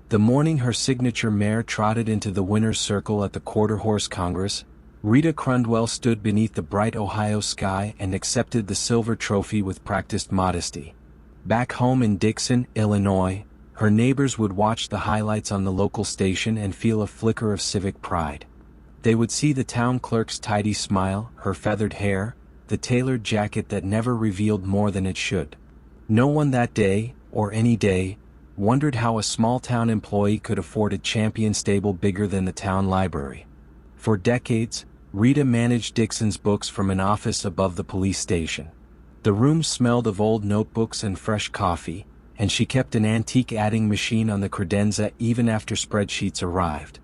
The morning her signature mare trotted into the winner's circle at the Quarter Horse Congress, Rita Crundwell stood beneath the bright Ohio sky and accepted the silver trophy with practiced modesty. Back home in Dixon, Illinois, her neighbors would watch the highlights on the local station and feel a flicker of civic pride. They would see the town clerk's tidy smile, her feathered hair, the tailored jacket that never revealed more than it should. No one that day, or any day, wondered how a small-town employee could afford a champion stable bigger than the town library. For decades, Rita managed Dixon's books from an office above the police station. The room smelled of old notebooks and fresh coffee, and she kept an antique adding machine on the credenza even after spreadsheets arrived.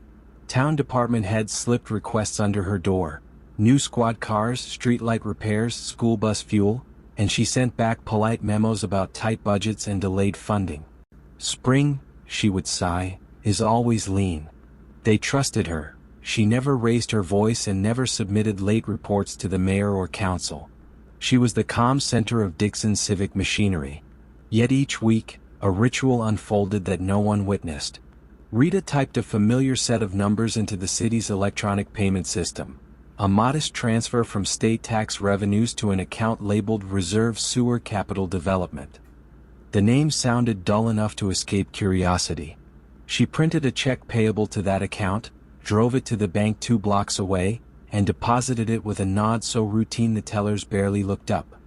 Town department heads slipped requests under her door: new squad cars, streetlight repairs, school bus fuel, and she sent back polite memos about tight budgets and delayed funding. "Spring," she would sigh, "is always lean." They trusted her. She never raised her voice and never submitted late reports to the mayor or council. She was the calm center of Dixon's civic machinery. Yet each week, a ritual unfolded that no one witnessed. Rita typed a familiar set of numbers into the city's electronic payment system, a modest transfer from state tax revenues to an account labeled Reserve Sewer Capital Development. The name sounded dull enough to escape curiosity. She printed a check payable to that account, drove it to the bank 2 blocks away, and deposited it with a nod so routine the tellers barely looked up.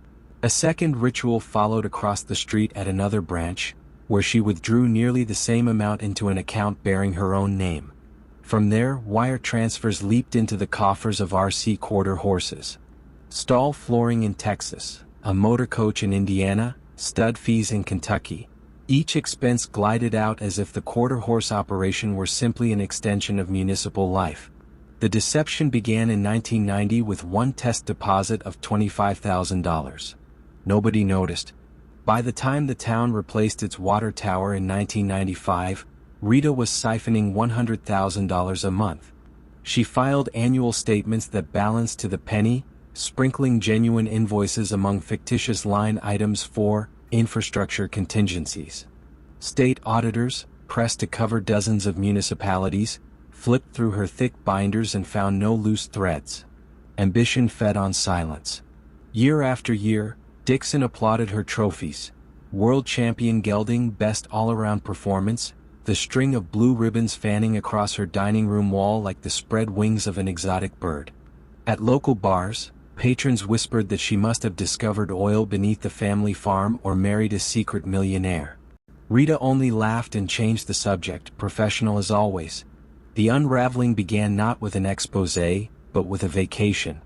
A second ritual followed across the street at another branch, where she withdrew nearly the same amount into an account bearing her own name. From there, wire transfers leaped into the coffers of RC Quarter Horses. Stall flooring in Texas, a motor coach in Indiana, stud fees in Kentucky. Each expense glided out as if the quarter horse operation were simply an extension of municipal life. The deception began in 1990 with one test deposit of $25,000. Nobody noticed. By the time the town replaced its water tower in 1995, Rita was siphoning $100,000 a month. She filed annual statements that balanced to the penny, sprinkling genuine invoices among fictitious line items for infrastructure contingencies. State auditors, pressed to cover dozens of municipalities, flipped through her thick binders and found no loose threads. Ambition fed on silence. Year after year, Dixon applauded her trophies: world champion gelding, best all-around performance, the string of blue ribbons fanning across her dining room wall like the spread wings of an exotic bird. At local bars, patrons whispered that she must have discovered oil beneath the family farm or married a secret millionaire. Rita only laughed and changed the subject, professional as always. The unraveling began not with an exposé, but with a vacation.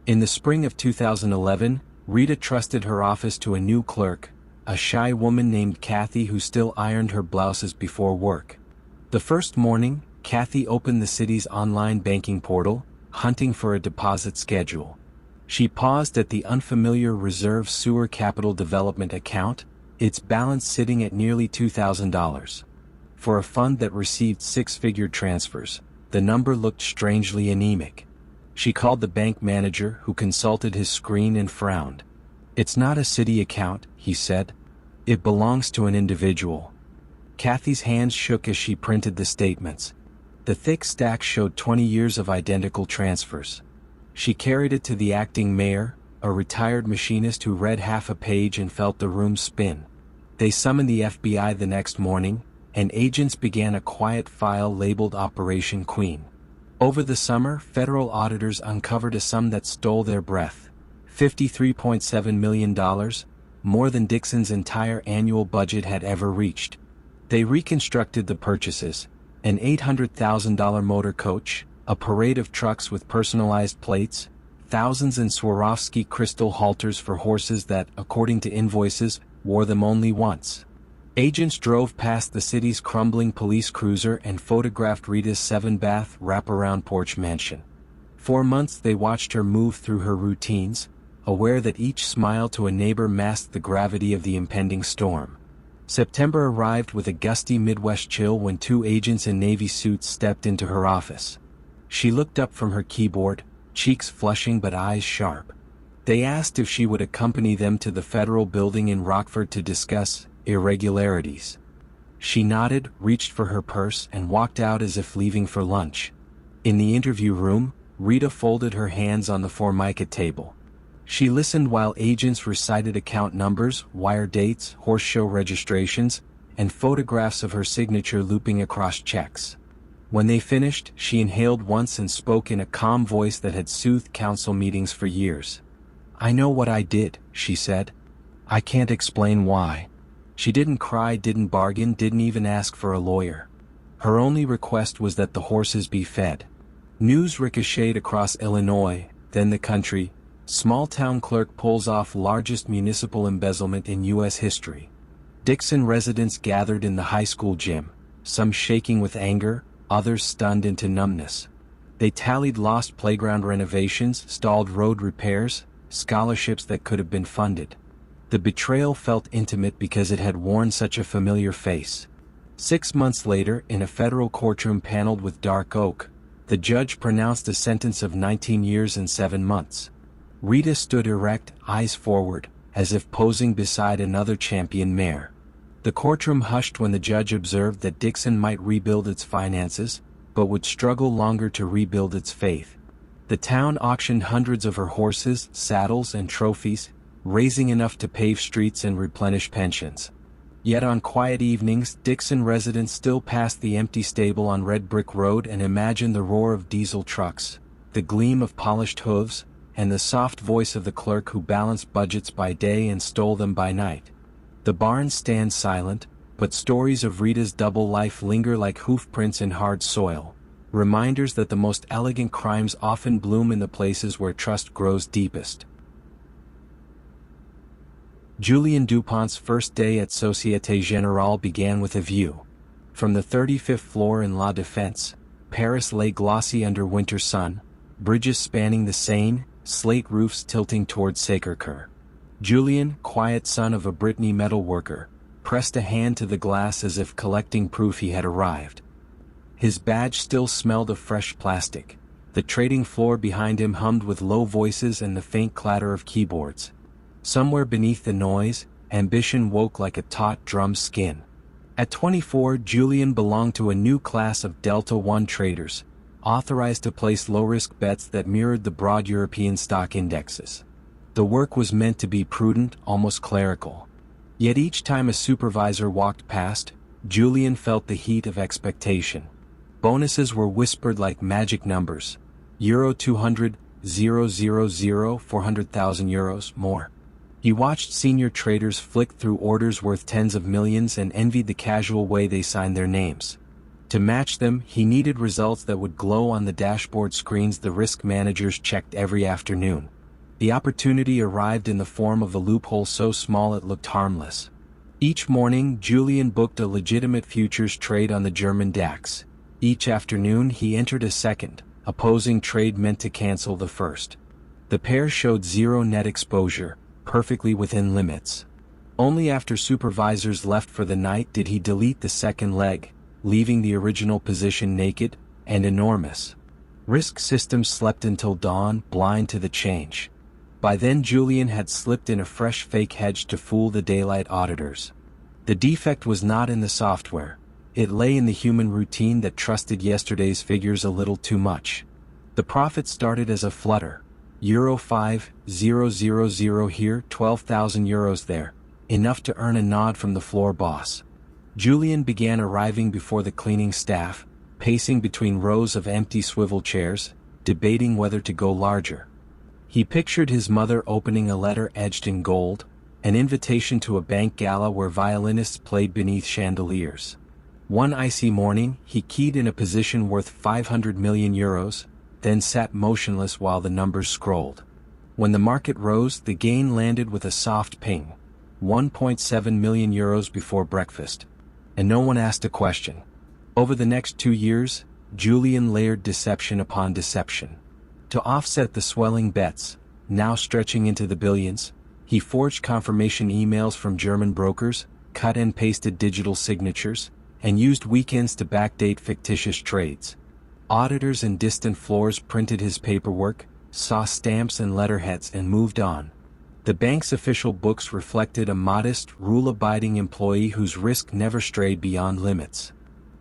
In the spring of 2011, Rita trusted her office to a new clerk, a shy woman named Kathy who still ironed her blouses before work. The first morning, Kathy opened the city's online banking portal, hunting for a deposit schedule. She paused at the unfamiliar Reserve Sewer Capital Development account, its balance sitting at nearly $2,000. For a fund that received 6-figure transfers, the number looked strangely anemic. She called the bank manager, who consulted his screen and frowned. "It's not a city account," he said. "It belongs to an individual." Kathy's hands shook as she printed the statements. The thick stack showed 20 years of identical transfers. She carried it to the acting mayor, a retired machinist who read half a page and felt the room spin. They summoned the FBI the next morning, and agents began a quiet file labeled Operation Queen. Over the summer, federal auditors uncovered a sum that stole their breath: $53.7 million, more than Dixon's entire annual budget had ever reached. They reconstructed the purchases: an $800,000 motor coach, a parade of trucks with personalized plates, thousands in Swarovski crystal halters for horses that, according to invoices, wore them only once. Agents drove past the city's crumbling police cruiser and photographed Rita's 7-bath wraparound porch mansion. For months they watched her move through her routines, aware that each smile to a neighbor masked the gravity of the impending storm. September arrived with a gusty Midwest chill when 2 agents in navy suits stepped into her office. She looked up from her keyboard, cheeks flushing but eyes sharp. They asked if she would accompany them to the federal building in Rockford to discuss irregularities. She nodded, reached for her purse, and walked out as if leaving for lunch. In the interview room, Rita folded her hands on the Formica table. She listened while agents recited account numbers, wire dates, horse show registrations, and photographs of her signature looping across checks. When they finished, she inhaled once and spoke in a calm voice that had soothed council meetings for years. "I know what I did," she said. "I can't explain why." She didn't cry, didn't bargain, didn't even ask for a lawyer. Her only request was that the horses be fed. News ricocheted across Illinois, then the country. Small-town clerk pulls off largest municipal embezzlement in U.S. history. Dixon residents gathered in the high school gym, some shaking with anger, others stunned into numbness. They tallied lost playground renovations, stalled road repairs, scholarships that could have been funded. The betrayal felt intimate because it had worn such a familiar face. 6 months later, in a federal courtroom paneled with dark oak, the judge pronounced a sentence of 19 years and 7 months. Rita stood erect, eyes forward, as if posing beside another champion mare. The courtroom hushed when the judge observed that Dixon might rebuild its finances, but would struggle longer to rebuild its faith. The town auctioned hundreds of her horses, saddles, and trophies, raising enough to pave streets and replenish pensions. Yet on quiet evenings, Dixon residents still passed the empty stable on Red Brick Road and imagined the roar of diesel trucks, the gleam of polished hooves, and the soft voice of the clerk who balanced budgets by day and stole them by night. The barns stand silent, but stories of Rita's double life linger like hoofprints in hard soil, reminders that the most elegant crimes often bloom in the places where trust grows deepest. Julien Dupont's first day at Société Générale began with a view. From the 35th floor in La Défense, Paris lay glossy under winter sun, bridges spanning the Seine, slate roofs tilting towards Sacré-Cœur. Julien, quiet son of a Brittany metalworker, pressed a hand to the glass as if collecting proof he had arrived. His badge still smelled of fresh plastic. The trading floor behind him hummed with low voices and the faint clatter of keyboards. Somewhere beneath the noise, ambition woke like a taut drum's skin. At 24, Julien belonged to a new class of Delta One traders, authorized to place low-risk bets that mirrored the broad European stock indexes. The work was meant to be prudent, almost clerical. Yet each time a supervisor walked past, Julien felt the heat of expectation. Bonuses were whispered like magic numbers. Euro 200, 000, 400,000 euros, more. He watched senior traders flick through orders worth tens of millions and envied the casual way they signed their names. To match them, he needed results that would glow on the dashboard screens the risk managers checked every afternoon. The opportunity arrived in the form of a loophole so small it looked harmless. Each morning, Julien booked a legitimate futures trade on the German DAX. Each afternoon he entered a second, opposing trade meant to cancel the first. The pair showed zero net exposure, perfectly within limits. Only after supervisors left for the night did he delete the second leg, leaving the original position naked and enormous. Risk systems slept until dawn, blind to the change. By then Julien had slipped in a fresh fake hedge to fool the daylight auditors. The defect was not in the software. It lay in the human routine that trusted yesterday's figures a little too much. The profit started as a flutter. Euro 5,000 here, 12,000 euros there, enough to earn a nod from the floor boss. Julien began arriving before the cleaning staff, pacing between rows of empty swivel chairs, debating whether to go larger. He pictured his mother opening a letter edged in gold, an invitation to a bank gala where violinists played beneath chandeliers. One icy morning, he keyed in a position worth 500 million euros, then sat motionless while the numbers scrolled. When the market rose, the gain landed with a soft ping. 1.7 million euros before breakfast. And no one asked a question. Over the next 2 years, Julien layered deception upon deception. To offset the swelling bets, now stretching into the billions, he forged confirmation emails from German brokers, cut and pasted digital signatures, and used weekends to backdate fictitious trades. Auditors in distant floors printed his paperwork, saw stamps and letterheads and moved on. The bank's official books reflected a modest, rule-abiding employee whose risk never strayed beyond limits.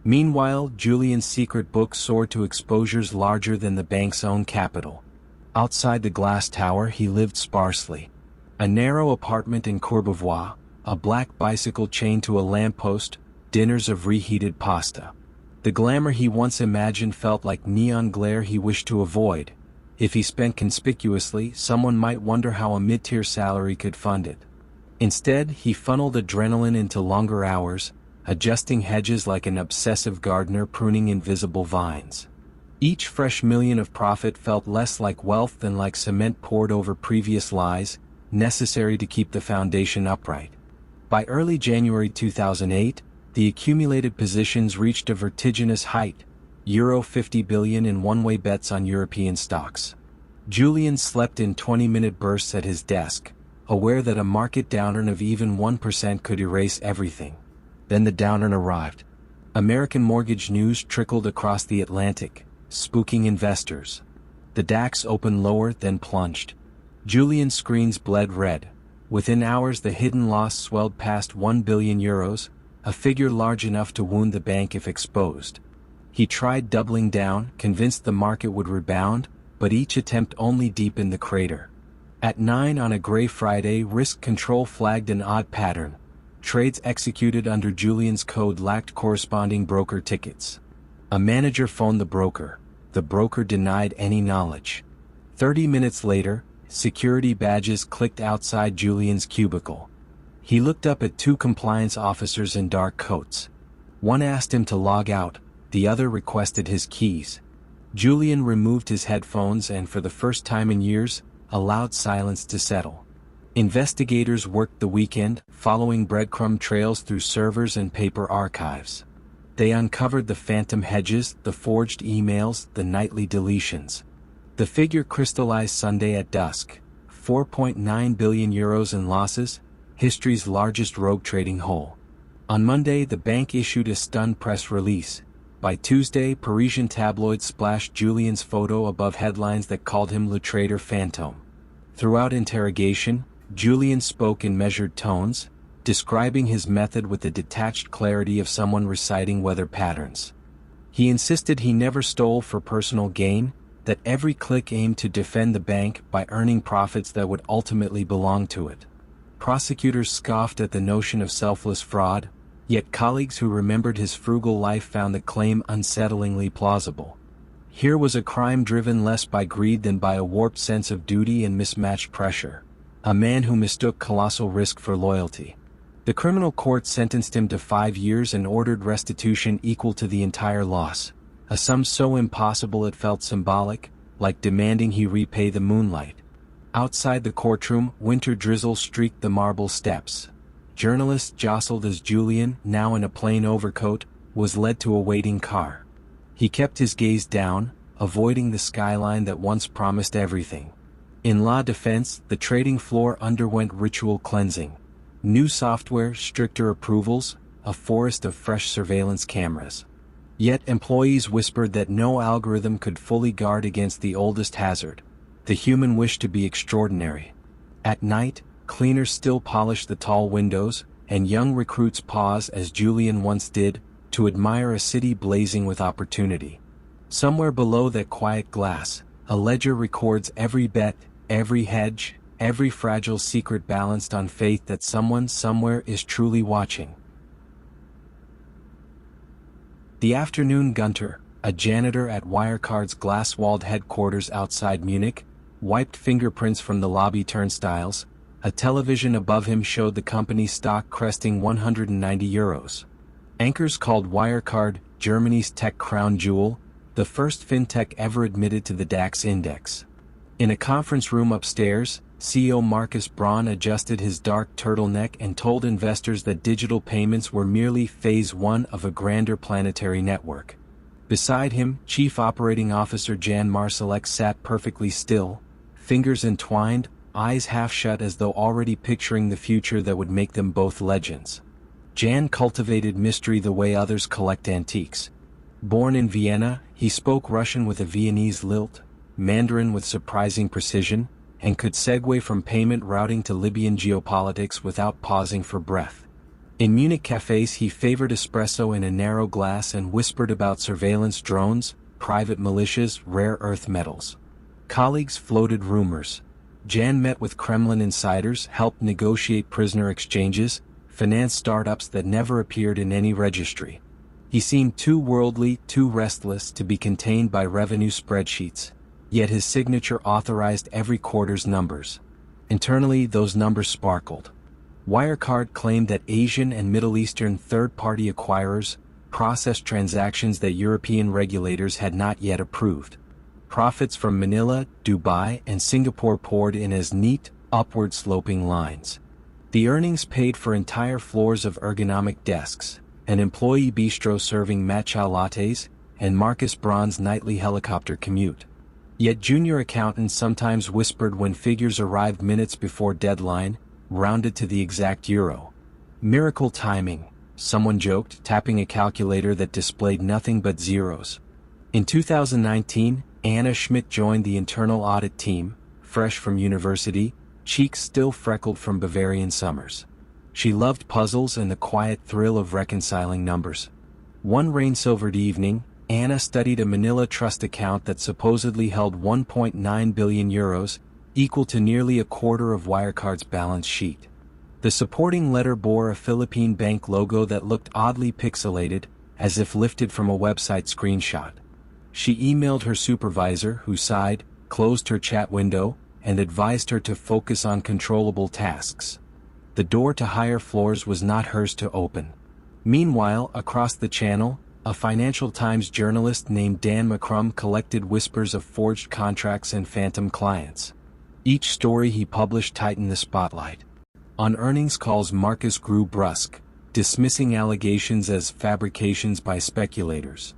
Meanwhile, Julian's secret book soared to exposures larger than the bank's own capital. Outside the glass tower he lived sparsely. A narrow apartment in Courbevoie, a black bicycle chained to a lamppost, dinners of reheated pasta. The glamour he once imagined felt like neon glare he wished to avoid. If he spent conspicuously, someone might wonder how a mid-tier salary could fund it. Instead, he funneled adrenaline into longer hours, adjusting hedges like an obsessive gardener pruning invisible vines. Each fresh million of profit felt less like wealth than like cement poured over previous lies, necessary to keep the foundation upright. By early January 2008, the accumulated positions reached a vertiginous height, Euro 50 billion in one-way bets on European stocks. Julian slept in 20-minute bursts at his desk, aware that a market downturn of even 1% could erase everything. Then the downturn arrived. American mortgage news trickled across the Atlantic, spooking investors. The DAX opened lower, then plunged. Julian's screens bled red. Within hours the hidden loss swelled past 1 billion euros, a figure large enough to wound the bank if exposed. He tried doubling down, convinced the market would rebound, but each attempt only deepened the crater. At 9 on a gray Friday, risk control flagged an odd pattern. Trades executed under Julian's code lacked corresponding broker tickets. A manager phoned the broker. The broker denied any knowledge. 30 minutes later, security badges clicked outside Julian's cubicle. He looked up at 2 compliance officers in dark coats. One asked him to log out, the other requested his keys. Julian removed his headphones and for the first time in years, allowed silence to settle. Investigators worked the weekend, following breadcrumb trails through servers and paper archives. They uncovered the phantom hedges, the forged emails, the nightly deletions. The figure crystallized Sunday at dusk. 4.9 billion euros in losses, history's largest rogue trading hole. On Monday, the bank issued a stunned press release. By Tuesday, Parisian tabloids splashed Julian's photo above headlines that called him Le Trader Fantôme. Throughout interrogation, Julian spoke in measured tones, describing his method with the detached clarity of someone reciting weather patterns. He insisted he never stole for personal gain, that every click aimed to defend the bank by earning profits that would ultimately belong to it. Prosecutors scoffed at the notion of selfless fraud, yet colleagues who remembered his frugal life found the claim unsettlingly plausible. Here was a crime driven less by greed than by a warped sense of duty and mismatched pressure. A man who mistook colossal risk for loyalty. The criminal court sentenced him to 5 years and ordered restitution equal to the entire loss, a sum so impossible it felt symbolic, like demanding he repay the moonlight. Outside the courtroom, winter drizzle streaked the marble steps. Journalists jostled as Julian, now in a plain overcoat, was led to a waiting car. He kept his gaze down, avoiding the skyline that once promised everything. In La Défense, the trading floor underwent ritual cleansing. New software, stricter approvals, a forest of fresh surveillance cameras. Yet employees whispered that no algorithm could fully guard against the oldest hazard, the human wish to be extraordinary. At night, cleaners still polished the tall windows, and young recruits pause as Julian once did, to admire a city blazing with opportunity. Somewhere below that quiet glass, a ledger records every bet, every hedge, every fragile secret balanced on faith that someone somewhere is truly watching. The afternoon Gunter, a janitor at Wirecard's glass-walled headquarters outside Munich, wiped fingerprints from the lobby turnstiles. A television above him showed the company's stock cresting 190 euros. Anchors called Wirecard Germany's tech crown jewel, the first fintech ever admitted to the DAX index. In a conference room upstairs, CEO Marcus Braun adjusted his dark turtleneck and told investors that digital payments were merely phase 1 of a grander planetary network. Beside him, Chief Operating Officer Jan Marsalek sat perfectly still, fingers entwined, eyes half shut as though already picturing the future that would make them both legends. Jan cultivated mystery the way others collect antiques. Born in Vienna, he spoke Russian with a Viennese lilt, Mandarin with surprising precision, and could segue from payment routing to Libyan geopolitics without pausing for breath. In Munich cafes he favored espresso in a narrow glass and whispered about surveillance drones, private militias, rare earth metals. Colleagues floated rumors. Jan met with Kremlin insiders, helped negotiate prisoner exchanges, financed startups that never appeared in any registry. He seemed too worldly, too restless to be contained by revenue spreadsheets, yet his signature authorized every quarter's numbers. Internally, those numbers sparkled. Wirecard claimed that Asian and Middle Eastern third-party acquirers processed transactions that European regulators had not yet approved. Profits from Manila, Dubai, and Singapore poured in as neat, upward-sloping lines. The earnings paid for entire floors of ergonomic desks, an employee bistro serving matcha lattes, and Marcus Braun's nightly helicopter commute. Yet junior accountants sometimes whispered when figures arrived minutes before deadline, rounded to the exact euro. Miracle timing, someone joked, tapping a calculator that displayed nothing but zeros. In 2019, Anna Schmidt joined the internal audit team, fresh from university, cheeks still freckled from Bavarian summers. She loved puzzles and the quiet thrill of reconciling numbers. One rain-silvered evening, Anna studied a Manila trust account that supposedly held 1.9 billion euros, equal to nearly a quarter of Wirecard's balance sheet. The supporting letter bore a Philippine bank logo that looked oddly pixelated, as if lifted from a website screenshot. She emailed her supervisor, who sighed, closed her chat window, and advised her to focus on controllable tasks. The door to higher floors was not hers to open. Meanwhile, across the channel, a Financial Times journalist named Dan McCrum collected whispers of forged contracts and phantom clients. Each story he published tightened the spotlight. On earnings calls, Marcus grew brusque, dismissing allegations as fabrications by speculators.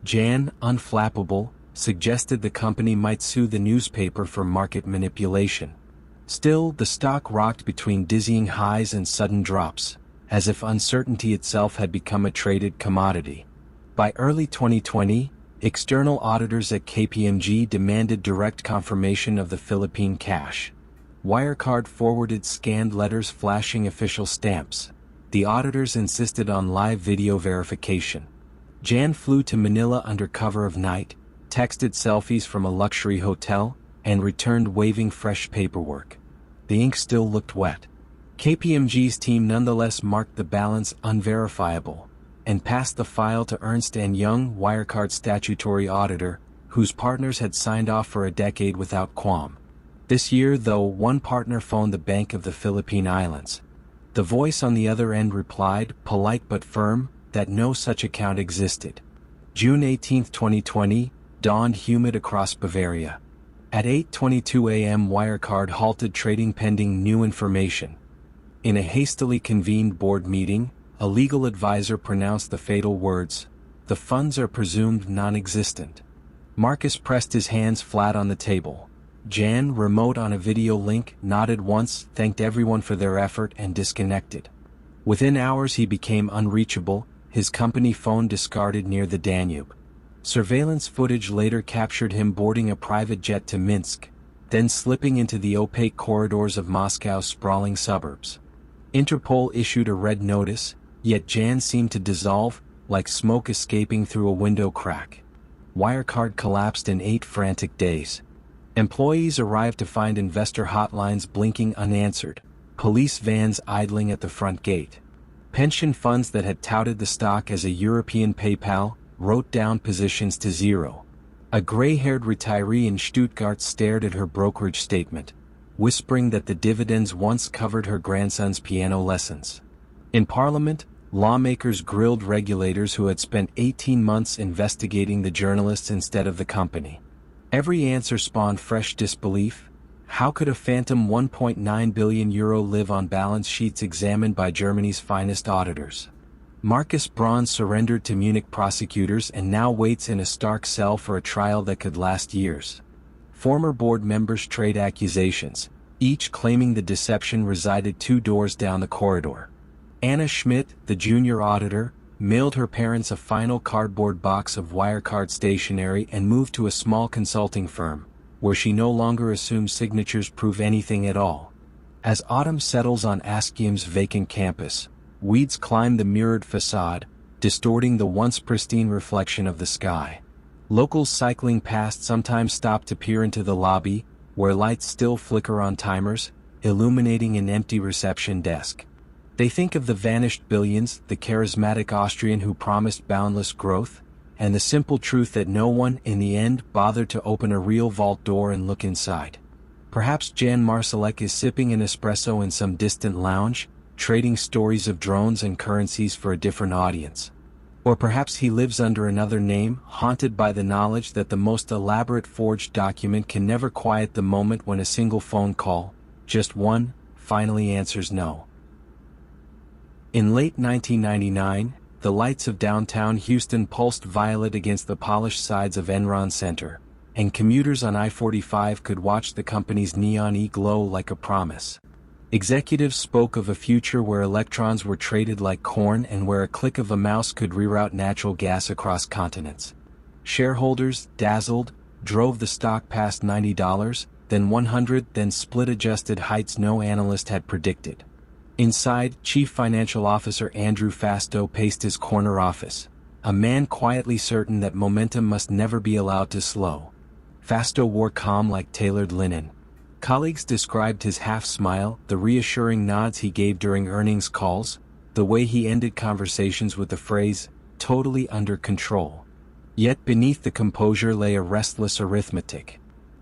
Jan, unflappable, suggested the company might sue the newspaper for market manipulation. Still, the stock rocked between dizzying highs and sudden drops, as if uncertainty itself had become a traded commodity. By early 2020, external auditors at KPMG demanded direct confirmation of the Philippine cash. Wirecard forwarded scanned letters flashing official stamps. The auditors insisted on live video verification. Jan flew to Manila under cover of night, texted selfies from a luxury hotel, and returned waving fresh paperwork. The ink still looked wet. KPMG's team nonetheless marked the balance unverifiable, and passed the file to Ernst & Young, Wirecard's statutory auditor, whose partners had signed off for a decade without qualm. This year, though, one partner phoned the Bank of the Philippine Islands. The voice on the other end replied, polite but firm, that no such account existed. June 18, 2020, dawned humid across Bavaria. At 8:22 a.m. Wirecard halted trading pending new information. In a hastily convened board meeting, a legal advisor pronounced the fatal words, "The funds are presumed non-existent." Marcus pressed his hands flat on the table. Jan, remote on a video link, nodded once, thanked everyone for their effort, and disconnected. Within hours he became unreachable, his company phone discarded near the Danube. Surveillance footage later captured him boarding a private jet to Minsk, then slipping into the opaque corridors of Moscow's sprawling suburbs. Interpol issued a red notice, yet Jan seemed to dissolve, like smoke escaping through a window crack. Wirecard collapsed in 8 frantic days. Employees arrived to find investor hotlines blinking unanswered, police vans idling at the front gate. Pension funds that had touted the stock as a European PayPal wrote down positions to zero. A gray-haired retiree in Stuttgart stared at her brokerage statement, whispering that the dividends once covered her grandson's piano lessons. In Parliament, lawmakers grilled regulators who had spent 18 months investigating the journalists instead of the company. Every answer spawned fresh disbelief. How could a phantom 1.9 billion euro live on balance sheets examined by Germany's finest auditors? Marcus Braun surrendered to Munich prosecutors and now waits in a Stark cell for a trial that could last years. Former board members trade accusations, each claiming the deception resided 2 doors down the corridor. Anna Schmidt, the junior auditor, mailed her parents a final cardboard box of Wirecard stationery and moved to a small consulting firm, where she no longer assumes signatures prove anything at all. As autumn settles on Askeum's vacant campus, weeds climb the mirrored facade, distorting the once pristine reflection of the sky. Locals cycling past sometimes stop to peer into the lobby, where lights still flicker on timers, illuminating an empty reception desk. They think of the vanished billions, the charismatic Austrian who promised boundless growth, and the simple truth that no one, in the end, bothered to open a real vault door and look inside. Perhaps Jan Marsalek is sipping an espresso in some distant lounge, trading stories of drones and currencies for a different audience. Or perhaps he lives under another name, haunted by the knowledge that the most elaborate forged document can never quiet the moment when a single phone call, just one, finally answers no. In late 1999, the lights of downtown Houston pulsed violet against the polished sides of Enron Center, and commuters on I-45 could watch the company's neon glow like a promise. Executives spoke of a future where electrons were traded like corn and where a click of a mouse could reroute natural gas across continents. Shareholders, dazzled, drove the stock past $90, then $100, then split-adjusted heights no analyst had predicted. Inside, Chief Financial Officer Andrew Fastow paced his corner office, a man quietly certain that momentum must never be allowed to slow. Fastow wore calm like tailored linen. Colleagues described his half-smile, the reassuring nods he gave during earnings calls, the way he ended conversations with the phrase, "totally under control." Yet beneath the composure lay a restless arithmetic.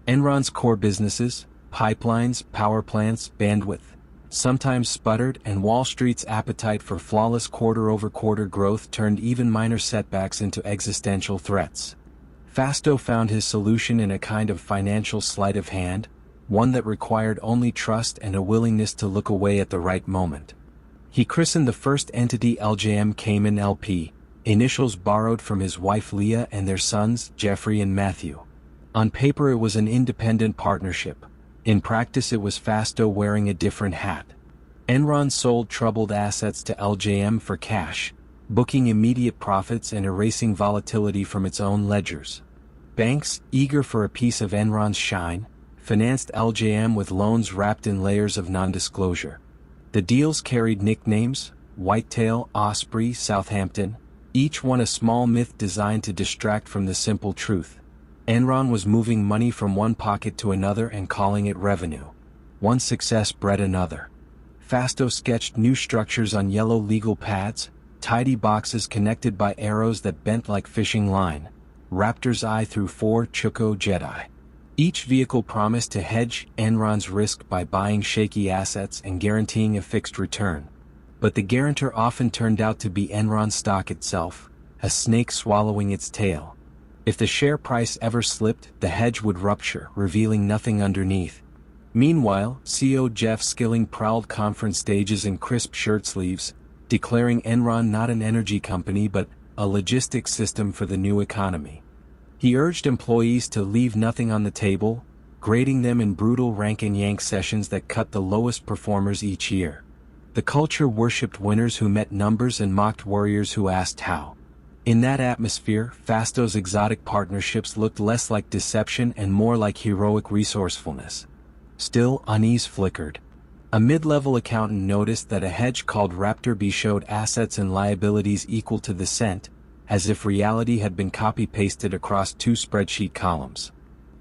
Enron's core businesses, pipelines, power plants, bandwidth, sometimes sputtered, and Wall Street's appetite for flawless quarter-over-quarter growth turned even minor setbacks into existential threats. Fastow found his solution in a kind of financial sleight of hand, one that required only trust and a willingness to look away at the right moment. He christened the first entity LJM Cayman LP, initials borrowed from his wife Leah and their sons, Jeffrey and Matthew. On paper it was an independent partnership. In practice it was Fastow wearing a different hat. Enron sold troubled assets to LJM for cash, booking immediate profits and erasing volatility from its own ledgers. Banks, eager for a piece of Enron's shine, financed LJM with loans wrapped in layers of non-disclosure. The deals carried nicknames, Whitetail, Osprey, Southampton, each one a small myth designed to distract from the simple truth. Enron was moving money from one pocket to another and calling it revenue. One success bred another. Fastow sketched new structures on yellow legal pads, tidy boxes connected by arrows that bent like fishing line, Raptor's eye through 4 Chuko Jedi. Each vehicle promised to hedge Enron's risk by buying shaky assets and guaranteeing a fixed return. But the guarantor often turned out to be Enron stock itself, a snake swallowing its tail. If the share price ever slipped, the hedge would rupture, revealing nothing underneath. Meanwhile, CEO Jeff Skilling prowled conference stages in crisp shirt sleeves, declaring Enron not an energy company but a logistics system for the new economy. He urged employees to leave nothing on the table, grading them in brutal rank-and-yank sessions that cut the lowest performers each year. The culture worshipped winners who met numbers and mocked warriors who asked how. In that atmosphere, Fastow's exotic partnerships looked less like deception and more like heroic resourcefulness. Still, unease flickered. A mid-level accountant noticed that a hedge called Raptor B showed assets and liabilities equal to the cent, as if reality had been copy-pasted across 2 spreadsheet columns.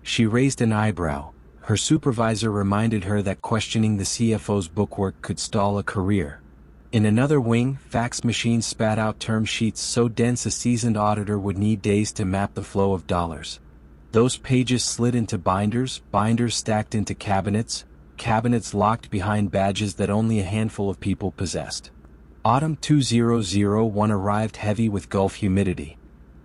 She raised an eyebrow. Her supervisor reminded her that questioning the CFO's bookwork could stall a career. In another wing, fax machines spat out term sheets so dense a seasoned auditor would need days to map the flow of dollars. Those pages slid into binders, binders stacked into cabinets, cabinets locked behind badges that only a handful of people possessed. Autumn 2001 arrived heavy with Gulf humidity.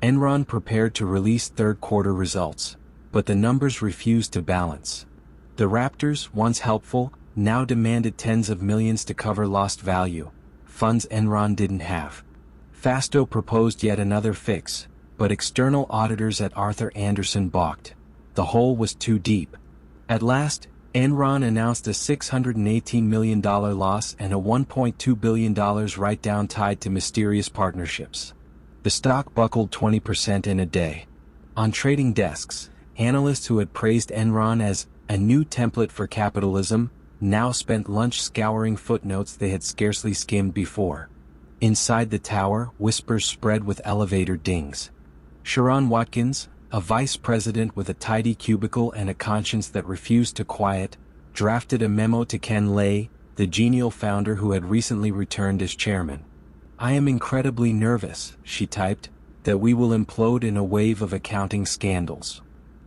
Enron prepared to release third-quarter results, but the numbers refused to balance. The Raptors, once helpful, now demanded tens of millions to cover lost value, funds Enron didn't have. Fastow proposed yet another fix, but external auditors at Arthur Andersen balked. The hole was too deep. At last, Enron announced a $618 million loss and a $1.2 billion write-down tied to mysterious partnerships. The stock buckled 20% in a day. On trading desks, Analysts who had praised Enron as a new template for capitalism now spent lunch scouring footnotes they had scarcely skimmed before. Inside the tower, whispers spread with elevator dings. Sharon Watkins, a vice president with a tidy cubicle and a conscience that refused to quiet, drafted a memo to Ken Lay, the genial founder who had recently returned as chairman. "I am incredibly nervous," she typed, "that we will implode in a wave of accounting scandals."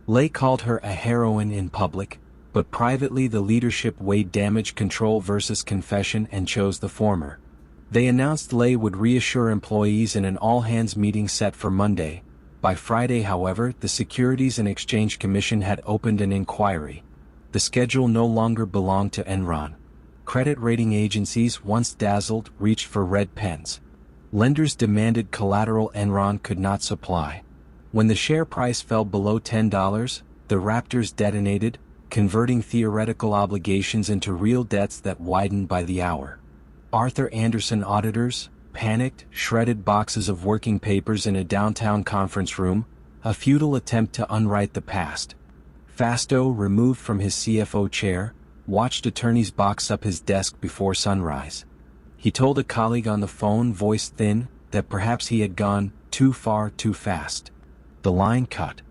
Lay called her a heroine in public, but privately the leadership weighed damage control versus confession and chose the former. They announced Lay would reassure employees in an all-hands meeting set for Monday. By Friday, however, the Securities and Exchange Commission had opened an inquiry. The schedule no longer belonged to Enron. Credit rating agencies, once dazzled, reached for red pens. Lenders demanded collateral Enron could not supply. When the share price fell below $10, the Raptors detonated, converting theoretical obligations into real debts that widened by the hour. Arthur Andersen auditors, panicked, shredded boxes of working papers in a downtown conference room, a futile attempt to unwrite the past. Fasto, removed from his CFO chair, watched attorneys box up his desk before sunrise. He told a colleague on the phone, voice thin, that perhaps he had gone too far too fast. The line cut.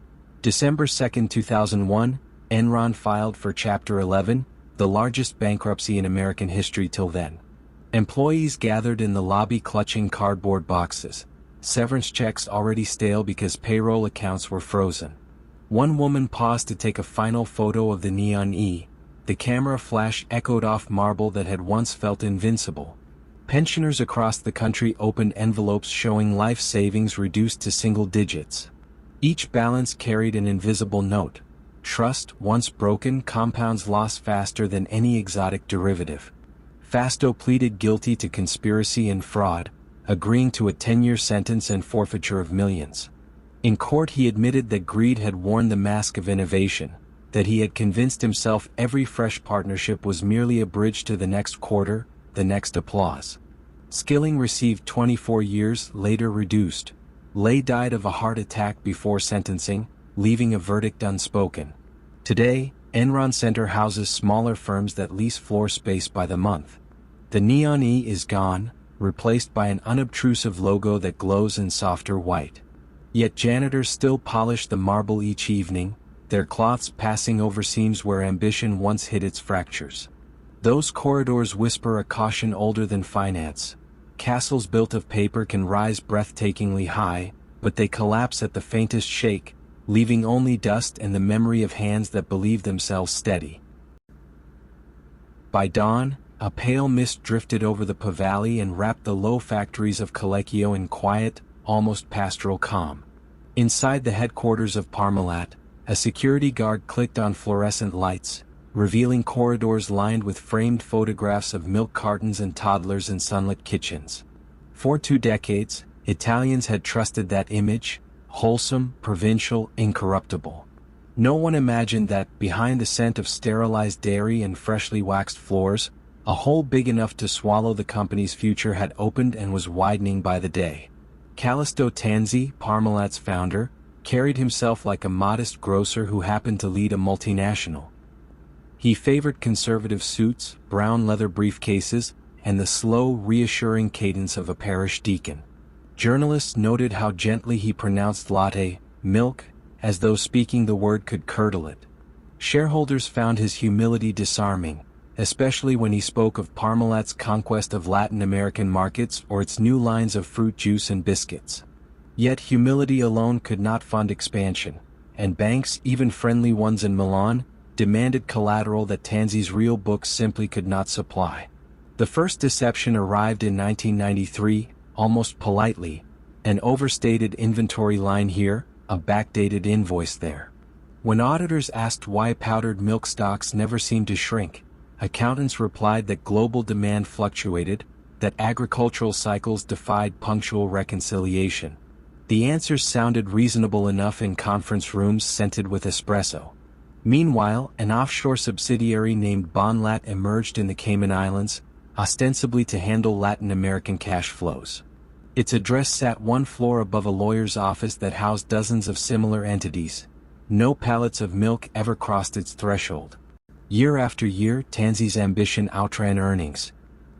December 2, 2001, Enron filed for Chapter 11, the largest bankruptcy in American history till then. Employees gathered in the lobby clutching cardboard boxes, severance checks already stale because payroll accounts were frozen. One woman paused to take a final photo of the neon E. The camera flash echoed off marble that had once felt invincible. Pensioners across the country opened envelopes showing life savings reduced to single digits. Each balance carried an invisible note. Trust, once broken, compounds loss faster than any exotic derivative. Fasto pleaded guilty to conspiracy and fraud, agreeing to a 10-year sentence and forfeiture of millions. In court he admitted that greed had worn the mask of innovation, that he had convinced himself every fresh partnership was merely a bridge to the next quarter, the next applause. Skilling received 24 years, later reduced. Lay died of a heart attack before sentencing, leaving a verdict unspoken. Today, Enron Center houses smaller firms that lease floor space by the month. The neon E is gone, replaced by an unobtrusive logo that glows in softer white. Yet janitors still polish the marble each evening, their cloths passing over seams where ambition once hid its fractures. Those corridors whisper a caution older than finance. Castles built of paper can rise breathtakingly high, but they collapse at the faintest shake, leaving only dust and the memory of hands that believe themselves steady. By dawn, a pale mist drifted over the Po Valley and wrapped the low factories of Colecchio in quiet, almost pastoral calm. Inside the headquarters of Parmalat, a security guard clicked on fluorescent lights, revealing corridors lined with framed photographs of milk cartons and toddlers in sunlit kitchens. For 2 decades, Italians had trusted that image, wholesome, provincial, incorruptible. No one imagined that, behind the scent of sterilized dairy and freshly waxed floors, a hole big enough to swallow the company's future had opened and was widening by the day. Callisto Tanzi, Parmalat's founder, carried himself like a modest grocer who happened to lead a multinational. He favored conservative suits, brown leather briefcases, and the slow, reassuring cadence of a parish deacon. Journalists noted how gently he pronounced latte, milk, as though speaking the word could curdle it. Shareholders found his humility disarming, especially when he spoke of Parmalat's conquest of Latin American markets or its new lines of fruit juice and biscuits. Yet humility alone could not fund expansion, and banks, even friendly ones in Milan, demanded collateral that Tanzi's real books simply could not supply. The first deception arrived in 1993, almost politely, an overstated inventory line here, a backdated invoice there. When auditors asked why powdered milk stocks never seemed to shrink, accountants replied that global demand fluctuated, that agricultural cycles defied punctual reconciliation. The answers sounded reasonable enough in conference rooms scented with espresso. Meanwhile, an offshore subsidiary named Bonlat emerged in the Cayman Islands, ostensibly to handle Latin American cash flows. Its address sat 1 floor above a lawyer's office that housed dozens of similar entities. No pallets of milk ever crossed its threshold. Year after year, Tanzi's ambition outran earnings.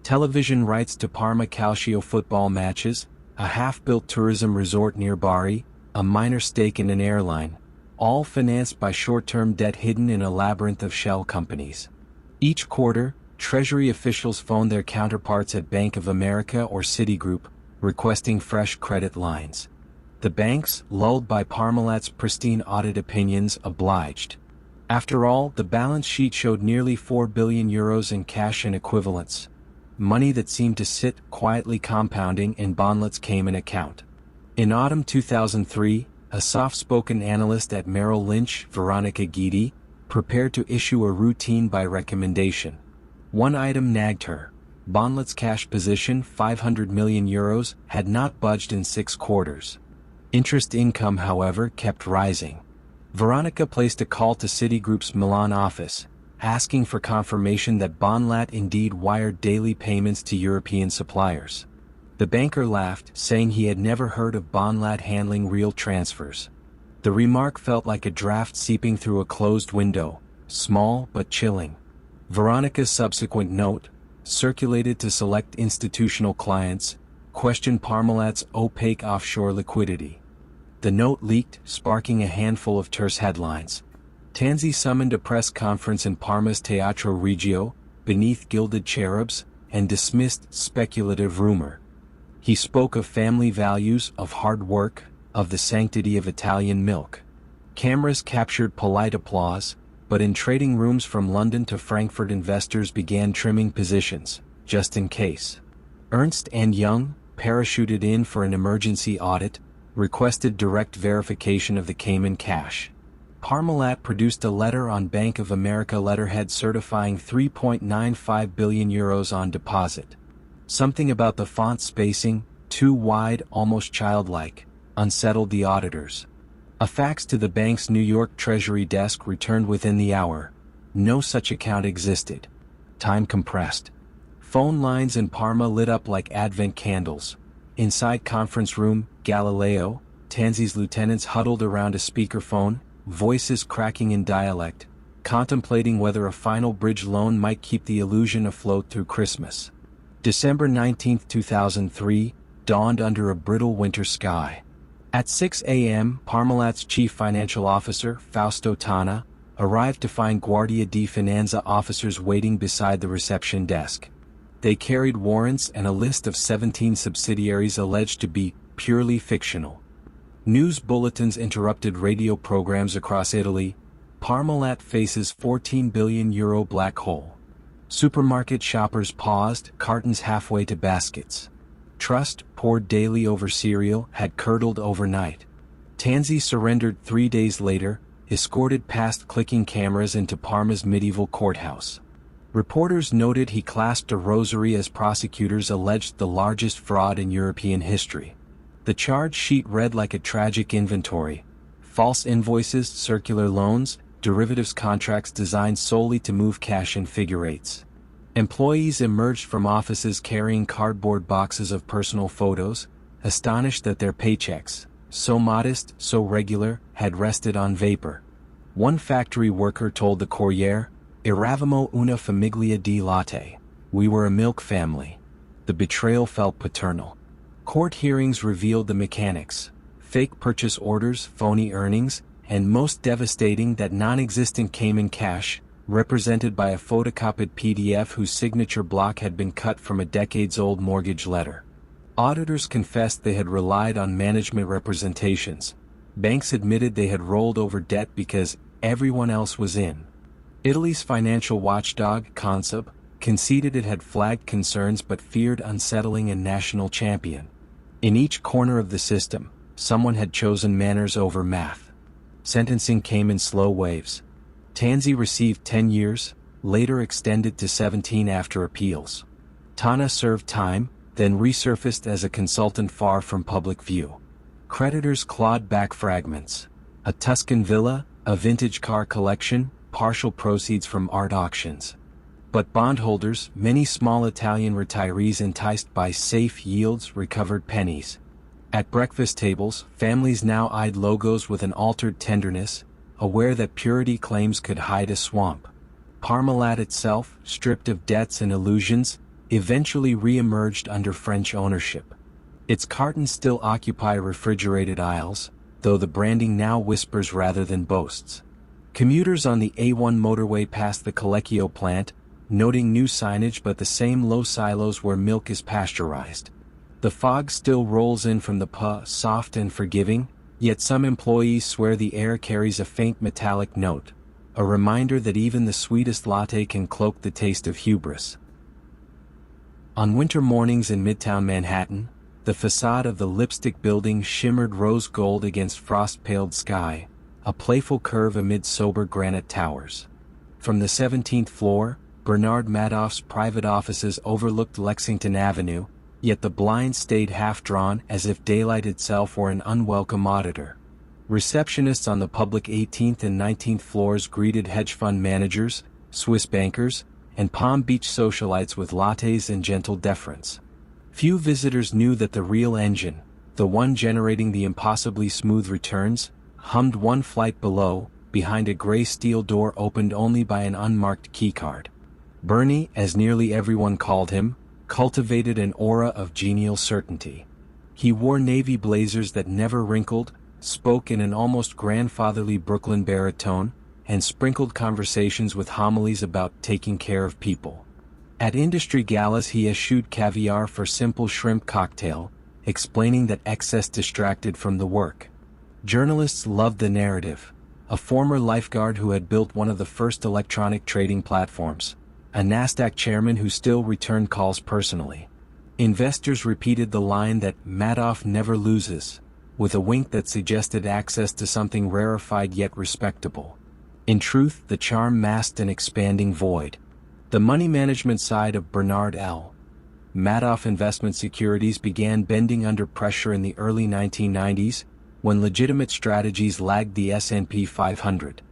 Television rights to Parma Calcio football matches, a half-built tourism resort near Bari, a minor stake in an airline, all financed by short-term debt hidden in a labyrinth of shell companies. Each quarter, Treasury officials phoned their counterparts at Bank of America or Citigroup, requesting fresh credit lines. The banks, lulled by Parmalat's pristine audit opinions, obliged. After all, the balance sheet showed nearly €4 billion in cash and equivalents. Money that seemed to sit quietly compounding in Bonlat's Cayman account. In autumn 2003, a soft-spoken analyst at Merrill Lynch, Veronica Guidi, prepared to issue a routine buy recommendation. One item nagged her. Bonlat's cash position, €500 million, had not budged in 6 quarters. Interest income, however, kept rising. Veronica placed a call to Citigroup's Milan office, asking for confirmation that Bonlat indeed wired daily payments to European suppliers. The banker laughed, saying he had never heard of Bonlat handling real transfers. The remark felt like a draft seeping through a closed window, small but chilling. Veronica's subsequent note, circulated to select institutional clients, questioned Parmalat's opaque offshore liquidity. The note leaked, sparking a handful of terse headlines. Tanzi summoned a press conference in Parma's Teatro Regio, beneath gilded cherubs, and dismissed speculative rumor. He spoke of family values, of hard work, of the sanctity of Italian milk. Cameras captured polite applause, but in trading rooms from London to Frankfurt, investors began trimming positions, just in case. Ernst & Young, parachuted in for an emergency audit, requested direct verification of the Cayman cash. Parmalat produced a letter on Bank of America letterhead certifying €3.95 billion on deposit. Something about the font spacing, too wide, almost childlike, unsettled the auditors. A fax to the bank's New York Treasury desk returned within the hour. No such account existed. Time compressed. Phone lines in Parma lit up like Advent candles. Inside conference room, Galileo, Tanzi's lieutenants huddled around a speakerphone, voices cracking in dialect, contemplating whether a final bridge loan might keep the illusion afloat through Christmas. December 19, 2003, dawned under a brittle winter sky. At 6 a.m., Parmalat's chief financial officer, Fausto Tana, arrived to find Guardia di Finanza officers waiting beside the reception desk. They carried warrants and a list of 17 subsidiaries alleged to be purely fictional. News bulletins interrupted radio programs across Italy. Parmalat faces €14 billion black hole. Supermarket shoppers paused, cartons halfway to baskets. Trust, poured daily over cereal, had curdled overnight. Tanzi surrendered 3 days later, escorted past clicking cameras into Parma's medieval courthouse. Reporters noted he clasped a rosary as prosecutors alleged the largest fraud in European history. The charge sheet read like a tragic inventory: false invoices, circular loans, derivatives contracts designed solely to move cash in figure eights. Employees emerged from offices carrying cardboard boxes of personal photos, astonished that their paychecks, so modest, so regular, had rested on vapor. One factory worker told the Corriere, "Eravamo una famiglia di latte. We were a milk family." The betrayal felt paternal. Court hearings revealed the mechanics: fake purchase orders, phony earnings, and most devastating, that non-existent Cayman cash, represented by a photocopied PDF whose signature block had been cut from a decades-old mortgage letter. Auditors confessed they had relied on management representations. Banks admitted they had rolled over debt because everyone else was in. Italy's financial watchdog, Consub, conceded it had flagged concerns but feared unsettling a national champion. In each corner of the system, someone had chosen manners over math. Sentencing came in slow waves. Tanzi received 10 years, later extended to 17 after appeals. Tana served time, then resurfaced as a consultant far from public view. Creditors clawed back fragments: a Tuscan villa, a vintage car collection, partial proceeds from art auctions. But bondholders, many small Italian retirees enticed by safe yields, recovered pennies. At breakfast tables, families now eyed logos with an altered tenderness: aware that purity claims could hide a swamp. Parmalat itself, stripped of debts and illusions, eventually re-emerged under French ownership. Its cartons still occupy refrigerated aisles, though the branding now whispers rather than boasts. Commuters on the A1 motorway pass the Colecchio plant, noting new signage but the same low silos where milk is pasteurized. The fog still rolls in from the PA, soft and forgiving, yet some employees swear the air carries a faint metallic note, a reminder that even the sweetest latte can cloak the taste of hubris. On winter mornings in Midtown Manhattan, the facade of the Lipstick Building shimmered rose gold against frost-paled sky, a playful curve amid sober granite towers. From the 17th floor, Bernard Madoff's private offices overlooked Lexington Avenue, yet the blinds stayed half-drawn as if daylight itself were an unwelcome auditor. Receptionists on the public 18th and 19th floors greeted hedge fund managers, Swiss bankers, and Palm Beach socialites with lattes and gentle deference. Few visitors knew that the real engine, the one generating the impossibly smooth returns, hummed one flight below, behind a gray steel door opened only by an unmarked keycard. Bernie, as nearly everyone called him, cultivated an aura of genial certainty. He wore navy blazers that never wrinkled, spoke in an almost grandfatherly Brooklyn baritone, and sprinkled conversations with homilies about taking care of people. At industry galas he eschewed caviar for simple shrimp cocktail, explaining that excess distracted from the work. Journalists loved the narrative. A former lifeguard who had built one of the first electronic trading platforms, a Nasdaq chairman who still returned calls personally. Investors repeated the line that Madoff never loses, with a wink that suggested access to something rarefied yet respectable. In truth, the charm masked an expanding void. The money management side of Bernard L. Madoff investment securities began bending under pressure in the early 1990s, when legitimate strategies lagged the S&P 500.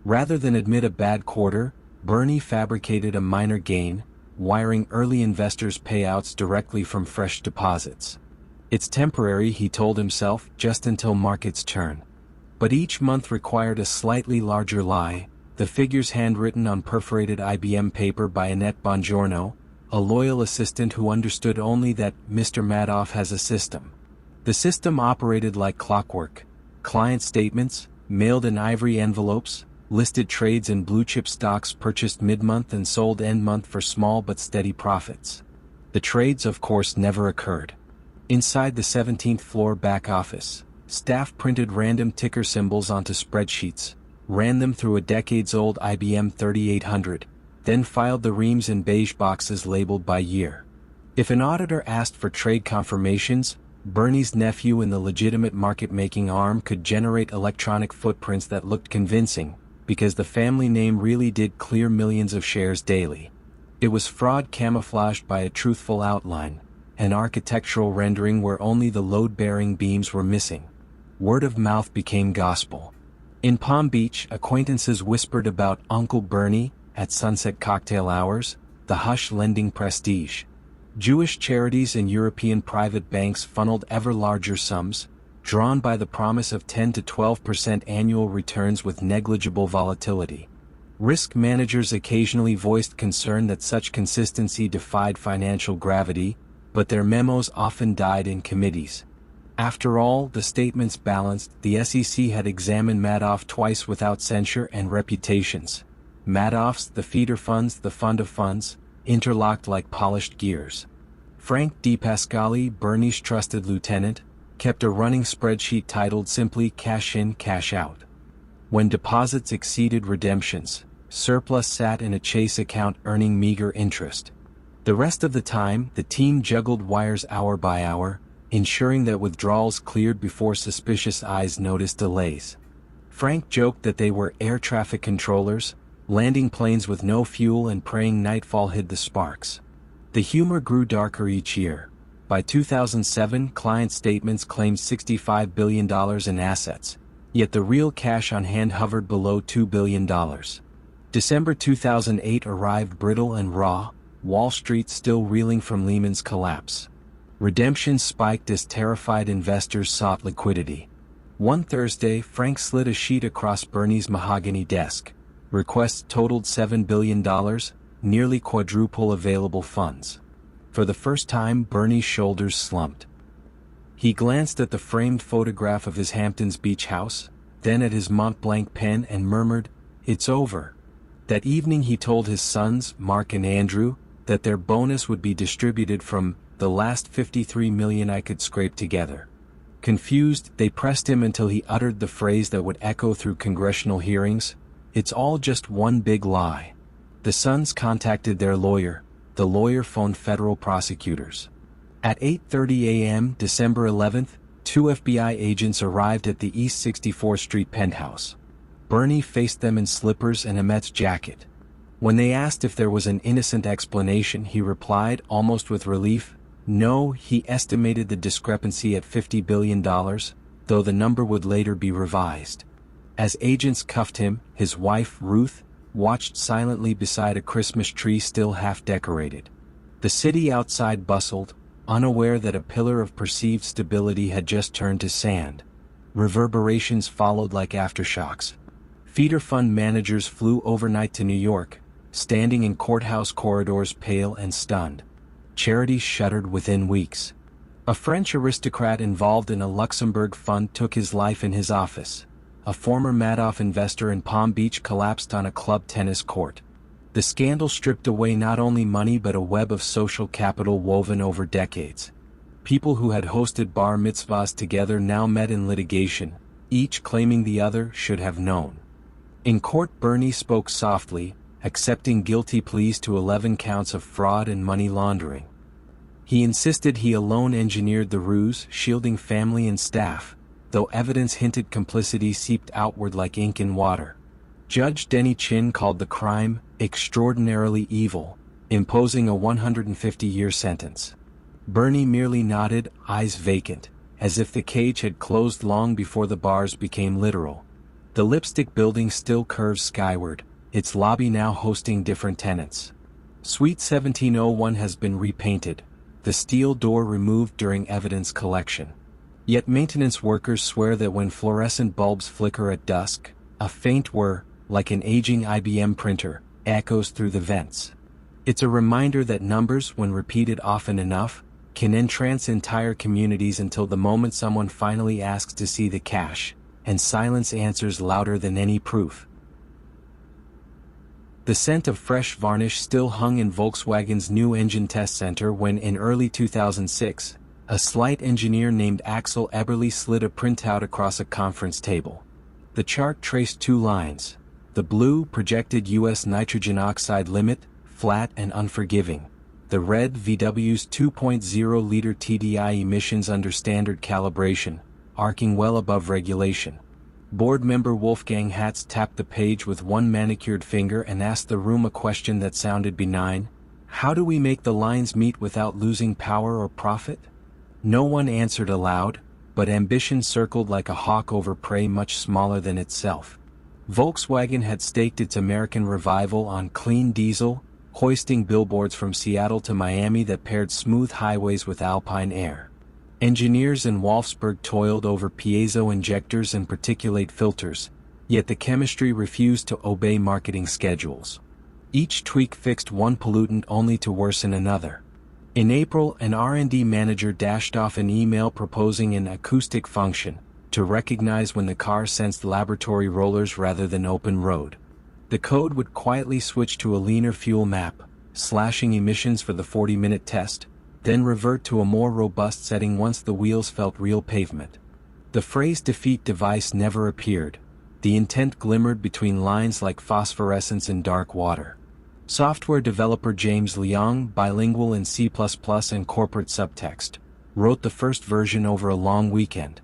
Rather than admit a bad quarter, Bernie fabricated a minor gain, wiring early investors payouts directly from fresh deposits. It's temporary, he told himself, just until markets turn. But each month required a slightly larger lie, the figures handwritten on perforated IBM paper by Annette Bongiorno, a loyal assistant who understood only that Mr. Madoff has a system. The system operated like clockwork. Client statements, mailed in ivory envelopes, listed trades in blue-chip stocks purchased mid-month and sold end-month for small but steady profits. The trades, of course, never occurred. Inside the 17th floor back office, staff printed random ticker symbols onto spreadsheets, ran them through a decades-old IBM 3800, then filed the reams in beige boxes labeled by year. If an auditor asked for trade confirmations, Bernie's nephew in the legitimate market-making arm could generate electronic footprints that looked convincing, because the family name really did clear millions of shares daily. It was fraud camouflaged by a truthful outline, an architectural rendering where only the load-bearing beams were missing. Word of mouth became gospel. In Palm Beach, acquaintances whispered about Uncle Bernie at sunset cocktail hours, the hush lending prestige. Jewish charities and European private banks funneled ever larger sums, drawn by the promise of 10 to 12% annual returns with negligible volatility. Risk managers occasionally voiced concern that such consistency defied financial gravity, but their memos often died in committees. After all, the statements balanced. The SEC had examined Madoff twice without censure, and reputations. Madoff's, the feeder funds, the fund of funds, interlocked like polished gears. Frank DePascali, Bernie's trusted lieutenant, kept a running spreadsheet titled simply Cash In, Cash Out. When deposits exceeded redemptions, surplus sat in a Chase account earning meager interest. The rest of the time, the team juggled wires hour by hour, ensuring that withdrawals cleared before suspicious eyes noticed delays. Frank joked that they were air traffic controllers, landing planes with no fuel and praying nightfall hid the sparks. The humor grew darker each year. By 2007, client statements claimed $65 billion in assets, yet the real cash on hand hovered below $2 billion. December 2008 arrived brittle and raw, Wall Street still reeling from Lehman's collapse. Redemptions spiked as terrified investors sought liquidity. One Thursday, Frank slid a sheet across Bernie's mahogany desk. Requests totaled $7 billion, nearly quadruple available funds. For the first time, Bernie's shoulders slumped. He glanced at the framed photograph of his Hamptons Beach house, then at his Mont Blanc pen and murmured, "It's over." That evening he told his sons, Mark and Andrew, that their bonus would be distributed from the last $53 million I could scrape together. Confused, they pressed him until he uttered the phrase that would echo through congressional hearings, "It's all just one big lie." The sons contacted their lawyer. The lawyer phoned federal prosecutors. At 8:30 a.m. December 11th, 2 FBI agents arrived at the East 64th Street penthouse. Bernie faced them in slippers and a Mets jacket. When they asked if there was an innocent explanation, he replied, almost with relief, no. He estimated the discrepancy at $50 billion, though the number would later be revised. As agents cuffed him, his wife, Ruth, watched silently beside a Christmas tree still half decorated. The city outside bustled, unaware that a pillar of perceived stability had just turned to sand. Reverberations followed like aftershocks. Feeder fund managers flew overnight to New York, standing in courthouse corridors pale and stunned. Charities shuttered within weeks. A French aristocrat involved in a Luxembourg fund took his life in his office. A former Madoff investor in Palm Beach collapsed on a club tennis court. The scandal stripped away not only money but a web of social capital woven over decades. People who had hosted bar mitzvahs together now met in litigation, each claiming the other should have known. In court, Bernie spoke softly, accepting guilty pleas to 11 counts of fraud and money laundering. He insisted he alone engineered the ruse, shielding family and staff, though evidence hinted complicity seeped outward like ink in water. Judge Denny Chin called the crime extraordinarily evil, imposing a 150-year sentence. Bernie merely nodded, eyes vacant, as if the cage had closed long before the bars became literal. The Lipstick Building still curves skyward, its lobby now hosting different tenants. Suite 1701 has been repainted, the steel door removed during evidence collection. Yet maintenance workers swear that when fluorescent bulbs flicker at dusk, a faint whir, like an aging IBM printer, echoes through the vents. It's a reminder that numbers, when repeated often enough, can entrance entire communities until the moment someone finally asks to see the cash, and silence answers louder than any proof. The scent of fresh varnish still hung in Volkswagen's new engine test center when, in early 2006, a slight engineer named Axel Eberle slid a printout across a conference table. The chart traced two lines. The blue, projected U.S. nitrogen oxide limit, flat and unforgiving. The red, VW's 2.0-liter TDI emissions under standard calibration, arcing well above regulation. Board member Wolfgang Hatz tapped the page with one manicured finger and asked the room a question that sounded benign. How do we make the lines meet without losing power or profit? No one answered aloud, but ambition circled like a hawk over prey much smaller than itself. Volkswagen had staked its American revival on clean diesel, hoisting billboards from Seattle to Miami that paired smooth highways with alpine air. Engineers in Wolfsburg toiled over piezo injectors and particulate filters, yet the chemistry refused to obey marketing schedules. Each tweak fixed one pollutant only to worsen another. In April, an R&D manager dashed off an email proposing an acoustic function to recognize when the car sensed laboratory rollers rather than open road. The code would quietly switch to a leaner fuel map, slashing emissions for the 40-minute test, then revert to a more robust setting once the wheels felt real pavement. The phrase defeat device never appeared. The intent glimmered between lines like phosphorescence in dark water. Software developer James Leong, bilingual in C++ and corporate subtext, wrote the first version over a long weekend.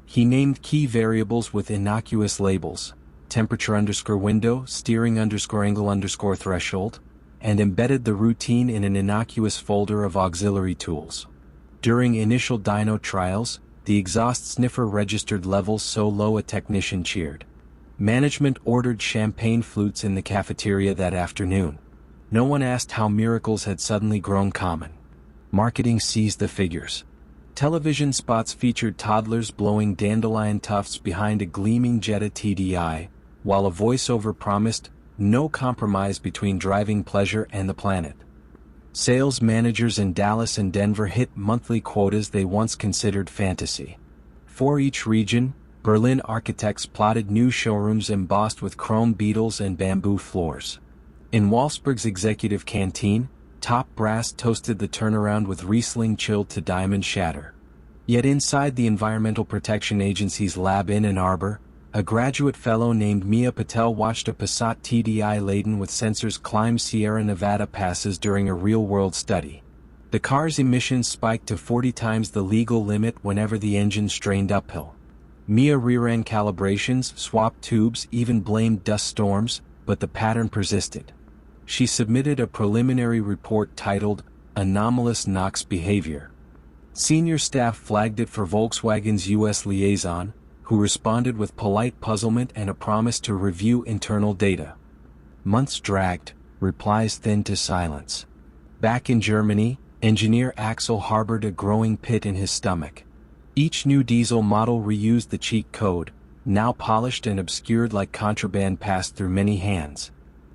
He named key variables with innocuous labels, temperature_window, steering_angle_threshold, and embedded the routine in an innocuous folder of auxiliary tools. During initial dyno trials, the exhaust sniffer registered levels so low a technician cheered. Management ordered champagne flutes in the cafeteria that afternoon. No one asked how miracles had suddenly grown common. Marketing seized the figures. Television spots featured toddlers blowing dandelion tufts behind a gleaming Jetta TDI, while a voiceover promised, "No compromise between driving pleasure and the planet." Sales managers in Dallas and Denver hit monthly quotas they once considered fantasy. For each region, Berlin architects plotted new showrooms embossed with chrome beetles and bamboo floors. In Wolfsburg's executive canteen, top brass toasted the turnaround with Riesling chilled to diamond shatter. Yet inside the Environmental Protection Agency's lab in Ann Arbor, a graduate fellow named Mia Patel watched a Passat TDI laden with sensors climb Sierra Nevada passes during a real-world study. The car's emissions spiked to 40 times the legal limit whenever the engine strained uphill. Mia reran calibrations, swapped tubes, even blamed dust storms, but the pattern persisted. She submitted a preliminary report titled, "Anomalous NOx Behavior." Senior staff flagged it for Volkswagen's U.S. liaison, who responded with polite puzzlement and a promise to review internal data. Months dragged, replies thinned to silence. Back in Germany, engineer Axel harbored a growing pit in his stomach. Each new diesel model reused the cheat code, now polished and obscured like contraband passed through many hands.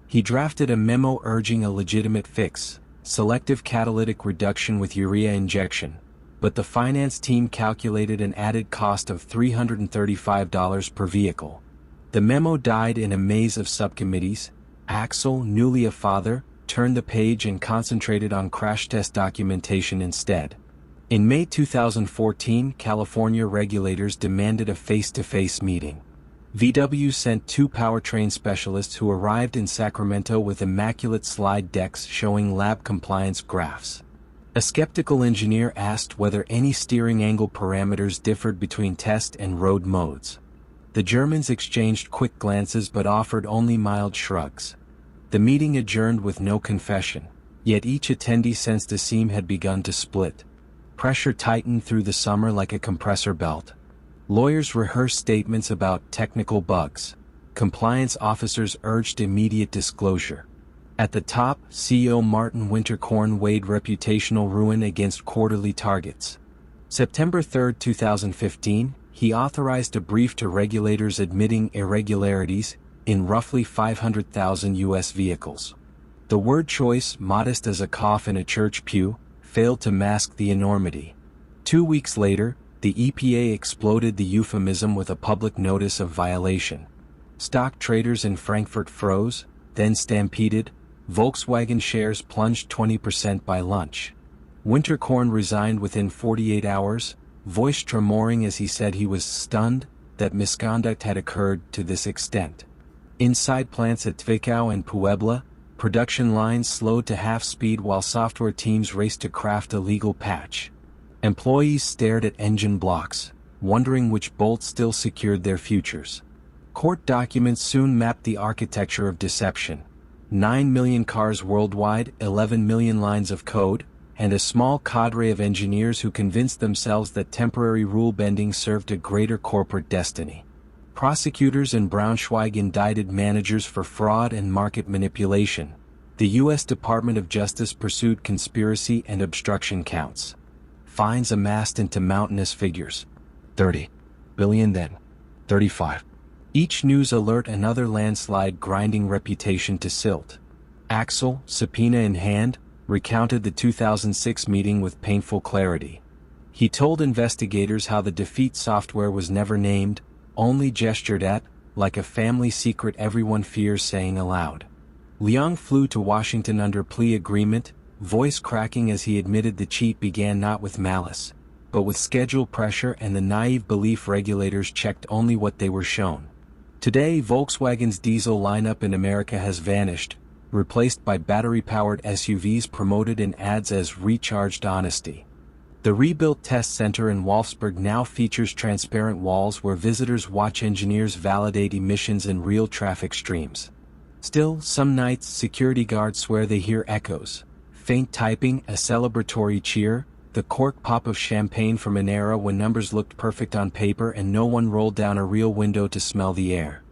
He drafted a memo urging a legitimate fix, selective catalytic reduction with urea injection, but the finance team calculated an added cost of $335 per vehicle. The memo died in a maze of subcommittees. Axel, newly a father, turned the page and concentrated on crash test documentation instead. In May 2014, California regulators demanded a face-to-face meeting. VW sent 2 powertrain specialists who arrived in Sacramento with immaculate slide decks showing lab compliance graphs. A skeptical engineer asked whether any steering angle parameters differed between test and road modes. The Germans exchanged quick glances but offered only mild shrugs. The meeting adjourned with no confession, yet each attendee sensed a seam had begun to split. Pressure tightened through the summer like a compressor belt. Lawyers rehearsed statements about technical bugs. Compliance officers urged immediate disclosure. At the top, CEO Martin Winterkorn weighed reputational ruin against quarterly targets. September 3, 2015, he authorized a brief to regulators admitting irregularities in roughly 500,000 U.S. vehicles. The word choice, modest as a cough in a church pew, failed to mask the enormity. 2 weeks later, the EPA exploded the euphemism with a public notice of violation. Stock traders in Frankfurt froze, then stampeded. Volkswagen shares plunged 20% by lunch. Winterkorn resigned within 48 hours, voice tremoring as he said he was stunned that misconduct had occurred to this extent. Inside plants at Zwickau and Puebla, production lines slowed to half speed while software teams raced to craft a legal patch. Employees stared at engine blocks, wondering which bolts still secured their futures. Court documents soon mapped the architecture of deception. 9 million cars worldwide, 11 million lines of code, and a small cadre of engineers who convinced themselves that temporary rule-bending served a greater corporate destiny. Prosecutors in Braunschweig indicted managers for fraud and market manipulation. The U.S. Department of Justice pursued conspiracy and obstruction counts. Fines amassed into mountainous figures. 30 billion then. 35. Each news alert another landslide grinding reputation to silt. Axel, subpoena in hand, recounted the 2006 meeting with painful clarity. He told investigators how the defeat software was never named, only gestured at, like a family secret everyone fears saying aloud. Leung flew to Washington under plea agreement, voice cracking as he admitted the cheat began not with malice, but with schedule pressure and the naive belief regulators checked only what they were shown. Today, Volkswagen's diesel lineup in America has vanished, replaced by battery-powered SUVs promoted in ads as recharged honesty. The rebuilt test center in Wolfsburg now features transparent walls where visitors watch engineers validate emissions in real traffic streams. Still, some nights security guards swear they hear echoes. Faint typing, a celebratory cheer, the cork pop of champagne from an era when numbers looked perfect on paper and no one rolled down a real window to smell the air.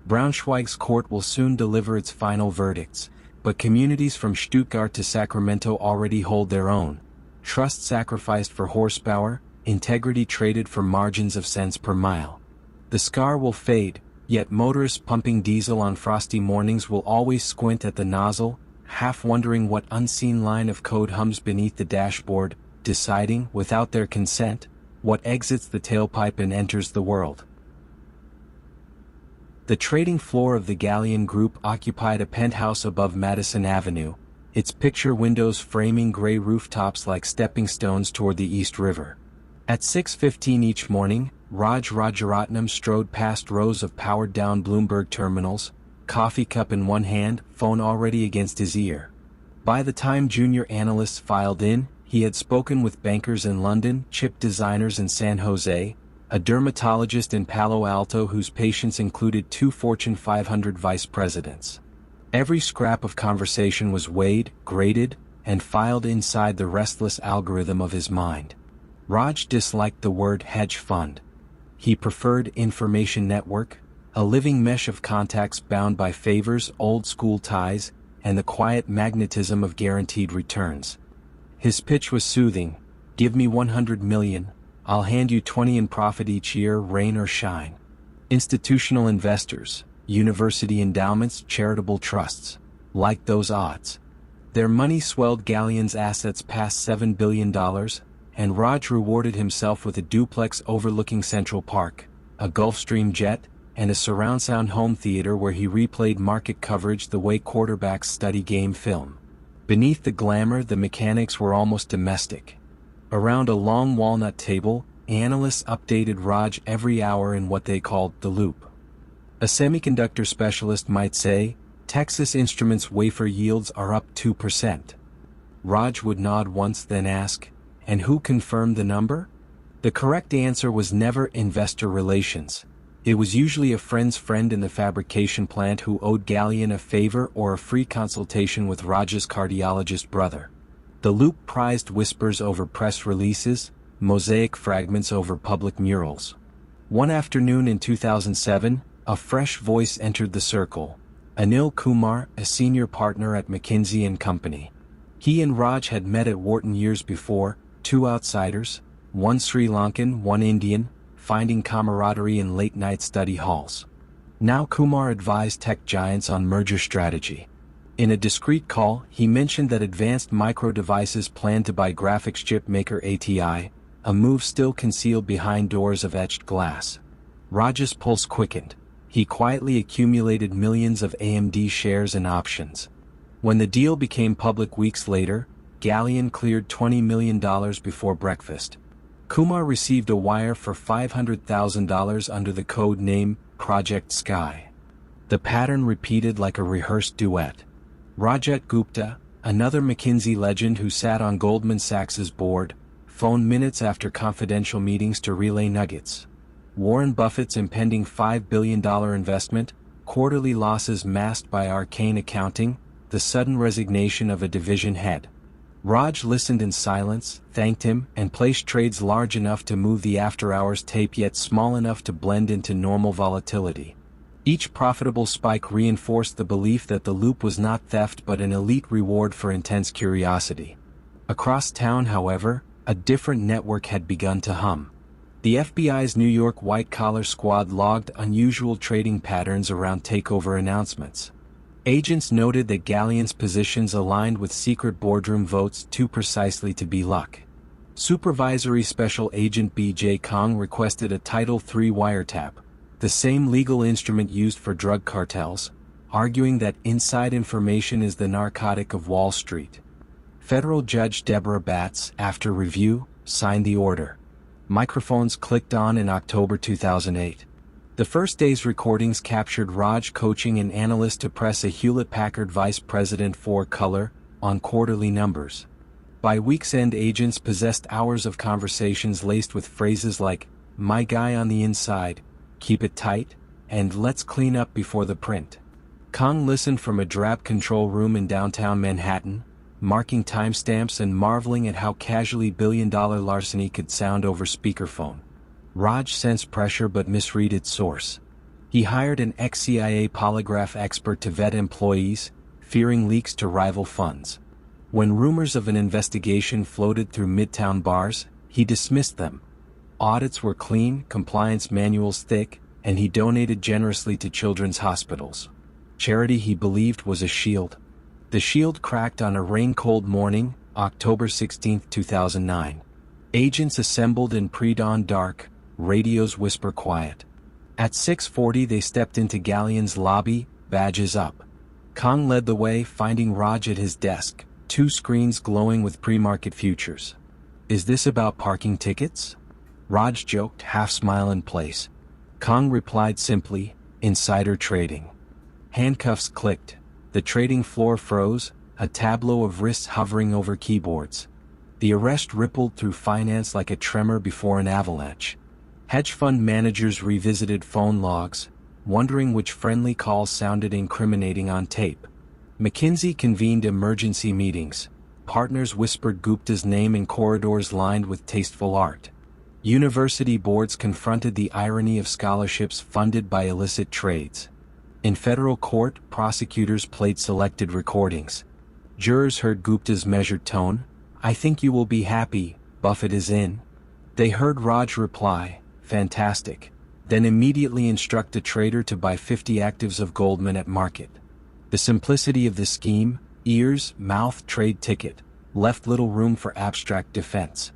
Braunschweig's court will soon deliver its final verdicts, but communities from Stuttgart to Sacramento already hold their own. Trust sacrificed for horsepower, integrity traded for margins of cents per mile. The scar will fade, yet motorists pumping diesel on frosty mornings will always squint at the nozzle, half wondering what unseen line of code hums beneath the dashboard, deciding, without their consent, what exits the tailpipe and enters the world. The trading floor of the Galleon Group occupied a penthouse above Madison Avenue, its picture windows framing gray rooftops like stepping stones toward the East River. At 6:15 each morning, Raj Rajaratnam strode past rows of powered-down Bloomberg terminals, coffee cup in one hand, phone already against his ear. By the time junior analysts filed in, he had spoken with bankers in London, chip designers in San Jose, a dermatologist in Palo Alto whose patients included 2 Fortune 500 vice presidents. Every scrap of conversation was weighed, graded, and filed inside the restless algorithm of his mind. Raj disliked the word hedge fund. He preferred information network, a living mesh of contacts bound by favors, old-school ties, and the quiet magnetism of guaranteed returns. His pitch was soothing: give me 100 million, I'll hand you 20 in profit each year, rain or shine. Institutional investors, university endowments, charitable trusts, liked those odds. Their money swelled Galleon's assets past $7 billion, and Raj rewarded himself with a duplex overlooking Central Park, a Gulfstream jet, and a surround sound home theater where he replayed market coverage the way quarterbacks study game film. Beneath the glamour, the mechanics were almost domestic. Around a long walnut table, analysts updated Raj every hour in what they called the loop. A semiconductor specialist might say, Texas Instruments wafer yields are up 2%. Raj would nod once, then ask, and who confirmed the number? The correct answer was never investor relations. It was usually a friend's friend in the fabrication plant who owed Galleon a favor or a free consultation with Raj's cardiologist brother. The loop prized whispers over press releases, mosaic fragments over public murals. One afternoon in 2007, a fresh voice entered the circle. Anil Kumar, a senior partner at McKinsey & Company. He and Raj had met at Wharton years before, 2 outsiders, one Sri Lankan, one Indian, finding camaraderie in late-night study halls. Now Kumar advised tech giants on merger strategy. In a discreet call, he mentioned that Advanced Micro Devices planned to buy graphics chip maker ATI, a move still concealed behind doors of etched glass. Raj's pulse quickened. He quietly accumulated millions of AMD shares and options. When the deal became public weeks later, Galleon cleared $20 million before breakfast. Kumar received a wire for $500,000 under the code name Project Sky. The pattern repeated like a rehearsed duet. Rajat Gupta, another McKinsey legend who sat on Goldman Sachs's board, phoned minutes after confidential meetings to relay nuggets. Warren Buffett's impending $5 billion investment, quarterly losses masked by arcane accounting, the sudden resignation of a division head. Raj listened in silence, thanked him, and placed trades large enough to move the after-hours tape yet small enough to blend into normal volatility. Each profitable spike reinforced the belief that the loop was not theft but an elite reward for intense curiosity. Across town, however, a different network had begun to hum. The FBI's New York white-collar squad logged unusual trading patterns around takeover announcements. Agents noted that Galleon's positions aligned with secret boardroom votes too precisely to be luck. Supervisory Special Agent B.J. Kong requested a Title III wiretap, the same legal instrument used for drug cartels, arguing that inside information is the narcotic of Wall Street. Federal Judge Deborah Batts, after review, signed the order. Microphones clicked on in October 2008. The first day's recordings captured Raj coaching an analyst to press a Hewlett-Packard vice president for color on quarterly numbers. By week's end, agents possessed hours of conversations laced with phrases like, "my guy on the inside," "keep it tight," and "let's clean up before the print." Kong listened from a drab control room in downtown Manhattan, marking timestamps and marveling at how casually billion-dollar larceny could sound over speakerphone. Raj sensed pressure but misread its source. He hired an ex-CIA polygraph expert to vet employees, fearing leaks to rival funds. When rumors of an investigation floated through midtown bars, he dismissed them, Audits were clean, compliance manuals thick, and he donated generously to children's hospitals. Charity he believed was a shield. The shield cracked on a rain-cold morning, October 16, 2009. Agents assembled in pre-dawn dark, radios whisper quiet. At 6:40 they stepped into Galleon's lobby, badges up. Kong led the way, finding Raj at his desk, 2 screens glowing with pre-market futures. "Is this about parking tickets?" Raj joked, half-smile in place. Kong replied simply, "Insider trading." Handcuffs clicked. The trading floor froze, a tableau of wrists hovering over keyboards. The arrest rippled through finance like a tremor before an avalanche. Hedge fund managers revisited phone logs, wondering which friendly calls sounded incriminating on tape. McKinsey convened emergency meetings. Partners whispered Gupta's name in corridors lined with tasteful art. University boards confronted the irony of scholarships funded by illicit trades. In federal court, prosecutors played selected recordings. Jurors heard Gupta's measured tone, "I think you will be happy, Buffett is in." They heard Raj reply, "Fantastic," then immediately instruct a trader to buy 50 actives of Goldman at market. The simplicity of the scheme, ears, mouth, trade ticket, left little room for abstract defense.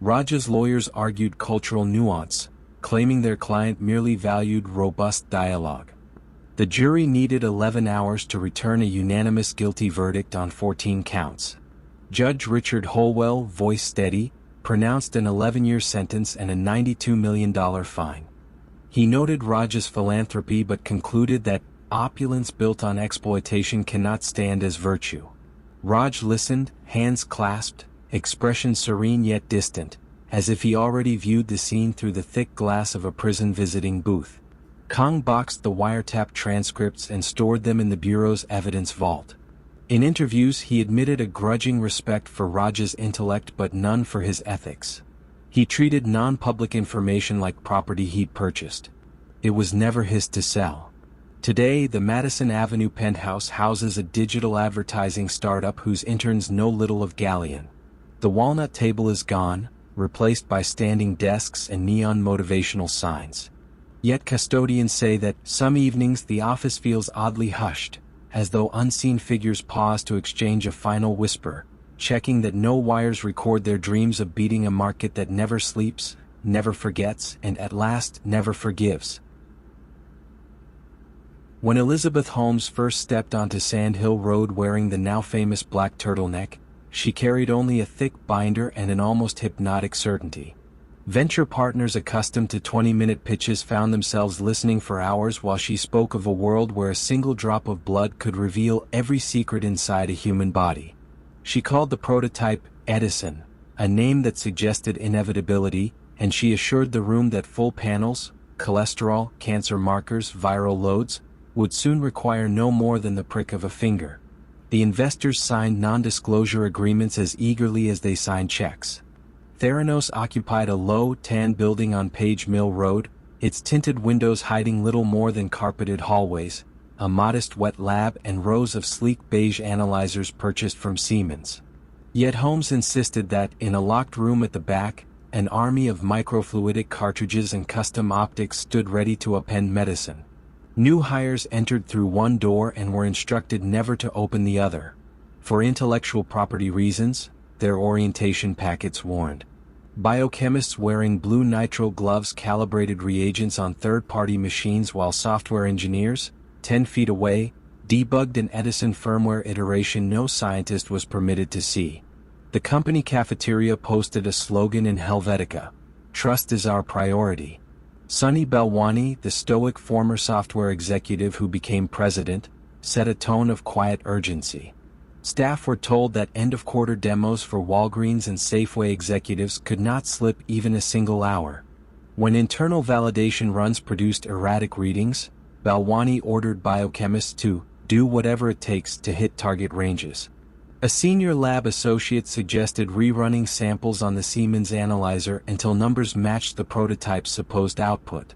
Raj's lawyers argued cultural nuance, claiming their client merely valued robust dialogue. The jury needed 11 hours to return a unanimous guilty verdict on 14 counts. Judge Richard Holwell, voice steady, pronounced an 11-year sentence and a $92 million fine. He noted Raj's philanthropy but concluded that opulence built on exploitation cannot stand as virtue. Raj listened, hands clasped, expression serene yet distant, as if he already viewed the scene through the thick glass of a prison visiting booth. Kong boxed the wiretap transcripts and stored them in the Bureau's evidence vault. In interviews he admitted a grudging respect for Raj's intellect but none for his ethics. He treated non-public information like property he'd purchased. It was never his to sell. Today, the Madison Avenue penthouse houses a digital advertising startup whose interns know little of Galleon. The walnut table is gone, replaced by standing desks and neon motivational signs. Yet custodians say that some evenings the office feels oddly hushed, as though unseen figures pause to exchange a final whisper, checking that no wires record their dreams of beating a market that never sleeps, never forgets, and at last never forgives. When Elizabeth Holmes first stepped onto Sand Hill Road wearing the now famous black turtleneck, she carried only a thick binder and an almost hypnotic certainty. Venture partners accustomed to 20-minute pitches found themselves listening for hours while she spoke of a world where a single drop of blood could reveal every secret inside a human body. She called the prototype Edison, a name that suggested inevitability, and she assured the room that full panels, cholesterol, cancer markers, viral loads, would soon require no more than the prick of a finger. The investors signed non-disclosure agreements as eagerly as they signed checks. Theranos occupied a low, tan building on Page Mill Road, its tinted windows hiding little more than carpeted hallways, a modest wet lab and rows of sleek beige analyzers purchased from Siemens. Yet Holmes insisted that, in a locked room at the back, an army of microfluidic cartridges and custom optics stood ready to append medicine. New hires entered through one door and were instructed never to open the other. For intellectual property reasons, their orientation packets warned. Biochemists wearing blue nitrile gloves calibrated reagents on third-party machines while software engineers, 10 feet away, debugged an Edison firmware iteration no scientist was permitted to see. The company cafeteria posted a slogan in Helvetica: "Trust is our priority." Sunny Balwani, the stoic former software executive who became president, set a tone of quiet urgency. Staff were told that end-of-quarter demos for Walgreens and Safeway executives could not slip even a single hour. When internal validation runs produced erratic readings, Balwani ordered biochemists to do whatever it takes to hit target ranges. A senior lab associate suggested rerunning samples on the Siemens analyzer until numbers matched the prototype's supposed output.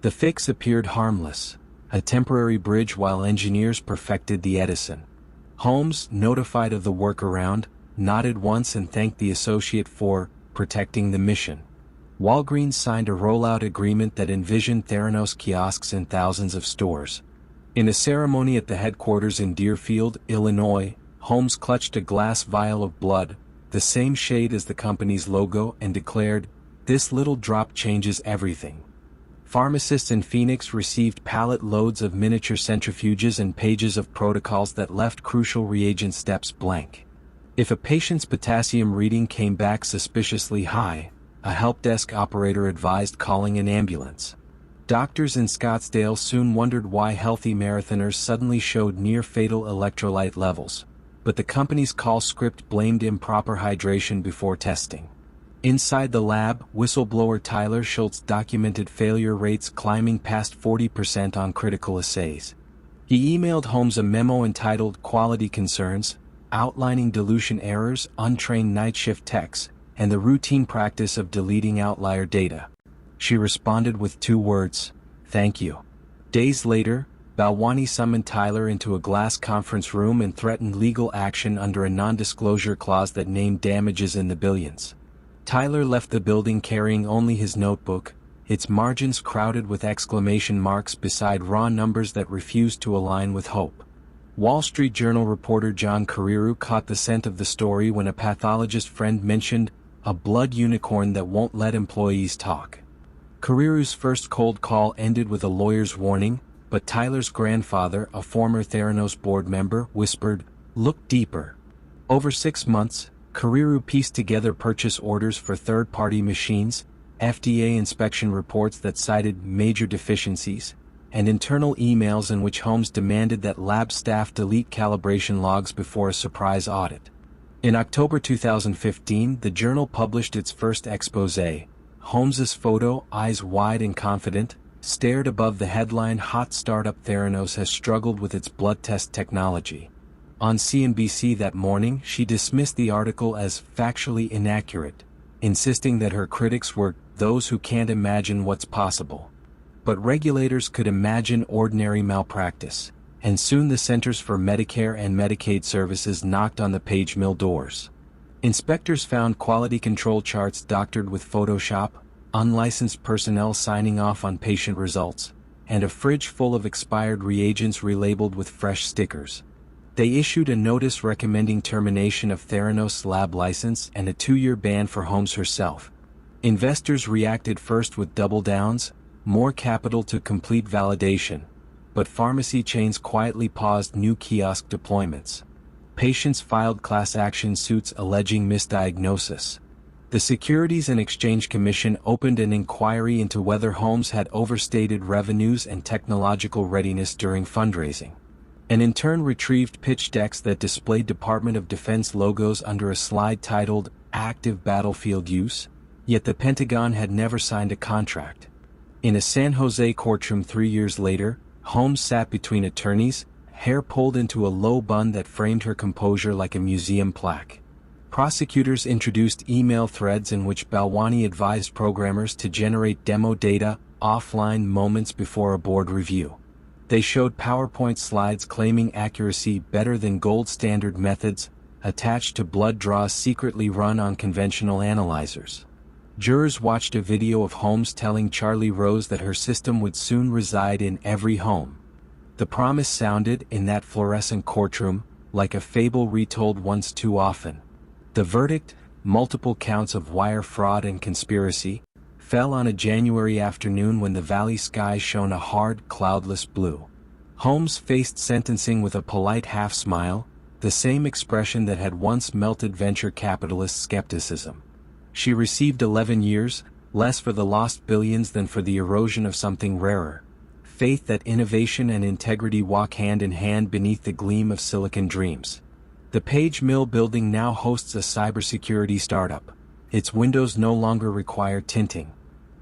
The fix appeared harmless, a temporary bridge while engineers perfected the Edison. Holmes, notified of the workaround, nodded once and thanked the associate for protecting the mission. Walgreens signed a rollout agreement that envisioned Theranos kiosks in thousands of stores. In a ceremony at the headquarters in Deerfield, Illinois, Holmes clutched a glass vial of blood, the same shade as the company's logo, and declared, "This little drop changes everything." Pharmacists in Phoenix received pallet loads of miniature centrifuges and pages of protocols that left crucial reagent steps blank. If a patient's potassium reading came back suspiciously high, a help desk operator advised calling an ambulance. Doctors in Scottsdale soon wondered why healthy marathoners suddenly showed near-fatal electrolyte levels, but the company's call script blamed improper hydration before testing. Inside the lab, whistleblower Tyler Schultz documented failure rates climbing past 40% on critical assays. He emailed Holmes a memo entitled "Quality Concerns," outlining dilution errors, untrained night shift techs, and the routine practice of deleting outlier data. She responded with 2 words, "Thank you." Days later, Balwani summoned Tyler into a glass conference room and threatened legal action under a non-disclosure clause that named damages in the billions. Tyler left the building carrying only his notebook, its margins crowded with exclamation marks beside raw numbers that refused to align with hope. Wall Street Journal reporter John Carreyrou caught the scent of the story when a pathologist friend mentioned a blood unicorn that won't let employees talk. Carreyrou's first cold call ended with a lawyer's warning, but Tyler's grandfather, a former Theranos board member, whispered, "Look deeper." Over 6 months, Carreyrou pieced together purchase orders for third-party machines, FDA inspection reports that cited major deficiencies, and internal emails in which Holmes demanded that lab staff delete calibration logs before a surprise audit. In October 2015, the journal published its first exposé. Holmes's photo, eyes wide and confident, stared above the headline "Hot Startup Theranos has struggled with its blood test technology." On CNBC that morning, she dismissed the article as factually inaccurate, insisting that her critics were those who can't imagine what's possible. But regulators could imagine ordinary malpractice, and soon the Centers for Medicare and Medicaid Services knocked on the page mill doors. Inspectors found quality control charts doctored with Photoshop, unlicensed personnel signing off on patient results, and a fridge full of expired reagents relabeled with fresh stickers. They issued a notice recommending termination of Theranos' lab license and a 2-year ban for Holmes herself. Investors reacted first with double downs, more capital to complete validation, but pharmacy chains quietly paused new kiosk deployments. Patients filed class action suits alleging misdiagnosis. The Securities and Exchange Commission opened an inquiry into whether Holmes had overstated revenues and technological readiness during fundraising, and in turn retrieved pitch decks that displayed Department of Defense logos under a slide titled "Active Battlefield Use," yet the Pentagon had never signed a contract. In a San Jose courtroom 3 years later, Holmes sat between attorneys, hair pulled into a low bun that framed her composure like a museum plaque. Prosecutors introduced email threads in which Balwani advised programmers to generate demo data offline moments before a board review. They showed PowerPoint slides claiming accuracy better than gold standard methods, attached to blood draws secretly run on conventional analyzers. Jurors watched a video of Holmes telling Charlie Rose that her system would soon reside in every home. The promise sounded, in that fluorescent courtroom, like a fable retold once too often. The verdict, multiple counts of wire fraud and conspiracy, fell on a January afternoon when the valley sky shone a hard, cloudless blue. Holmes faced sentencing with a polite half-smile, the same expression that had once melted venture capitalist skepticism. She received 11 years, less for the lost billions than for the erosion of something rarer: faith that innovation and integrity walk hand in hand beneath the gleam of silicon dreams. The Page Mill building now hosts a cybersecurity startup. Its windows no longer require tinting.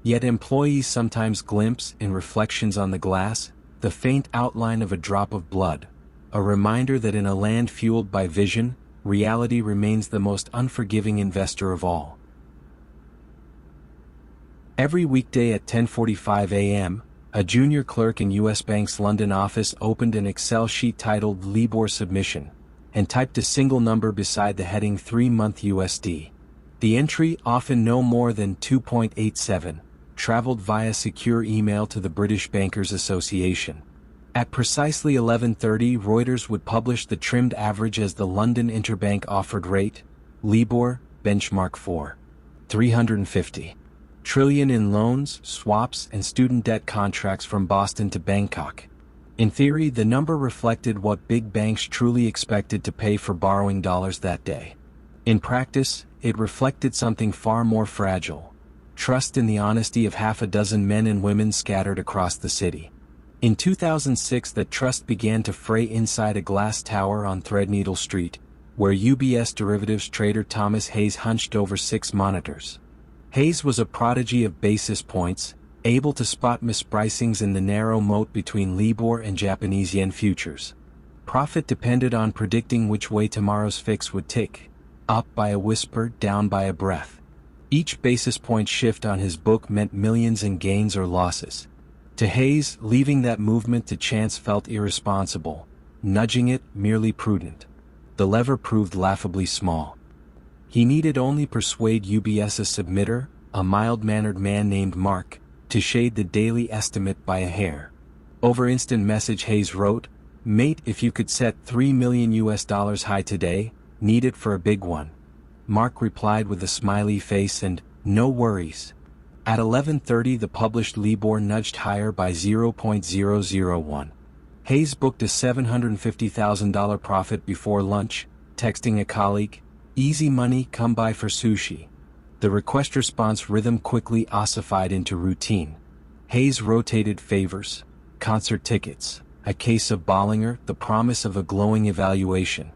Yet employees sometimes glimpse, in reflections on the glass, the faint outline of a drop of blood, a reminder that in a land fueled by vision, reality remains the most unforgiving investor of all. Every weekday at 10:45 a.m., a junior clerk in U.S. Bank's London office opened an Excel sheet titled "LIBOR Submission," and typed a single number beside the heading 3-month USD. The entry, often no more than 2.87, traveled via secure email to the British Bankers Association. At precisely 11:30, Reuters would publish the trimmed average as the London Interbank Offered Rate, LIBOR, benchmark for 350 trillion in loans, swaps, and student debt contracts from Boston to Bangkok. In theory, the number reflected what big banks truly expected to pay for borrowing dollars that day. In practice, it reflected something far more fragile: trust in the honesty of half a dozen men and women scattered across the city. In 2006, that trust began to fray inside a glass tower on Threadneedle Street, where UBS derivatives trader Thomas Hayes hunched over 6 monitors. Hayes was a prodigy of basis points, able to spot mispricings in the narrow moat between LIBOR and Japanese yen futures. Profit depended on predicting which way tomorrow's fix would tick: up by a whisper, down by a breath. Each basis point shift on his book meant millions in gains or losses. To Hayes, leaving that movement to chance felt irresponsible, nudging it merely prudent. The lever proved laughably small. He needed only persuade UBS's submitter, a mild-mannered man named Mark, to shade the daily estimate by a hair. Over instant message, Hayes wrote, "Mate, if you could set $3 million high today, need it for a big one." Mark replied with a smiley face and, "No worries." At 11:30, the published LIBOR nudged higher by 0.001. Hayes booked a $750,000 profit before lunch, texting a colleague, "Easy money, come by for sushi." The request-response rhythm quickly ossified into routine. Hayes rotated favors: concert tickets, a case of Bollinger, the promise of a glowing evaluation.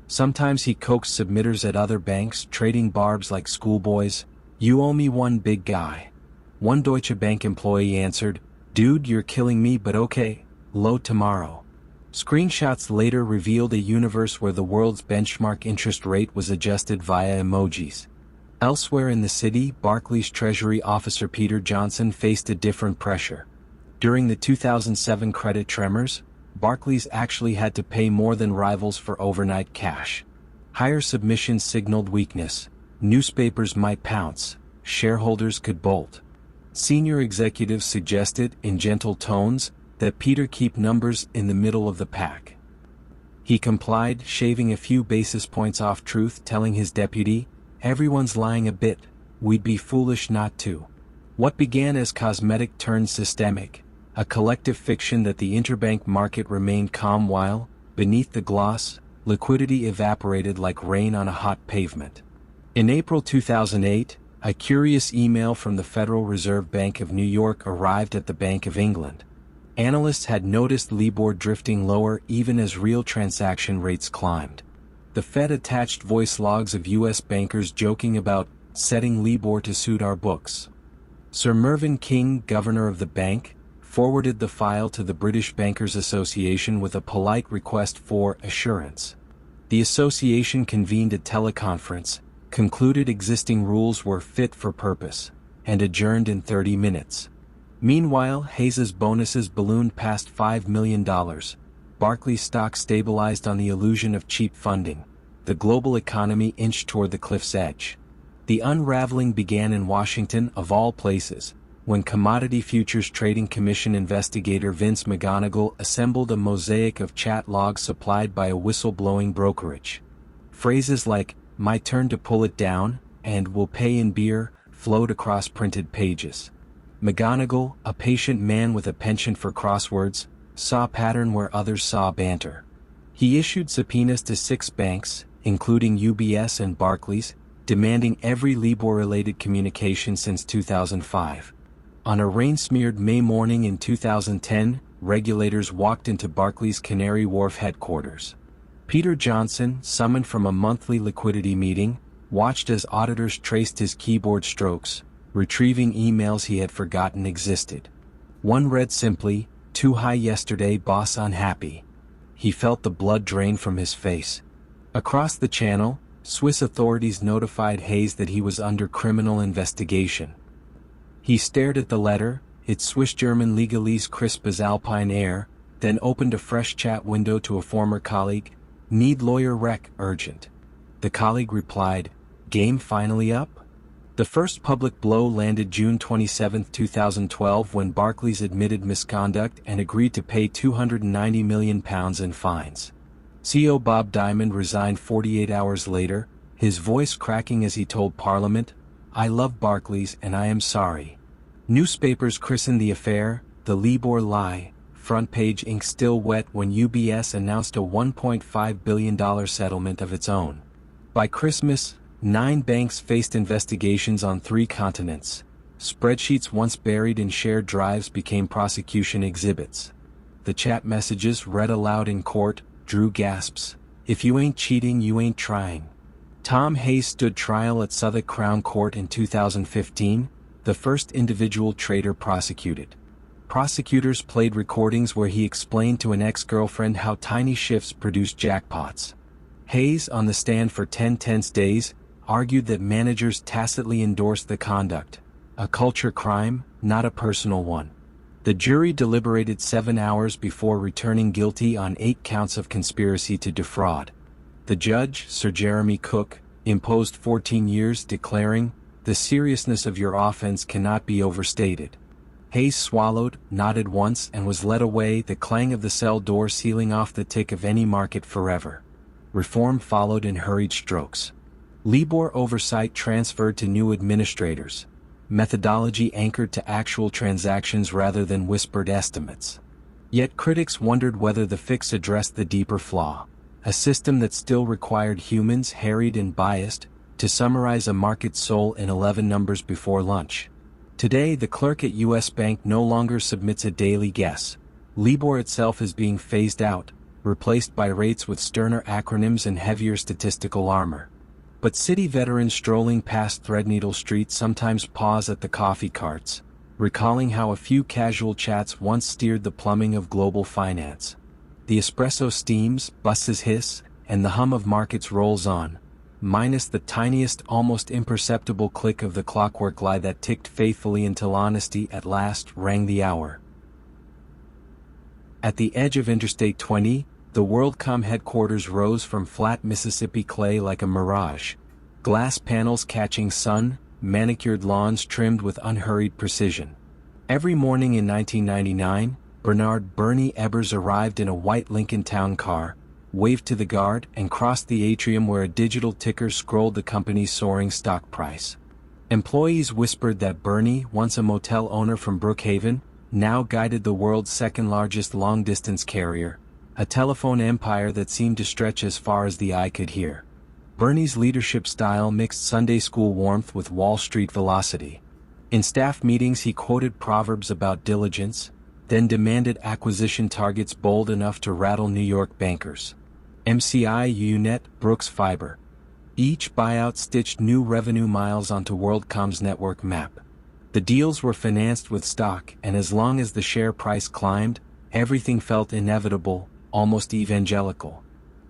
Sometimes he coaxed submitters at other banks, trading barbs like schoolboys. "You owe me one, big guy." One Deutsche Bank employee answered, "Dude, you're killing me, but okay, load tomorrow." Screenshots later revealed a universe where the world's benchmark interest rate was adjusted via emojis. Elsewhere in the city, Barclays Treasury Officer Peter Johnson faced a different pressure. During the 2007 credit tremors, Barclays actually had to pay more than rivals for overnight cash. Higher submissions signaled weakness. Newspapers might pounce. Shareholders could bolt. Senior executives suggested, in gentle tones, that Peter keep numbers in the middle of the pack. He complied, shaving a few basis points off truth, telling his deputy, "Everyone's lying a bit, we'd be foolish not to." What began as cosmetic turned systemic, a collective fiction that the interbank market remained calm while, beneath the gloss, liquidity evaporated like rain on a hot pavement. In April 2008, a curious email from the Federal Reserve Bank of New York arrived at the Bank of England. Analysts had noticed LIBOR drifting lower even as real transaction rates climbed. The Fed attached voice logs of U.S. bankers joking about setting LIBOR to suit our books. Sir Mervyn King, governor of the bank, forwarded the file to the British Bankers Association with a polite request for assurance. The association convened a teleconference, concluded existing rules were fit for purpose, and adjourned in 30 minutes. Meanwhile, Hayes's bonuses ballooned past $5 million. Barclays stock stabilized on the illusion of cheap funding. The global economy inched toward the cliff's edge. The unraveling began in Washington, of all places, when Commodity Futures Trading Commission investigator Vince McGonigal assembled a mosaic of chat logs supplied by a whistleblowing brokerage. Phrases like, "My turn to pull it down," and "we'll pay in beer," flowed across printed pages. McGonigal, a patient man with a penchant for crosswords, saw a pattern where others saw banter. He issued subpoenas to 6 banks, including UBS and Barclays, demanding every LIBOR-related communication since 2005. On a rain-smeared May morning in 2010, regulators walked into Barclays' Canary Wharf headquarters. Peter Johnson, summoned from a monthly liquidity meeting, watched as auditors traced his keyboard strokes, retrieving emails he had forgotten existed. One read simply, "Too high yesterday, boss unhappy." He felt the blood drain from his face. Across the channel, Swiss authorities notified Hayes that he was under criminal investigation. He stared at the letter, its Swiss-German legalese crisp as alpine air, then opened a fresh chat window to a former colleague. "Need lawyer rec, urgent." The colleague replied, game finally up? The first public blow landed June 27, 2012 when Barclays admitted misconduct and agreed to pay £290 million in fines. CEO Bob Diamond resigned 48 hours later, his voice cracking as he told Parliament, "I love Barclays and I am sorry." Newspapers christened the affair, the Libor lie, front page ink still wet when UBS announced a $1.5 billion settlement of its own. By Christmas, 9 banks faced investigations on 3 continents. Spreadsheets once buried in shared drives became prosecution exhibits. The chat messages read aloud in court drew gasps. "If you ain't cheating, you ain't trying." Tom Hayes stood trial at Southwark Crown Court in 2015, the first individual trader prosecuted. Prosecutors played recordings where he explained to an ex-girlfriend how tiny shifts produced jackpots. Hayes, on the stand for 10 tense days, argued that managers tacitly endorsed the conduct, a culture crime, not a personal one. The jury deliberated 7 hours before returning guilty on 8 counts of conspiracy to defraud. The judge, Sir Jeremy Cook, imposed 14 years, declaring, "The seriousness of your offense cannot be overstated." Hayes swallowed, nodded once and was led away, the clang of the cell door sealing off the tick of any market forever. Reform followed in hurried strokes. Libor oversight transferred to new administrators. Methodology anchored to actual transactions rather than whispered estimates. Yet critics wondered whether the fix addressed the deeper flaw, a system that still required humans, harried and biased, to summarize a market's soul in 11 numbers before lunch. Today, the clerk at U.S. Bank no longer submits a daily guess. Libor itself is being phased out, replaced by rates with sterner acronyms and heavier statistical armor. But city veterans strolling past Threadneedle Street sometimes pause at the coffee carts, recalling how a few casual chats once steered the plumbing of global finance. The espresso steams, buses hiss, and the hum of markets rolls on, minus the tiniest, almost imperceptible click of the clockwork lie that ticked faithfully until honesty at last rang the hour. At the edge of Interstate 20, the WorldCom headquarters rose from flat Mississippi clay like a mirage. Glass panels catching sun, manicured lawns trimmed with unhurried precision. Every morning in 1999, Bernard "Bernie" Ebbers arrived in a white Lincoln Town car, waved to the guard, and crossed the atrium where a digital ticker scrolled the company's soaring stock price. Employees whispered that Bernie, once a motel owner from Brookhaven, now guided the world's second-largest long-distance carrier, a telephone empire that seemed to stretch as far as the eye could hear. Bernie's leadership style mixed Sunday school warmth with Wall Street velocity. In staff meetings he quoted proverbs about diligence, then demanded acquisition targets bold enough to rattle New York bankers. MCI, UNet, Brooks Fiber. Each buyout stitched new revenue miles onto WorldCom's network map. The deals were financed with stock, and as long as the share price climbed, everything felt inevitable, almost evangelical.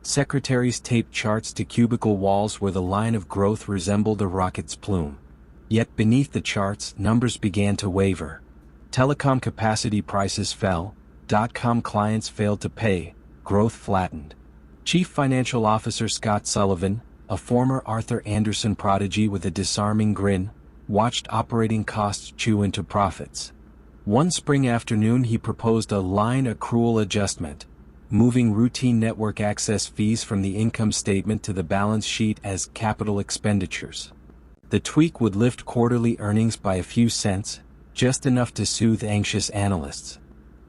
Secretaries taped charts to cubicle walls where the line of growth resembled a rocket's plume. Yet beneath the charts, numbers began to waver. Telecom capacity prices fell, .com clients failed to pay, growth flattened. Chief Financial Officer Scott Sullivan, a former Arthur Andersen prodigy with a disarming grin, watched operating costs chew into profits. One spring afternoon he proposed a line accrual adjustment, moving routine network access fees from the income statement to the balance sheet as capital expenditures. The tweak would lift quarterly earnings by a few cents, just enough to soothe anxious analysts.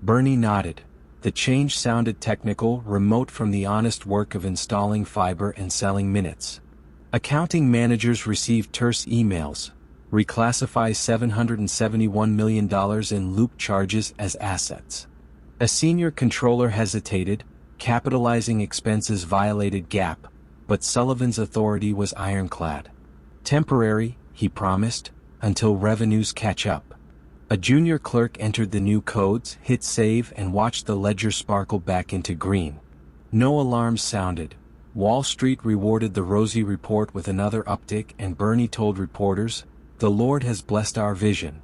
Bernie nodded. The change sounded technical, remote from the honest work of installing fiber and selling minutes. Accounting managers received terse emails. Reclassify $771 million in loop charges as assets. A senior controller hesitated, capitalizing expenses violated GAAP, but Sullivan's authority was ironclad. Temporary, he promised, until revenues catch up. A junior clerk entered the new codes, hit save, and watched the ledger sparkle back into green. No alarms sounded. Wall Street rewarded the rosy report with another uptick, and Bernie told reporters, "The Lord has blessed our vision."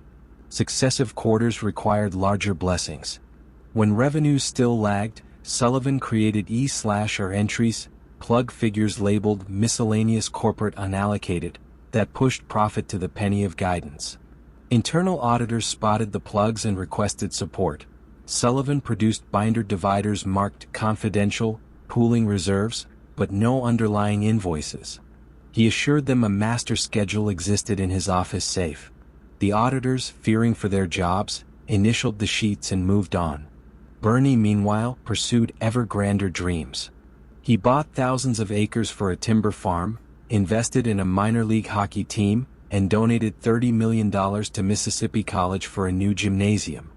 Successive quarters required larger blessings. When revenues still lagged, Sullivan created E/R entries, plug figures labeled miscellaneous corporate unallocated, that pushed profit to the penny of guidance. Internal auditors spotted the plugs and requested support. Sullivan produced binder dividers marked confidential, pooling reserves, but no underlying invoices. He assured them a master schedule existed in his office safe. The auditors, fearing for their jobs, initialed the sheets and moved on. Bernie, meanwhile, pursued ever grander dreams. He bought thousands of acres for a timber farm, invested in a minor league hockey team, and donated $30 million to Mississippi College for a new gymnasium.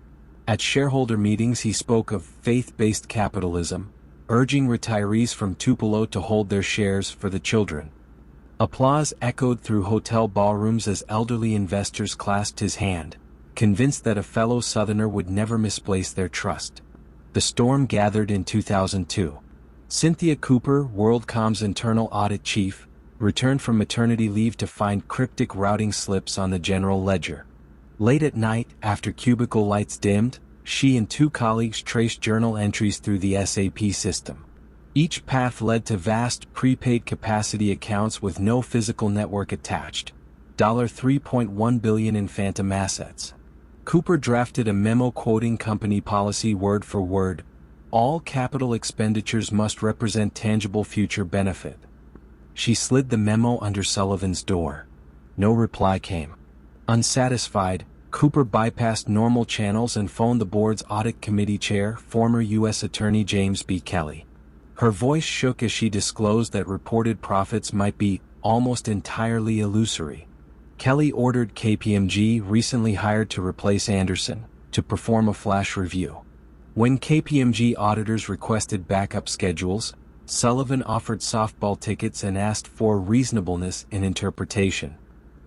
At shareholder meetings he spoke of faith-based capitalism, urging retirees from Tupelo to hold their shares for the children. Applause echoed through hotel ballrooms as elderly investors clasped his hand, convinced that a fellow Southerner would never misplace their trust. The storm gathered in 2002. Cynthia Cooper, WorldCom's internal audit chief, returned from maternity leave to find cryptic routing slips on the general ledger. Late at night, after cubicle lights dimmed, she and two colleagues traced journal entries through the SAP system. Each path led to vast prepaid capacity accounts with no physical network attached. $3.1 billion in phantom assets. Cooper drafted a memo quoting company policy word for word: all capital expenditures must represent tangible future benefit. She slid the memo under Sullivan's door. No reply came. Unsatisfied, Cooper bypassed normal channels and phoned the board's audit committee chair, former U.S. Attorney James B. Kelly. Her voice shook as she disclosed that reported profits might be almost entirely illusory. Kelly ordered KPMG, recently hired to replace Anderson, to perform a flash review. When KPMG auditors requested backup schedules, Sullivan offered softball tickets and asked for reasonableness in interpretation.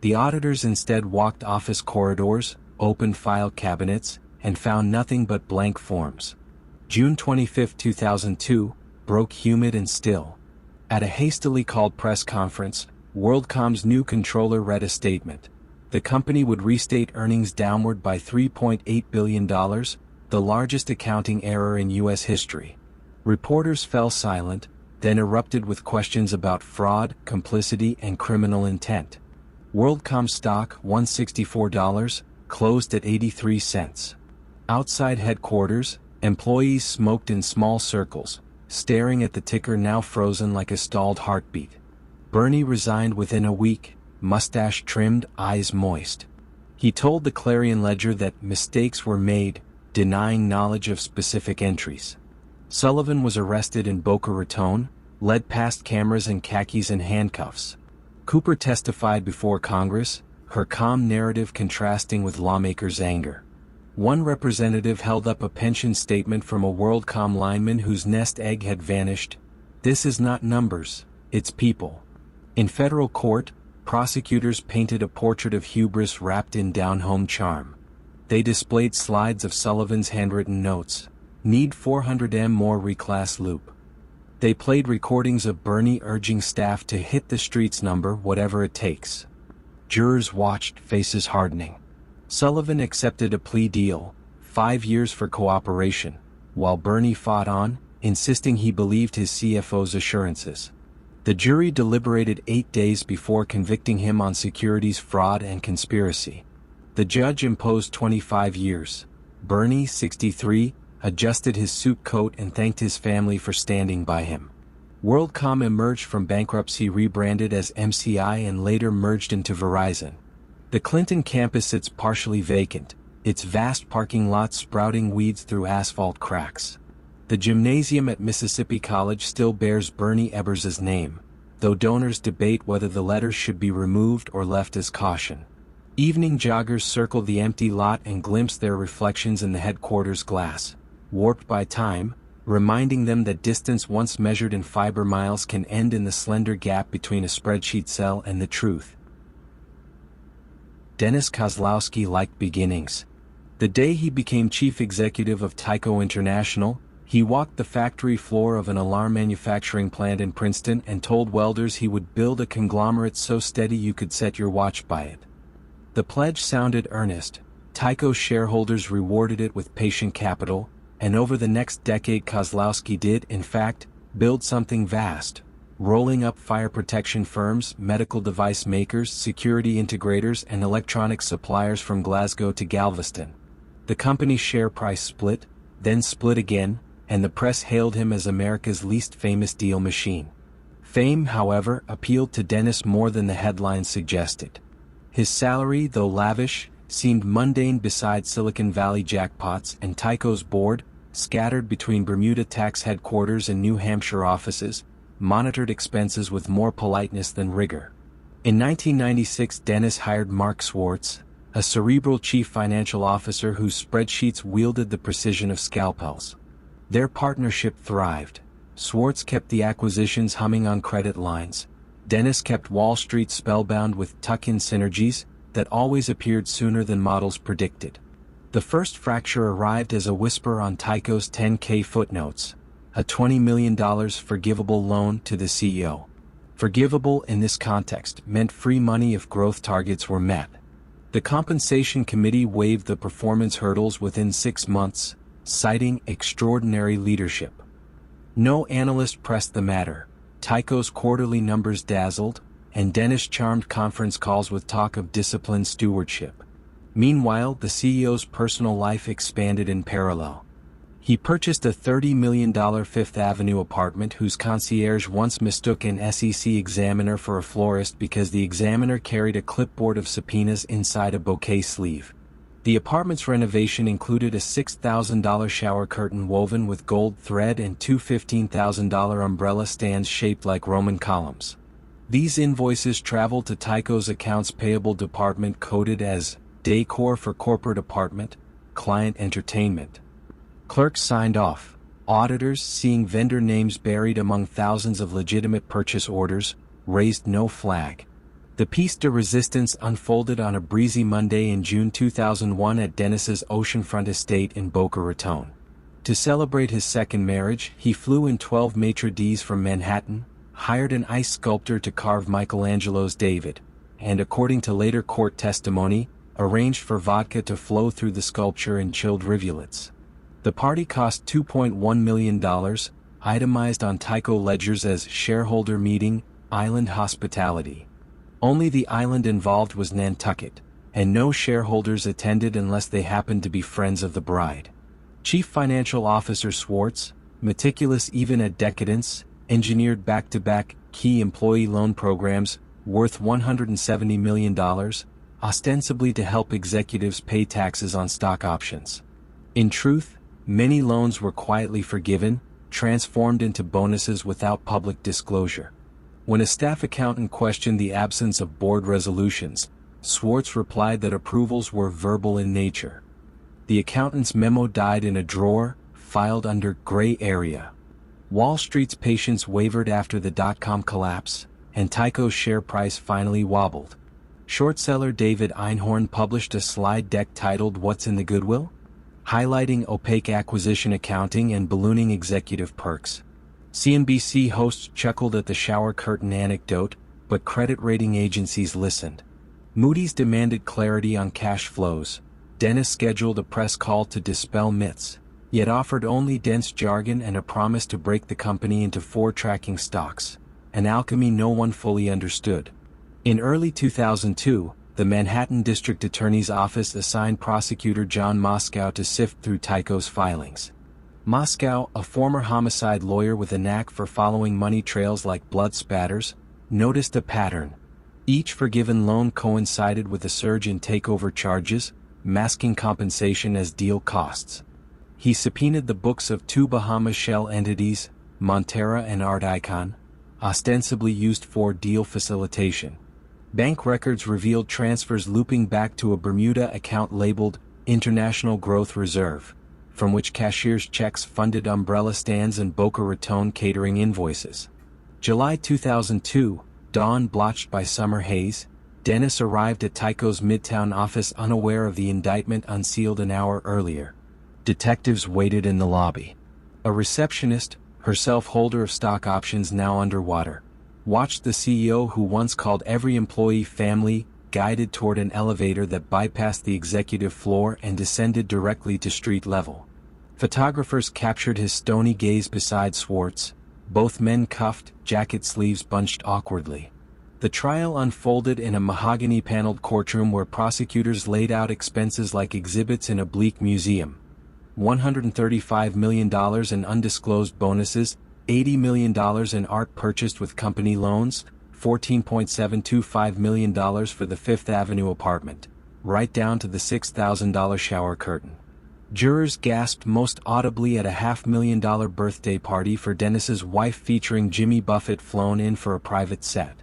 The auditors instead walked office corridors, opened file cabinets, and found nothing but blank forms. June 25, 2002, broke humid and still. At a hastily called press conference, WorldCom's new controller read a statement. The company would restate earnings downward by $3.8 billion, the largest accounting error in U.S. history. Reporters fell silent, then erupted with questions about fraud, complicity, and criminal intent. WorldCom stock, $164, closed at 83 cents. Outside headquarters, employees smoked in small circles, staring at the ticker now frozen like a stalled heartbeat. Bernie resigned within a week, mustache trimmed, eyes moist. He told the Clarion Ledger that mistakes were made, denying knowledge of specific entries. Sullivan was arrested in Boca Raton, led past cameras in khakis and handcuffs. Cooper testified before Congress, her calm narrative contrasting with lawmakers' anger. One representative held up a pension statement from a WorldCom lineman whose nest egg had vanished. "This is not numbers, it's people." In federal court, prosecutors painted a portrait of hubris wrapped in down-home charm. They displayed slides of Sullivan's handwritten notes. "Need 400M more reclass loop." They played recordings of Bernie urging staff to hit the streets number whatever it takes. Jurors watched, faces hardening. Sullivan accepted a plea deal, 5 years for cooperation, while Bernie fought on, insisting he believed his CFO's assurances. The jury deliberated 8 days before convicting him on securities fraud and conspiracy. The judge imposed 25 years. Bernie, 63, adjusted his suit coat and thanked his family for standing by him. WorldCom emerged from bankruptcy rebranded as MCI and later merged into Verizon. The Clinton campus sits partially vacant, its vast parking lot sprouting weeds through asphalt cracks. The gymnasium at Mississippi College still bears Bernie Ebbers' name, though donors debate whether the letters should be removed or left as caution. Evening joggers circle the empty lot and glimpse their reflections in the headquarters glass, warped by time, reminding them that distance once measured in fiber miles can end in the slender gap between a spreadsheet cell and the truth. Dennis Kozlowski liked beginnings. The day he became chief executive of Tyco International, he walked the factory floor of an alarm manufacturing plant in Princeton and told welders he would build a conglomerate so steady you could set your watch by it. The pledge sounded earnest. Tyco shareholders rewarded it with patient capital, and over the next decade Kozlowski did, in fact, build something vast. rolling up fire protection firms, medical device makers, security integrators, and electronic suppliers from Glasgow to Galveston. The company's share price split, then split again, and the press hailed him as America's least famous deal machine. Fame, however, appealed to Dennis more than the headlines suggested. His salary, though lavish, seemed mundane beside Silicon Valley jackpots, and Tyco's board, scattered between Bermuda tax headquarters and New Hampshire offices, monitored expenses with more politeness than rigor. In 1996, Dennis hired Mark Schwartz, a cerebral chief financial officer whose spreadsheets wielded the precision of scalpels. Their partnership thrived. Schwartz kept the acquisitions humming on credit lines. Dennis kept Wall Street spellbound with tuck-in synergies that always appeared sooner than models predicted. The first fracture arrived as a whisper on Tyco's 10K footnotes, a $20 million forgivable loan to the CEO. Forgivable in this context meant free money if growth targets were met. The compensation committee waived the performance hurdles within 6 months, citing extraordinary leadership. No analyst pressed the matter. Tyco's quarterly numbers dazzled, and Dennis charmed conference calls with talk of disciplined stewardship. Meanwhile, the CEO's personal life expanded in parallel. He purchased a $30 million Fifth Avenue apartment whose concierge once mistook an SEC examiner for a florist because the examiner carried a clipboard of subpoenas inside a bouquet sleeve. The apartment's renovation included a $6,000 shower curtain woven with gold thread and two $15,000 umbrella stands shaped like Roman columns. These invoices traveled to Tyco's accounts payable department coded as decor for corporate apartment, client entertainment. Clerks signed off. Auditors, seeing vendor names buried among thousands of legitimate purchase orders, raised no flag. The piece de resistance unfolded on a breezy Monday in June 2001 at Dennis's oceanfront estate in Boca Raton. To celebrate his second marriage, he flew in 12 maitre d's from Manhattan, hired an ice sculptor to carve Michelangelo's David, and according to later court testimony, arranged for vodka to flow through the sculpture in chilled rivulets. The party cost $2.1 million, itemized on Tyco ledgers as shareholder meeting, island hospitality. Only the island involved was Nantucket, and no shareholders attended unless they happened to be friends of the bride. Chief Financial Officer Schwartz, meticulous even at decadence, engineered back-to-back key employee loan programs worth $170 million, ostensibly to help executives pay taxes on stock options. In truth, many loans were quietly forgiven, transformed into bonuses without public disclosure. When a staff accountant questioned the absence of board resolutions, Schwartz replied that approvals were verbal in nature. The accountant's memo died in a drawer, filed under gray area. Wall Street's patience wavered after the dot-com collapse, and Tyco's share price finally wobbled. Short seller David Einhorn published a slide deck titled "What's in the Goodwill?" highlighting opaque acquisition accounting and ballooning executive perks. CNBC hosts chuckled at the shower curtain anecdote, but credit rating agencies listened. Moody's demanded clarity on cash flows. Dennis scheduled a press call to dispel myths, yet offered only dense jargon and a promise to break the company into 4 tracking stocks, an alchemy no one fully understood. In early 2002, the Manhattan District Attorney's Office assigned prosecutor John Moscow to sift through Tyco's filings. Moscow, a former homicide lawyer with a knack for following money trails like blood spatters, noticed a pattern. Each forgiven loan coincided with a surge in takeover charges, masking compensation as deal costs. He subpoenaed the books of 2 Bahamas shell entities, Montera and Art Icon, ostensibly used for deal facilitation. Bank records revealed transfers looping back to a Bermuda account labeled International Growth Reserve, from which cashier's checks funded umbrella stands and Boca Raton catering invoices. July 2002, dawn blotched by summer haze, Dennis arrived at Tyco's Midtown office unaware of the indictment unsealed an hour earlier. Detectives waited in the lobby. A receptionist, herself holder of stock options now underwater, watched the CEO who once called every employee family, guided toward an elevator that bypassed the executive floor and descended directly to street level. Photographers captured his stony gaze beside Schwartz, both men cuffed, jacket sleeves bunched awkwardly. The trial unfolded in a mahogany-paneled courtroom where prosecutors laid out expenses like exhibits in a bleak museum. $135 million in undisclosed bonuses, $80 million in art purchased with company loans, $14.725 million for the Fifth Avenue apartment, right down to the $6,000 shower curtain. Jurors gasped most audibly at a $500,000 birthday party for Dennis's wife featuring Jimmy Buffett flown in for a private set.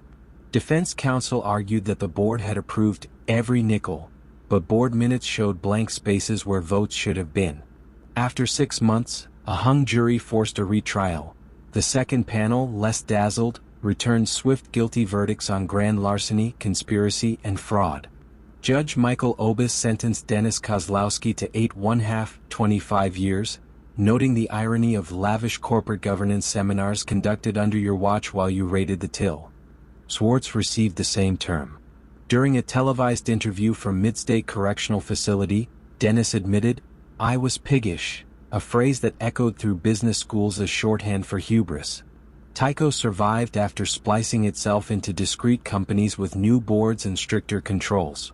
Defense counsel argued that the board had approved every nickel, but board minutes showed blank spaces where votes should have been. After 6 months, a hung jury forced a retrial. The second panel, less dazzled, returned swift guilty verdicts on grand larceny, conspiracy, and fraud. Judge Michael Obis sentenced Dennis Kozlowski to 8½ 25 years, noting the irony of lavish corporate governance seminars conducted under your watch while you raided the till. Swartz received the same term. During a televised interview from Midstate Correctional Facility, Dennis admitted, "I was piggish," a phrase that echoed through business schools as shorthand for hubris. Tyco survived after splicing itself into discrete companies with new boards and stricter controls.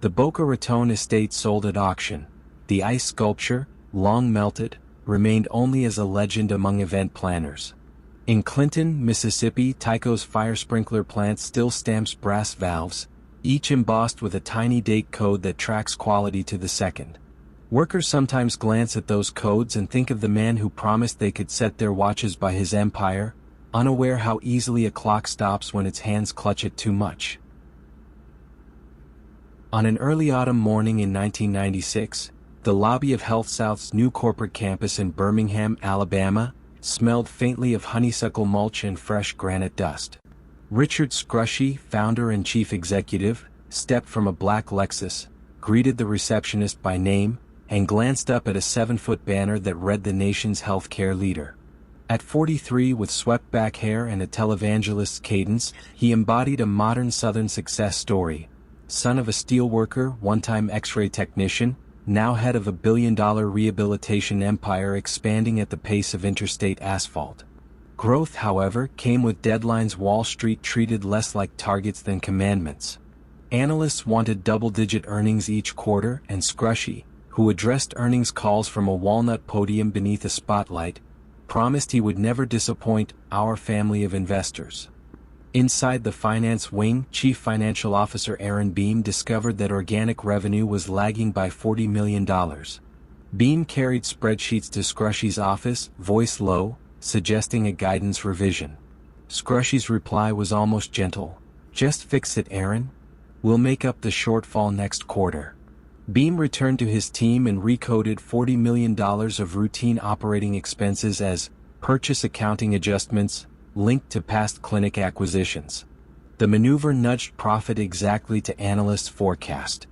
The Boca Raton estate sold at auction. The ice sculpture, long melted, remained only as a legend among event planners. In Clinton, Mississippi, Tyco's fire sprinkler plant still stamps brass valves, each embossed with a tiny date code that tracks quality to the second. Workers sometimes glance at those codes and think of the man who promised they could set their watches by his empire, unaware how easily a clock stops when its hands clutch it too much. On an early autumn morning in 1996, the lobby of HealthSouth's new corporate campus in Birmingham, Alabama, smelled faintly of honeysuckle mulch and fresh granite dust. Richard Scrushy, founder and chief executive, stepped from a black Lexus, greeted the receptionist by name, and glanced up at a 7-foot banner that read the nation's healthcare leader. At 43, with swept-back hair and a televangelist's cadence, he embodied a modern Southern success story. Son of a steelworker, one-time X-ray technician, now head of a billion-dollar rehabilitation empire expanding at the pace of interstate asphalt. Growth, however, came with deadlines Wall Street treated less like targets than commandments. Analysts wanted double-digit earnings each quarter, and Scrushy, who addressed earnings calls from a walnut podium beneath a spotlight, promised he would never disappoint our family of investors. Inside the finance wing, Chief Financial Officer Aaron Beam discovered that organic revenue was lagging by $40 million. Beam carried spreadsheets to Scrushy's office, voice low, suggesting a guidance revision. Scrushy's reply was almost gentle. "Just fix it, Aaron. We'll make up the shortfall next quarter." Beam returned to his team and recoded $40 million of routine operating expenses as purchase accounting adjustments, linked to past clinic acquisitions. The maneuver nudged profit exactly to analysts' forecast.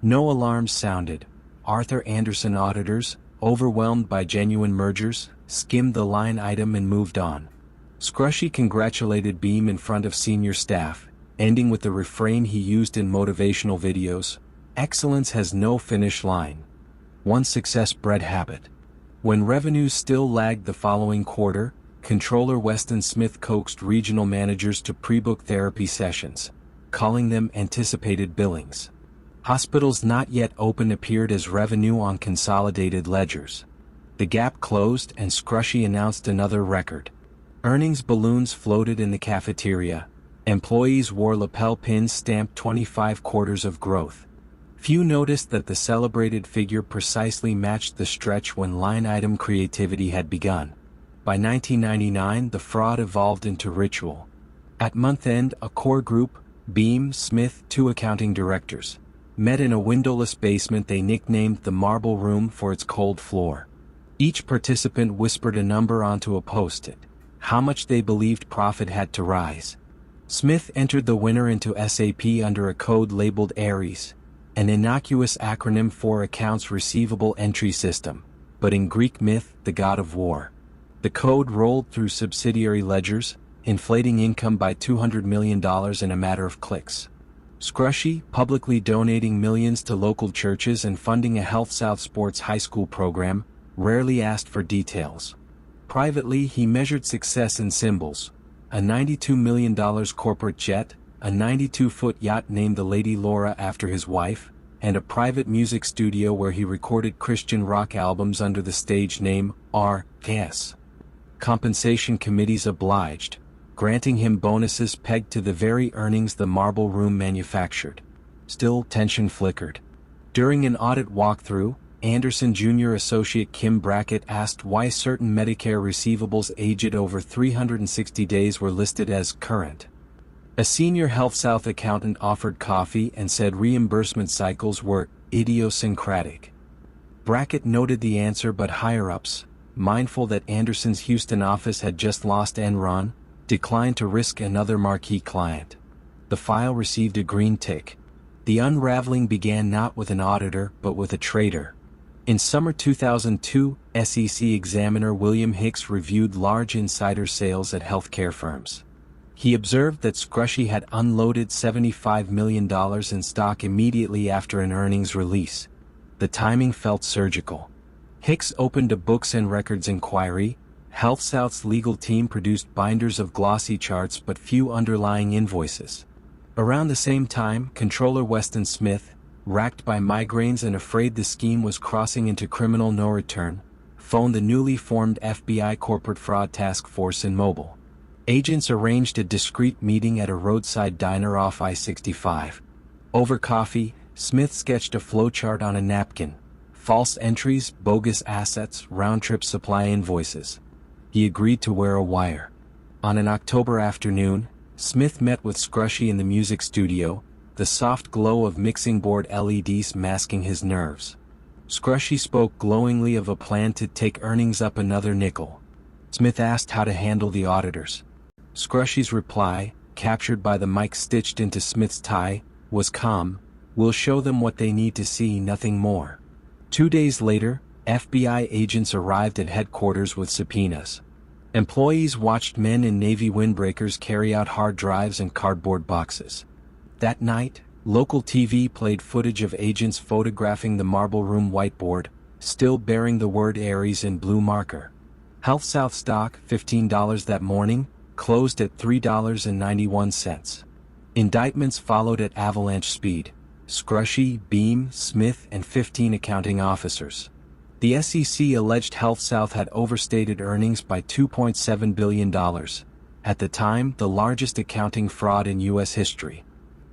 No alarms sounded. Arthur Andersen auditors, overwhelmed by genuine mergers, skimmed the line item and moved on. Scrushy congratulated Beam in front of senior staff, ending with the refrain he used in motivational videos: "Excellence has no finish line. One success bred habit." When revenues still lagged the following quarter, Controller Weston Smith coaxed regional managers to pre-book therapy sessions, calling them anticipated billings. Hospitals not yet open appeared as revenue on consolidated ledgers. The gap closed and Scrushy announced another record. Earnings balloons floated in the cafeteria. Employees wore lapel pins stamped 25 quarters of growth. Few noticed that the celebrated figure precisely matched the stretch when line item creativity had begun. By 1999, the fraud evolved into ritual. At month-end, a core group, Beam, Smith, 2 accounting directors, met in a windowless basement they nicknamed the Marble Room for its cold floor. Each participant whispered a number onto a post-it, how much they believed profit had to rise. Smith entered the winner into SAP under a code labeled Aries, an innocuous acronym for Accounts Receivable Entry System, but in Greek myth, the god of war. The code rolled through subsidiary ledgers, inflating income by $200 million in a matter of clicks. Scrushy, publicly donating millions to local churches and funding a HealthSouth sports high school program, rarely asked for details. Privately, he measured success in symbols: a $92 million corporate jet, a 92-foot yacht named the Lady Laura after his wife, and a private music studio where he recorded Christian rock albums under the stage name R.S. Compensation committees obliged, granting him bonuses pegged to the very earnings the Marble Room manufactured. Still, tension flickered. During an audit walkthrough, Anderson Jr. associate Kim Brackett asked why certain Medicare receivables aged over 360 days were listed as current. A senior HealthSouth accountant offered coffee and said reimbursement cycles were idiosyncratic. Brackett noted the answer, but higher-ups, mindful that Anderson's Houston office had just lost Enron, declined to risk another marquee client. The file received a green tick. The unraveling began not with an auditor but with a trader. In summer 2002, SEC examiner William Hicks reviewed large insider sales at healthcare firms. He observed that Scrushy had unloaded $75 million in stock immediately after an earnings release. The timing felt surgical. Hicks opened a books and records inquiry. HealthSouth's legal team produced binders of glossy charts but few underlying invoices. Around the same time, Controller Weston Smith, racked by migraines and afraid the scheme was crossing into criminal no return, phoned the newly formed FBI Corporate Fraud Task Force in Mobile. Agents arranged a discreet meeting at a roadside diner off I-65. Over coffee, Smith sketched a flowchart on a napkin: false entries, bogus assets, round-trip supply invoices. He agreed to wear a wire. On an October afternoon, Smith met with Scrushy in the music studio, the soft glow of mixing board LEDs masking his nerves. Scrushy spoke glowingly of a plan to take earnings up another nickel. Smith asked how to handle the auditors. Scrushy's reply, captured by the mic stitched into Smith's tie, was calm: "We'll show them what they need to see, nothing more." 2 days later, FBI agents arrived at headquarters with subpoenas. Employees watched men in Navy windbreakers carry out hard drives and cardboard boxes. That night, local TV played footage of agents photographing the Marble Room whiteboard, still bearing the word Aries in blue marker. HealthSouth stock, $15 that morning, closed at $3.91. Indictments followed at avalanche speed: Scrushy, Beam, Smith, and 15 accounting officers. The SEC alleged HealthSouth had overstated earnings by $2.7 billion, at the time the largest accounting fraud in U.S. history.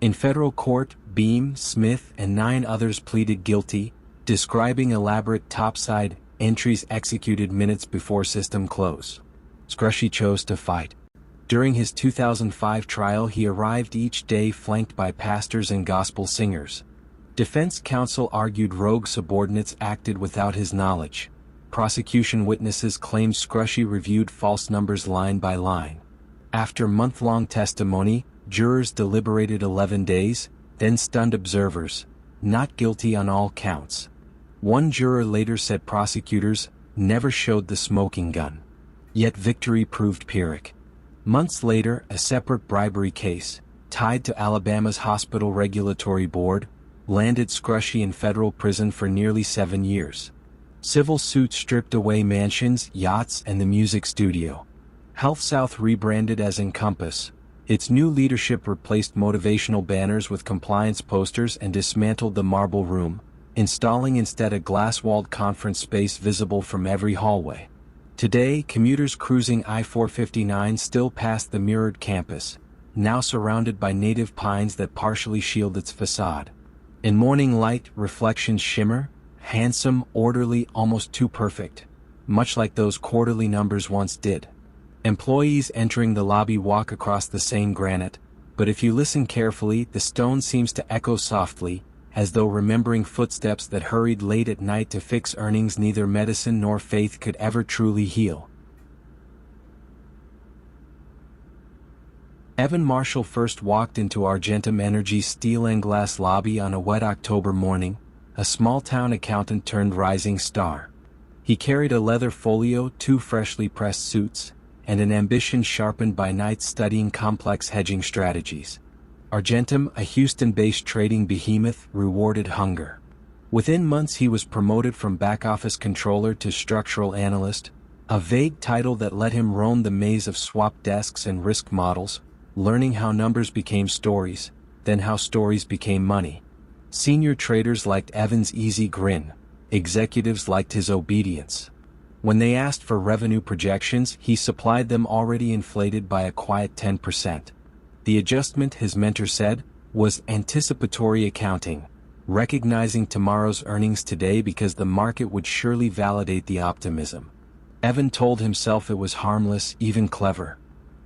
In federal court, Beam, Smith, and 9 others pleaded guilty, describing elaborate topside entries executed minutes before system close. Scrushy chose to fight. During his 2005 trial, he arrived each day flanked by pastors and gospel singers. Defense counsel argued rogue subordinates acted without his knowledge. Prosecution witnesses claimed Scrushy reviewed false numbers line by line. After month-long testimony, jurors deliberated 11 days, then stunned observers: not guilty on all counts. One juror later said prosecutors never showed the smoking gun. Yet victory proved Pyrrhic. Months later, a separate bribery case, tied to Alabama's Hospital Regulatory Board, landed Scrushy in federal prison for nearly 7 years. Civil suits stripped away mansions, yachts, and the music studio. HealthSouth rebranded as Encompass. Its new leadership replaced motivational banners with compliance posters and dismantled the Marble Room, installing instead a glass-walled conference space visible from every hallway. Today, commuters cruising I-459 still pass the mirrored campus, now surrounded by native pines that partially shield its facade. In morning light, reflections shimmer, handsome, orderly, almost too perfect, much like those quarterly numbers once did. Employees entering the lobby walk across the same granite, but if you listen carefully, the stone seems to echo softly, as though remembering footsteps that hurried late at night to fix earnings neither medicine nor faith could ever truly heal. Evan Marshall first walked into Argentum Energy's steel and glass lobby on a wet October morning, a small-town accountant turned rising star. He carried a leather folio, 2 freshly pressed suits, and an ambition sharpened by nights studying complex hedging strategies. Argentum, a Houston-based trading behemoth, rewarded hunger. Within months he was promoted from back-office controller to structural analyst, A vague title that let him roam the maze of swap desks and risk models, learning how numbers became stories, then how stories became money. Senior traders liked Evan's easy grin. Executives liked his obedience. When they asked for revenue projections, he supplied them already inflated by a quiet 10%. The adjustment, his mentor said, was anticipatory accounting, recognizing tomorrow's earnings today because the market would surely validate the optimism. Evan told himself it was harmless, even clever.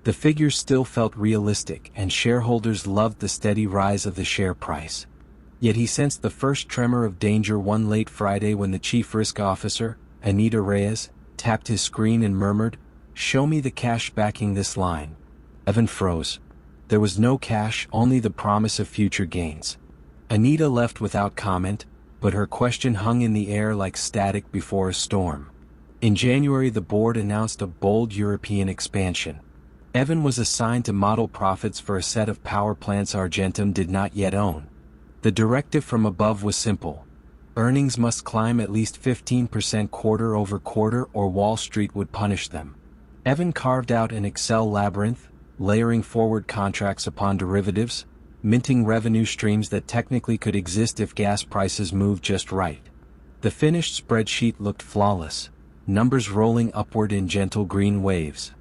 The figures still felt realistic, and shareholders loved the steady rise of the share price. Yet he sensed the first tremor of danger one late Friday when the chief risk officer, Anita Reyes, tapped his screen and murmured, "Show me the cash backing this line." Evan froze. There was no cash, only the promise of future gains. Anita left without comment, but her question hung in the air like static before a storm. In January, the board announced a bold European expansion. Evan was assigned to model profits for a set of power plants Argentum did not yet own. The directive from above was simple. Earnings must climb at least 15% quarter over quarter or Wall Street would punish them. Evan carved out an Excel labyrinth, layering forward contracts upon derivatives, minting revenue streams that technically could exist if gas prices moved just right. The finished spreadsheet looked flawless, numbers rolling upward in gentle green waves.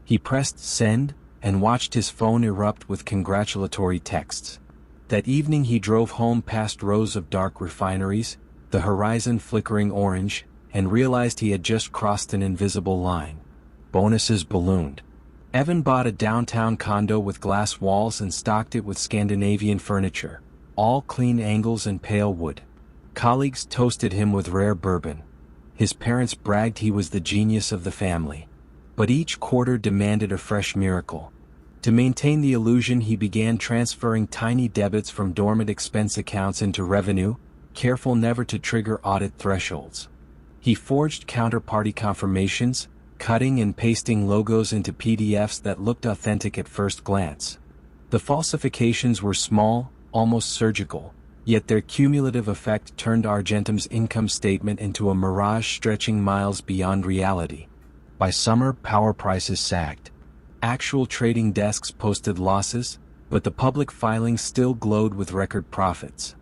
He pressed send and watched his phone erupt with congratulatory texts. That evening he drove home past rows of dark refineries, the horizon flickering orange, and realized he had just crossed an invisible line. Bonuses ballooned. Evan bought a downtown condo with glass walls and stocked it with Scandinavian furniture, all clean angles and pale wood. Colleagues toasted him with rare bourbon. His parents bragged he was the genius of the family. But each quarter demanded a fresh miracle. To maintain the illusion, he began transferring tiny debits from dormant expense accounts into revenue, careful never to trigger audit thresholds. He forged counterparty confirmations, cutting and pasting logos into PDFs that looked authentic at first glance. The falsifications were small, almost surgical, yet their cumulative effect turned Argentum's income statement into a mirage stretching miles beyond reality. By summer, power prices sagged. Actual trading desks posted losses, but the public filings still glowed with record profits.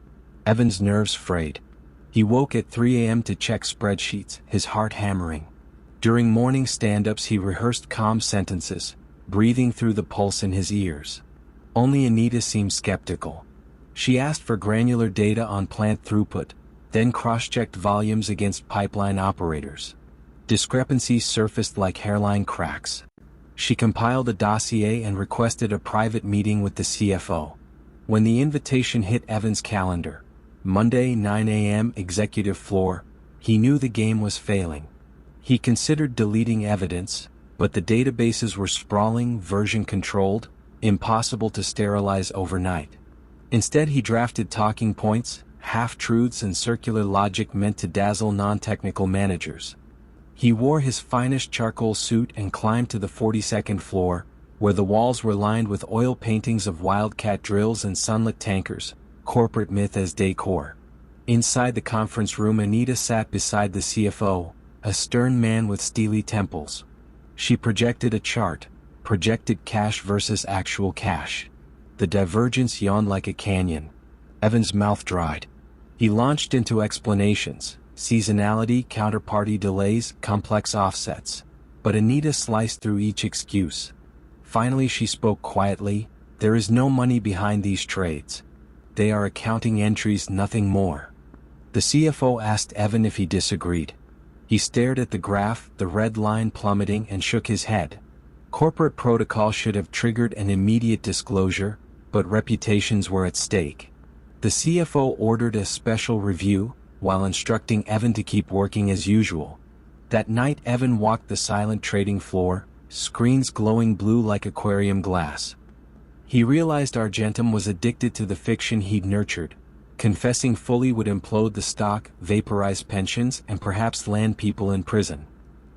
Evan's nerves frayed. He woke at 3 a.m. to check spreadsheets, his heart hammering. During morning stand-ups he rehearsed calm sentences, breathing through the pulse in his ears. Only Anita seemed skeptical. She asked for granular data on plant throughput, then cross-checked volumes against pipeline operators. Discrepancies surfaced like hairline cracks. She compiled a dossier and requested a private meeting with the CFO. When the invitation hit Evan's calendar, Monday 9 a.m. executive floor, he knew the game was failing. He considered deleting evidence, but the databases were sprawling, version-controlled, impossible to sterilize overnight. Instead he drafted talking points, half-truths and circular logic meant to dazzle non-technical managers. He wore his finest charcoal suit and climbed to the 42nd floor, where the walls were lined with oil paintings of wildcat drills and sunlit tankers, corporate myth as decor. Inside the conference room, Anita sat beside the CFO, a stern man with steely temples. She projected a chart, projected cash versus actual cash. The divergence yawned like a canyon. Evan's mouth dried. He launched into explanations. Seasonality, counterparty delays, complex offsets. But Anita sliced through each excuse. Finally she spoke quietly, "There is no money behind these trades. They are accounting entries, nothing more." The CFO asked Evan if he disagreed. He stared at the graph, the red line plummeting, and shook his head. Corporate protocol should have triggered an immediate disclosure, but reputations were at stake. The CFO ordered a special review, while instructing Evan to keep working as usual. That night Evan walked the silent trading floor, screens glowing blue like aquarium glass. He realized Argentum was addicted to the fiction he'd nurtured. Confessing fully would implode the stock, vaporize pensions, and perhaps land people in prison.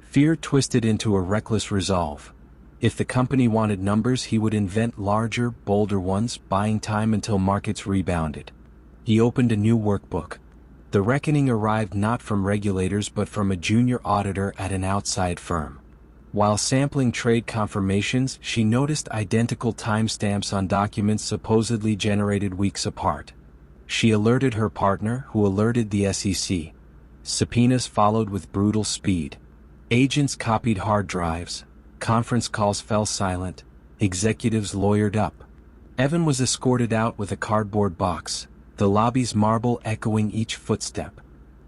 Fear twisted into a reckless resolve. If the company wanted numbers, he would invent larger, bolder ones, buying time until markets rebounded. He opened a new workbook. The reckoning arrived not from regulators but from a junior auditor at an outside firm. While sampling trade confirmations, she noticed identical timestamps on documents supposedly generated weeks apart. She alerted her partner, who alerted the SEC. Subpoenas followed with brutal speed. Agents copied hard drives. Conference calls fell silent. Executives lawyered up. Evan was escorted out with a cardboard box, the lobby's marble echoing each footstep.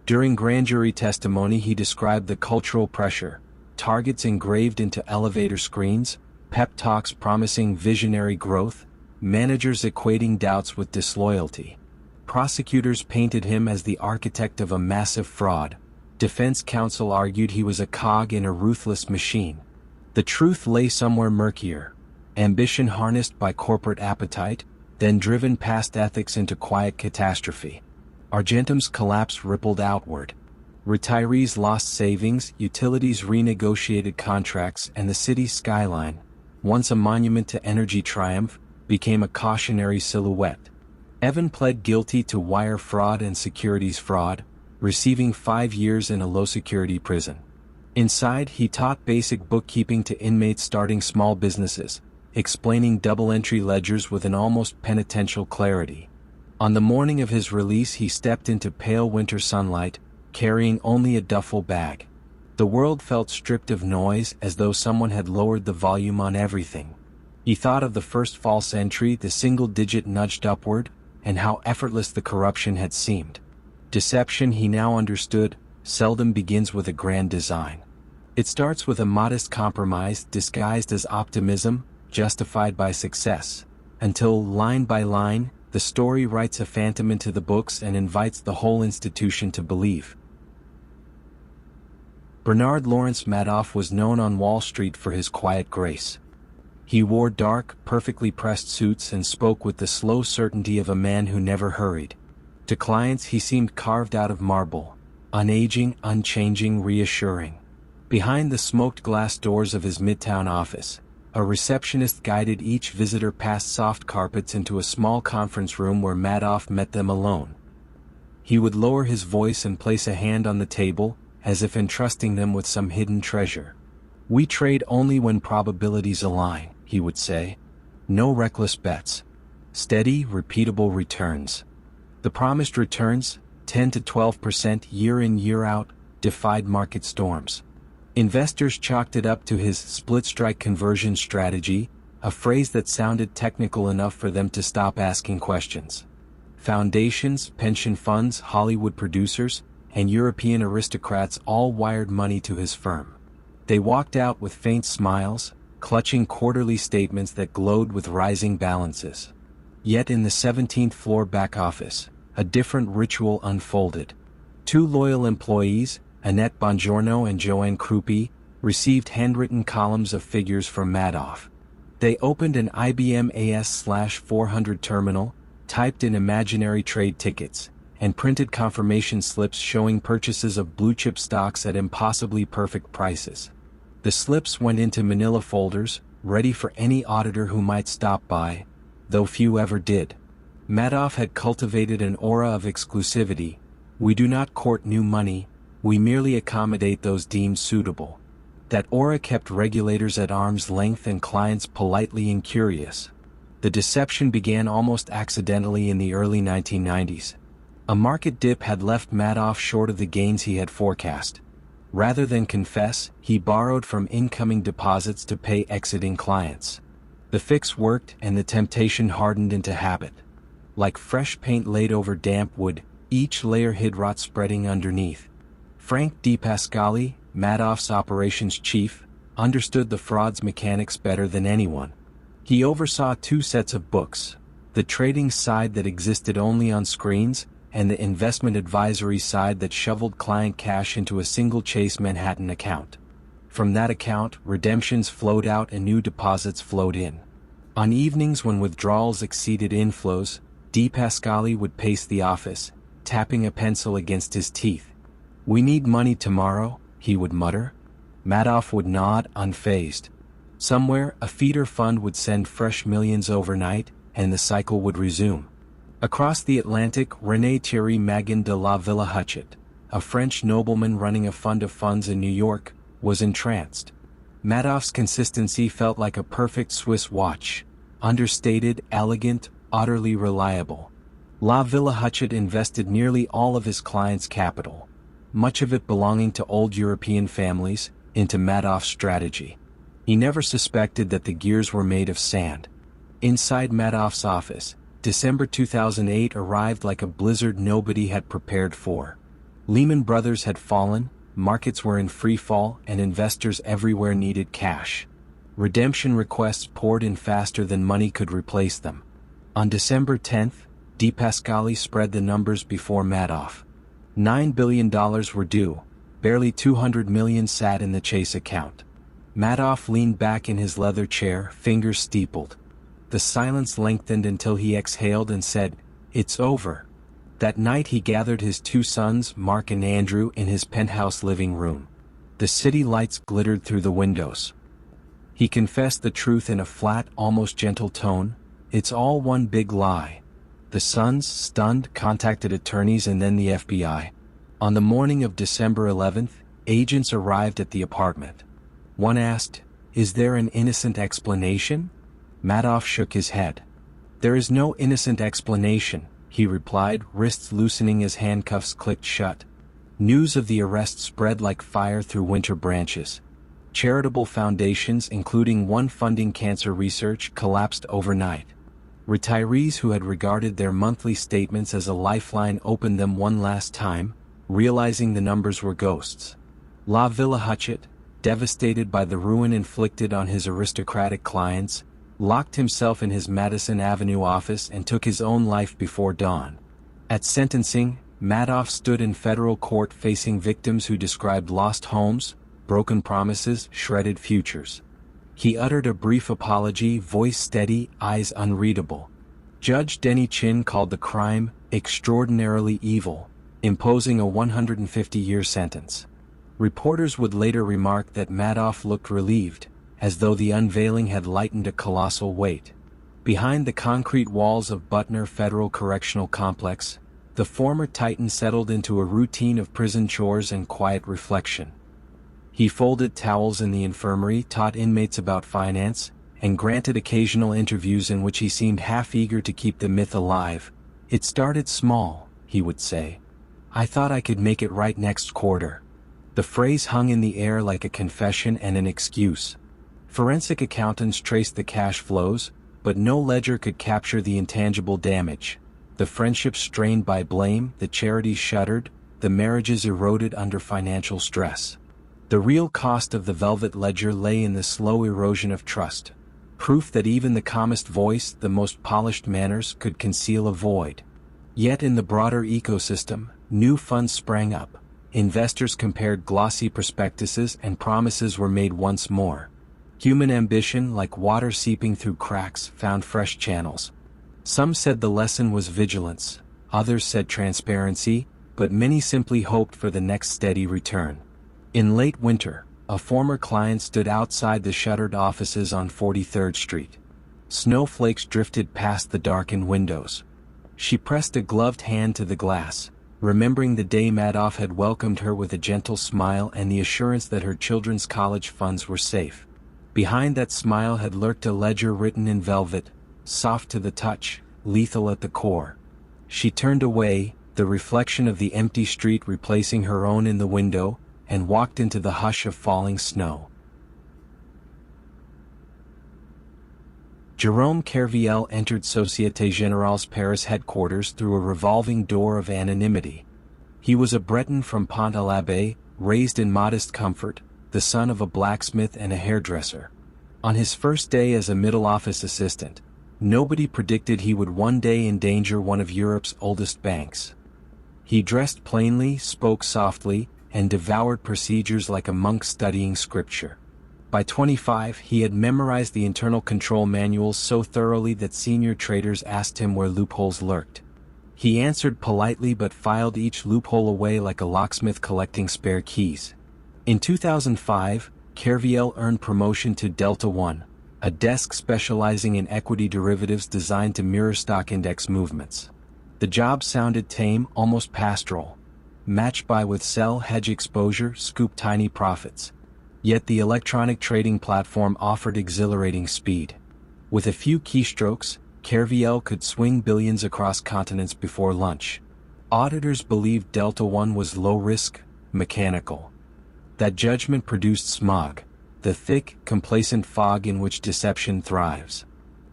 During grand jury testimony, he described the cultural pressure, targets engraved into elevator screens, pep talks promising visionary growth, managers equating doubts with disloyalty. Prosecutors painted him as the architect of a massive fraud. Defense counsel argued he was a cog in a ruthless machine. The truth lay somewhere murkier. Ambition harnessed by corporate appetite, then driven past ethics into quiet catastrophe. Argentum's collapse rippled outward. Retirees lost savings, utilities renegotiated contracts, and the city's skyline, once a monument to energy triumph, became a cautionary silhouette. Evan pled guilty to wire fraud and securities fraud, receiving 5 years in a low-security prison. Inside, he taught basic bookkeeping to inmates starting small businesses, explaining double-entry ledgers with an almost penitential clarity. On the morning of his release, he stepped into pale winter sunlight, carrying only a duffel bag. The world felt stripped of noise, as though someone had lowered the volume on everything. He thought of the first false entry, the single digit nudged upward, and how effortless the corruption had seemed. Deception, he now understood, seldom begins with a grand design. It starts with a modest compromise disguised as optimism, justified by success, until, line by line, the story writes a phantom into the books and invites the whole institution to believe. Bernard Lawrence Madoff was known on Wall Street for his quiet grace. He wore dark, perfectly pressed suits and spoke with the slow certainty of a man who never hurried. To clients he seemed carved out of marble, unaging, unchanging, reassuring. Behind the smoked glass doors of his midtown office, a receptionist guided each visitor past soft carpets into a small conference room where Madoff met them alone. He would lower his voice and place a hand on the table, as if entrusting them with some hidden treasure. "We trade only when probabilities align," he would say. "No reckless bets. Steady, repeatable returns." The promised returns, 10 to 12% year in year out, defied market storms. Investors chalked it up to his split-strike conversion strategy, a phrase that sounded technical enough for them to stop asking questions. Foundations, pension funds, Hollywood producers, and European aristocrats all wired money to his firm. They walked out with faint smiles, clutching quarterly statements that glowed with rising balances. Yet in the 17th floor back office, a different ritual unfolded. Two loyal employees, Annette Bongiorno and Joanne Krupe, received handwritten columns of figures from Madoff. They opened an IBM AS/400 terminal, typed in imaginary trade tickets, and printed confirmation slips showing purchases of blue-chip stocks at impossibly perfect prices. The slips went into manila folders, ready for any auditor who might stop by, though few ever did. Madoff had cultivated an aura of exclusivity. "We do not court new money, we merely accommodate those deemed suitable." That aura kept regulators at arm's length and clients politely incurious. The deception began almost accidentally in the early 1990s. A market dip had left Madoff short of the gains he had forecast. Rather than confess, he borrowed from incoming deposits to pay exiting clients. The fix worked, and the temptation hardened into habit. Like fresh paint laid over damp wood, each layer hid rot spreading underneath. Frank DePascali, Madoff's operations chief, understood the fraud's mechanics better than anyone. He oversaw 2 sets of books, the trading side that existed only on screens, and the investment advisory side that shoveled client cash into a single Chase Manhattan account. From that account, redemptions flowed out and new deposits flowed in. On evenings when withdrawals exceeded inflows, DePascali would pace the office, tapping a pencil against his teeth. "We need money tomorrow," he would mutter. Madoff would nod, unfazed. Somewhere, a feeder fund would send fresh millions overnight, and the cycle would resume. Across the Atlantic, René Thierry Magan de la Villa Huchet, a French nobleman running a fund of funds in New York, was entranced. Madoff's consistency felt like a perfect Swiss watch, understated, elegant, utterly reliable. La Villa Huchet invested nearly all of his clients' capital, much of it belonging to old European families, into Madoff's strategy. He never suspected that the gears were made of sand. Inside Madoff's office, December 2008 arrived like a blizzard nobody had prepared for. Lehman Brothers had fallen, markets were in free fall, and investors everywhere needed cash. Redemption requests poured in faster than money could replace them. On December 10th, De Pascali spread the numbers before Madoff. $9 billion were due, barely $200 million sat in the Chase account. Madoff leaned back in his leather chair, fingers steepled. The silence lengthened until he exhaled and said, "It's over." That night he gathered his two sons, Mark and Andrew, in his penthouse living room. The city lights glittered through the windows. He confessed the truth in a flat, almost gentle tone, "It's all one big lie." The sons, stunned, contacted attorneys and then the FBI. On the morning of December 11th, agents arrived at the apartment. One asked, "Is there an innocent explanation?" Madoff shook his head. "There is no innocent explanation," he replied, wrists loosening as handcuffs clicked shut. News of the arrest spread like fire through winter branches. Charitable foundations, including one funding cancer research, collapsed overnight. Retirees who had regarded their monthly statements as a lifeline opened them one last time, realizing the numbers were ghosts. La Villa Huchet, devastated by the ruin inflicted on his aristocratic clients, locked himself in his Madison Avenue office and took his own life before dawn. At sentencing, Madoff stood in federal court facing victims who described lost homes, broken promises, shredded futures. He uttered a brief apology, voice steady, eyes unreadable. Judge Denny Chin called the crime extraordinarily evil, imposing a 150-year sentence. Reporters would later remark that Madoff looked relieved, as though the unveiling had lightened a colossal weight. Behind the concrete walls of Butner Federal Correctional Complex, the former Titan settled into a routine of prison chores and quiet reflection. He folded towels in the infirmary, taught inmates about finance, and granted occasional interviews in which he seemed half-eager to keep the myth alive. "It started small," he would say. "I thought I could make it right next quarter." The phrase hung in the air like a confession and an excuse. Forensic accountants traced the cash flows, but no ledger could capture the intangible damage. The friendships strained by blame, the charities shuttered, the marriages eroded under financial stress. The real cost of the velvet ledger lay in the slow erosion of trust. Proof that even the calmest voice, the most polished manners, could conceal a void. Yet in the broader ecosystem, new funds sprang up. Investors compared glossy prospectuses and promises were made once more. Human ambition, like water seeping through cracks, found fresh channels. Some said the lesson was vigilance, others said transparency, but many simply hoped for the next steady return. In late winter, a former client stood outside the shuttered offices on 43rd Street. Snowflakes drifted past the darkened windows. She pressed a gloved hand to the glass, remembering the day Madoff had welcomed her with a gentle smile and the assurance that her children's college funds were safe. Behind that smile had lurked a ledger written in velvet, soft to the touch, lethal at the core. She turned away, the reflection of the empty street replacing her own in the window, and walked into the hush of falling snow. Jérôme Kerviel entered Société Générale's Paris headquarters through a revolving door of anonymity. He was a Breton from Pont-à-l'Abbé, raised in modest comfort, the son of a blacksmith and a hairdresser. On his first day as a middle office assistant, nobody predicted he would one day endanger one of Europe's oldest banks. He dressed plainly, spoke softly, and devoured procedures like a monk studying scripture. By 25, he had memorized the internal control manuals so thoroughly that senior traders asked him where loopholes lurked. He answered politely but filed each loophole away like a locksmith collecting spare keys. In 2005, Kerviel earned promotion to Delta One, a desk specializing in equity derivatives designed to mirror stock index movements. The job sounded tame, almost pastoral. Match buy with sell, hedge exposure, scoop tiny profits. Yet the electronic trading platform offered exhilarating speed. With a few keystrokes, Kerviel could swing billions across continents before lunch. Auditors believed Delta One was low-risk, mechanical. That judgment produced smog, the thick, complacent fog in which deception thrives.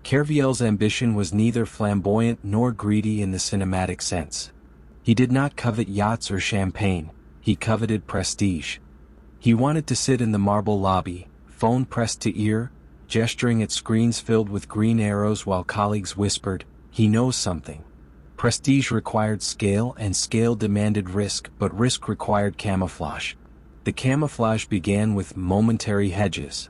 Kerviel's ambition was neither flamboyant nor greedy in the cinematic sense. He did not covet yachts or champagne, he coveted prestige. He wanted to sit in the marble lobby, phone pressed to ear, gesturing at screens filled with green arrows while colleagues whispered, "He knows something." Prestige required scale and scale demanded risk, but risk required camouflage. The camouflage began with momentary hedges.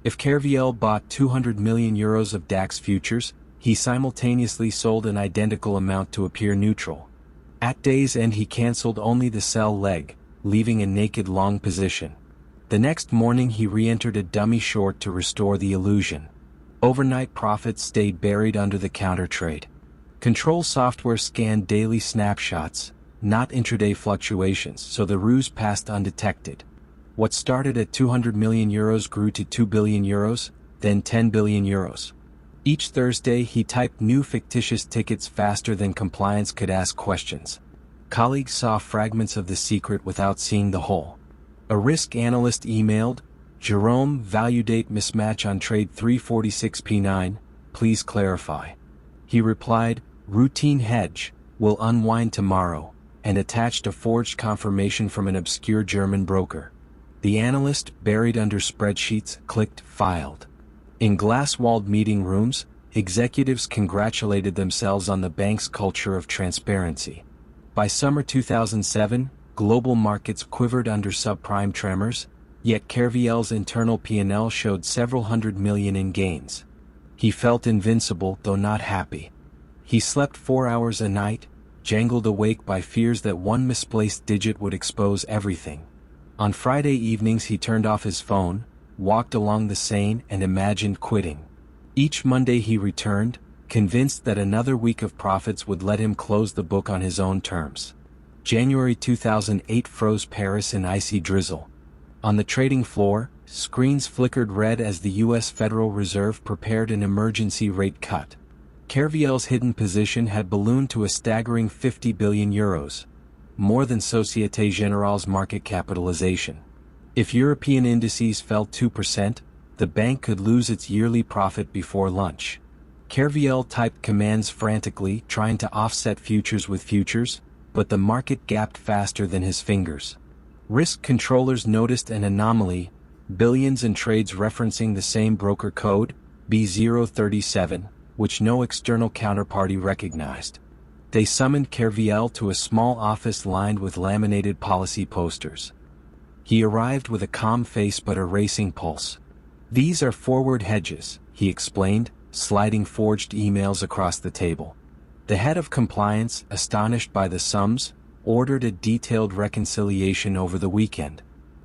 If Kerviel bought 200 million euros of DAX futures, he simultaneously sold an identical amount to appear neutral. At day's end he cancelled only the sell leg, leaving a naked long position. The next morning he re-entered a dummy short to restore the illusion. Overnight profits stayed buried under the counter trade. Control software scanned daily snapshots, not intraday fluctuations, so the ruse passed undetected. What started at 200 million euros grew to 2 billion euros, then 10 billion euros. Each Thursday he typed new fictitious tickets faster than compliance could ask questions. Colleagues saw fragments of the secret without seeing the whole. A risk analyst emailed, "Jerome, value date mismatch on trade 346p9, please clarify." He replied, "Routine hedge, will unwind tomorrow," and attached a forged confirmation from an obscure German broker. The analyst, buried under spreadsheets, clicked filed. In glass-walled meeting rooms, executives congratulated themselves on the bank's culture of transparency. By summer 2007, global markets quivered under subprime tremors, yet Kerviel's internal P&L showed several hundred million in gains. He felt invincible, though not happy. He slept 4 hours a night, jangled awake by fears that one misplaced digit would expose everything. On Friday evenings he turned off his phone, walked along the Seine and imagined quitting. Each Monday he returned, convinced that another week of profits would let him close the book on his own terms. January 2008 froze Paris in icy drizzle. On the trading floor, screens flickered red as the U.S. Federal Reserve prepared an emergency rate cut. Kerviel's hidden position had ballooned to a staggering 50 billion euros, more than Société Générale's market capitalization. If European indices fell 2%, the bank could lose its yearly profit before lunch. Kerviel typed commands frantically, trying to offset futures with futures, but the market gapped faster than his fingers. Risk controllers noticed an anomaly, billions in trades referencing the same broker code, B037, which no external counterparty recognized. They summoned Kerviel to a small office lined with laminated policy posters. He arrived with a calm face but a racing pulse. "These are forward hedges," he explained, sliding forged emails across the table. The head of compliance, astonished by the sums, ordered a detailed reconciliation over the weekend.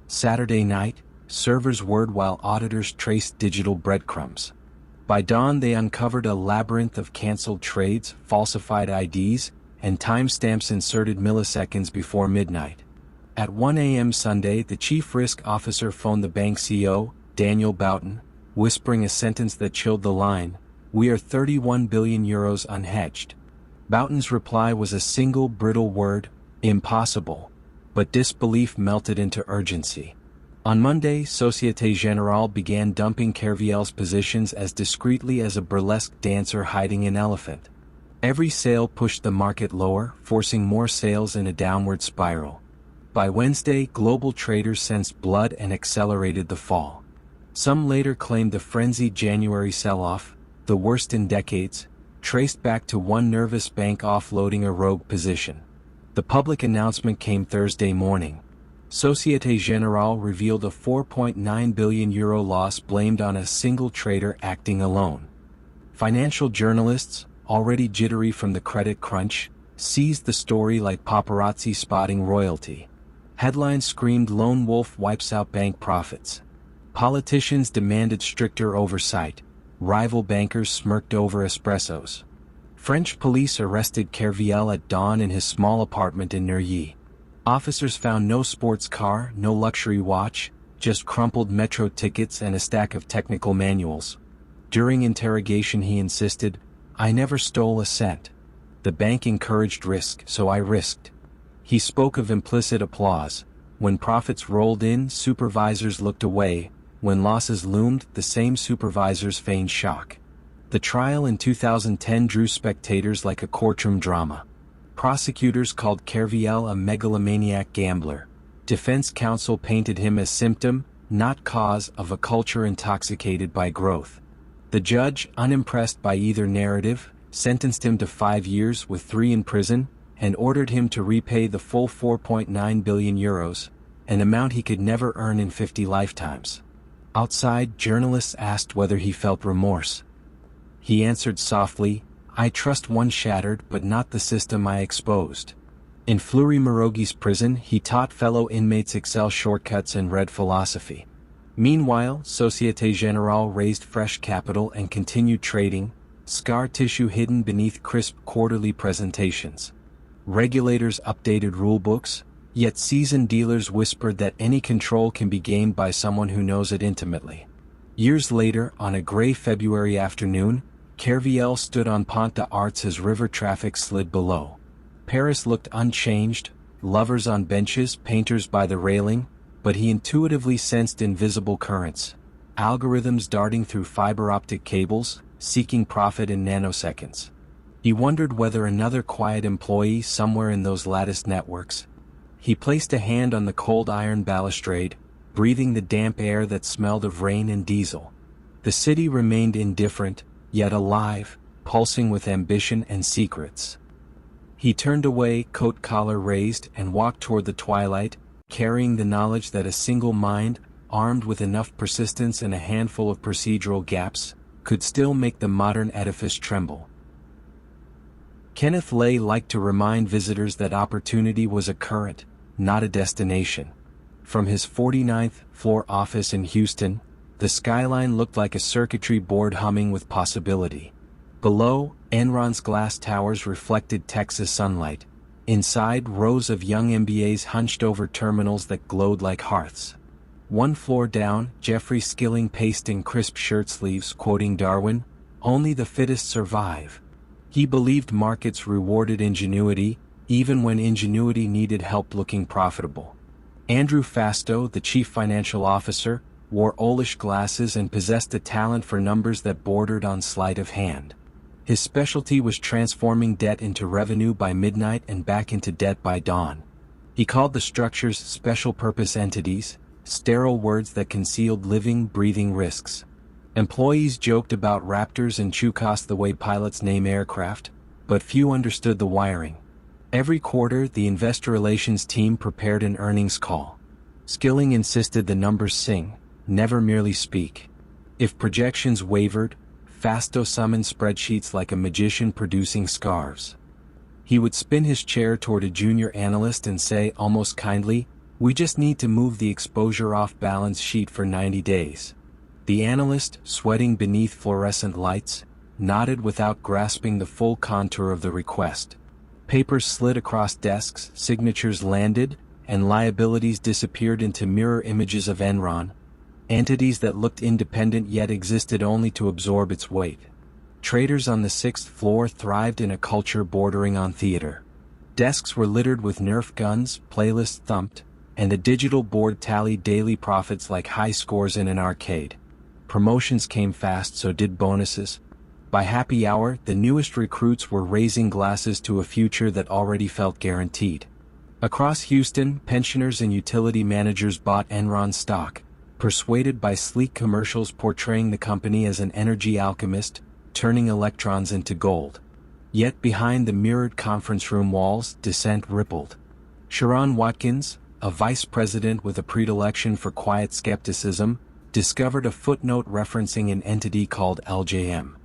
Saturday night, servers whirred while auditors traced digital breadcrumbs. By dawn they uncovered a labyrinth of cancelled trades, falsified IDs, and timestamps inserted milliseconds before midnight. At 1 a.m. Sunday the chief risk officer phoned the bank CEO, Daniel Boughton, whispering a sentence that chilled the line, "We are 31 billion euros unhedged." Boughton's reply was a single brittle word, "Impossible." But disbelief melted into urgency. On Monday, Société Générale began dumping Kerviel's positions as discreetly as a burlesque dancer hiding an elephant. Every sale pushed the market lower, forcing more sales in a downward spiral. By Wednesday, global traders sensed blood and accelerated the fall. Some later claimed the frenzied January sell-off, the worst in decades, traced back to one nervous bank offloading a rogue position. The public announcement came Thursday morning. Société Générale revealed a 4.9 billion euro loss blamed on a single trader acting alone. Financial journalists, already jittery from the credit crunch, seized the story like paparazzi spotting royalty. Headlines screamed "Lone Wolf wipes out bank profits." Politicians demanded stricter oversight. Rival bankers smirked over espressos. French police arrested Kerviel at dawn in his small apartment in Neuilly. Officers found no sports car, no luxury watch, just crumpled metro tickets and a stack of technical manuals. During interrogation he insisted, "I never stole a cent. The bank encouraged risk, so I risked." He spoke of implicit applause. When profits rolled in, supervisors looked away. When losses loomed, the same supervisors feigned shock. The trial in 2010 drew spectators like a courtroom drama. Prosecutors called Kerviel a megalomaniac gambler. Defense counsel painted him as symptom, not cause, of a culture intoxicated by growth. The judge, unimpressed by either narrative, sentenced him to 5 years with 3 in prison, and ordered him to repay the full 4.9 billion euros, an amount he could never earn in 50 lifetimes. Outside, journalists asked whether he felt remorse. He answered softly, "I trust one shattered but not the system I exposed." In Fleury-Mérogis prison he taught fellow inmates Excel shortcuts and read philosophy. Meanwhile, Société Générale raised fresh capital and continued trading, scar tissue hidden beneath crisp quarterly presentations. Regulators updated rulebooks, yet seasoned dealers whispered that any control can be gained by someone who knows it intimately. Years later, on a gray February afternoon, Kerviel stood on Pont d'Arts as river traffic slid below. Paris looked unchanged, lovers on benches, painters by the railing, but he intuitively sensed invisible currents, algorithms darting through fiber-optic cables, seeking profit in nanoseconds. He wondered whether another quiet employee somewhere in those latticed networks. He placed a hand on the cold iron balustrade, breathing the damp air that smelled of rain and diesel. The city remained indifferent, yet alive, pulsing with ambition and secrets. He turned away, coat collar raised, and walked toward the twilight, carrying the knowledge that a single mind, armed with enough persistence and a handful of procedural gaps, could still make the modern edifice tremble. Kenneth Lay liked to remind visitors that opportunity was a current, not a destination. From his 49th floor office in Houston, the skyline looked like a circuitry board humming with possibility. Below, Enron's glass towers reflected Texas sunlight. Inside, rows of young MBAs hunched over terminals that glowed like hearths. One floor down, Jeffrey Skilling paced in crisp shirt sleeves, quoting Darwin, "Only the fittest survive." He believed markets rewarded ingenuity, even when ingenuity needed help looking profitable. Andrew Fastow, the chief financial officer, wore owlish glasses and possessed a talent for numbers that bordered on sleight of hand. His specialty was transforming debt into revenue by midnight and back into debt by dawn. He called the structures special-purpose entities, sterile words that concealed living, breathing risks. Employees joked about Raptors and Chukos the way pilots name aircraft, but few understood the wiring. Every quarter, the investor relations team prepared an earnings call. Skilling insisted the numbers sing, never merely speak. If projections wavered, Fastow summoned spreadsheets like a magician producing scarves. He would spin his chair toward a junior analyst and say, almost kindly, "We just need to move the exposure off balance sheet for 90 days. The analyst, sweating beneath fluorescent lights, nodded without grasping the full contour of the request. Papers slid across desks, signatures landed, and liabilities disappeared into mirror images of Enron, entities that looked independent yet existed only to absorb its weight. Traders on the 6th floor thrived in a culture bordering on theater. Desks were littered with Nerf guns, playlists thumped, and the digital board tallied daily profits like high scores in an arcade. Promotions came fast, so did bonuses. By happy hour, the newest recruits were raising glasses to a future that already felt guaranteed. Across Houston, pensioners and utility managers bought Enron stock, persuaded by sleek commercials portraying the company as an energy alchemist, turning electrons into gold. Yet behind the mirrored conference room walls, dissent rippled. Sharon Watkins, a vice president with a predilection for quiet skepticism, discovered a footnote referencing an entity called LJM.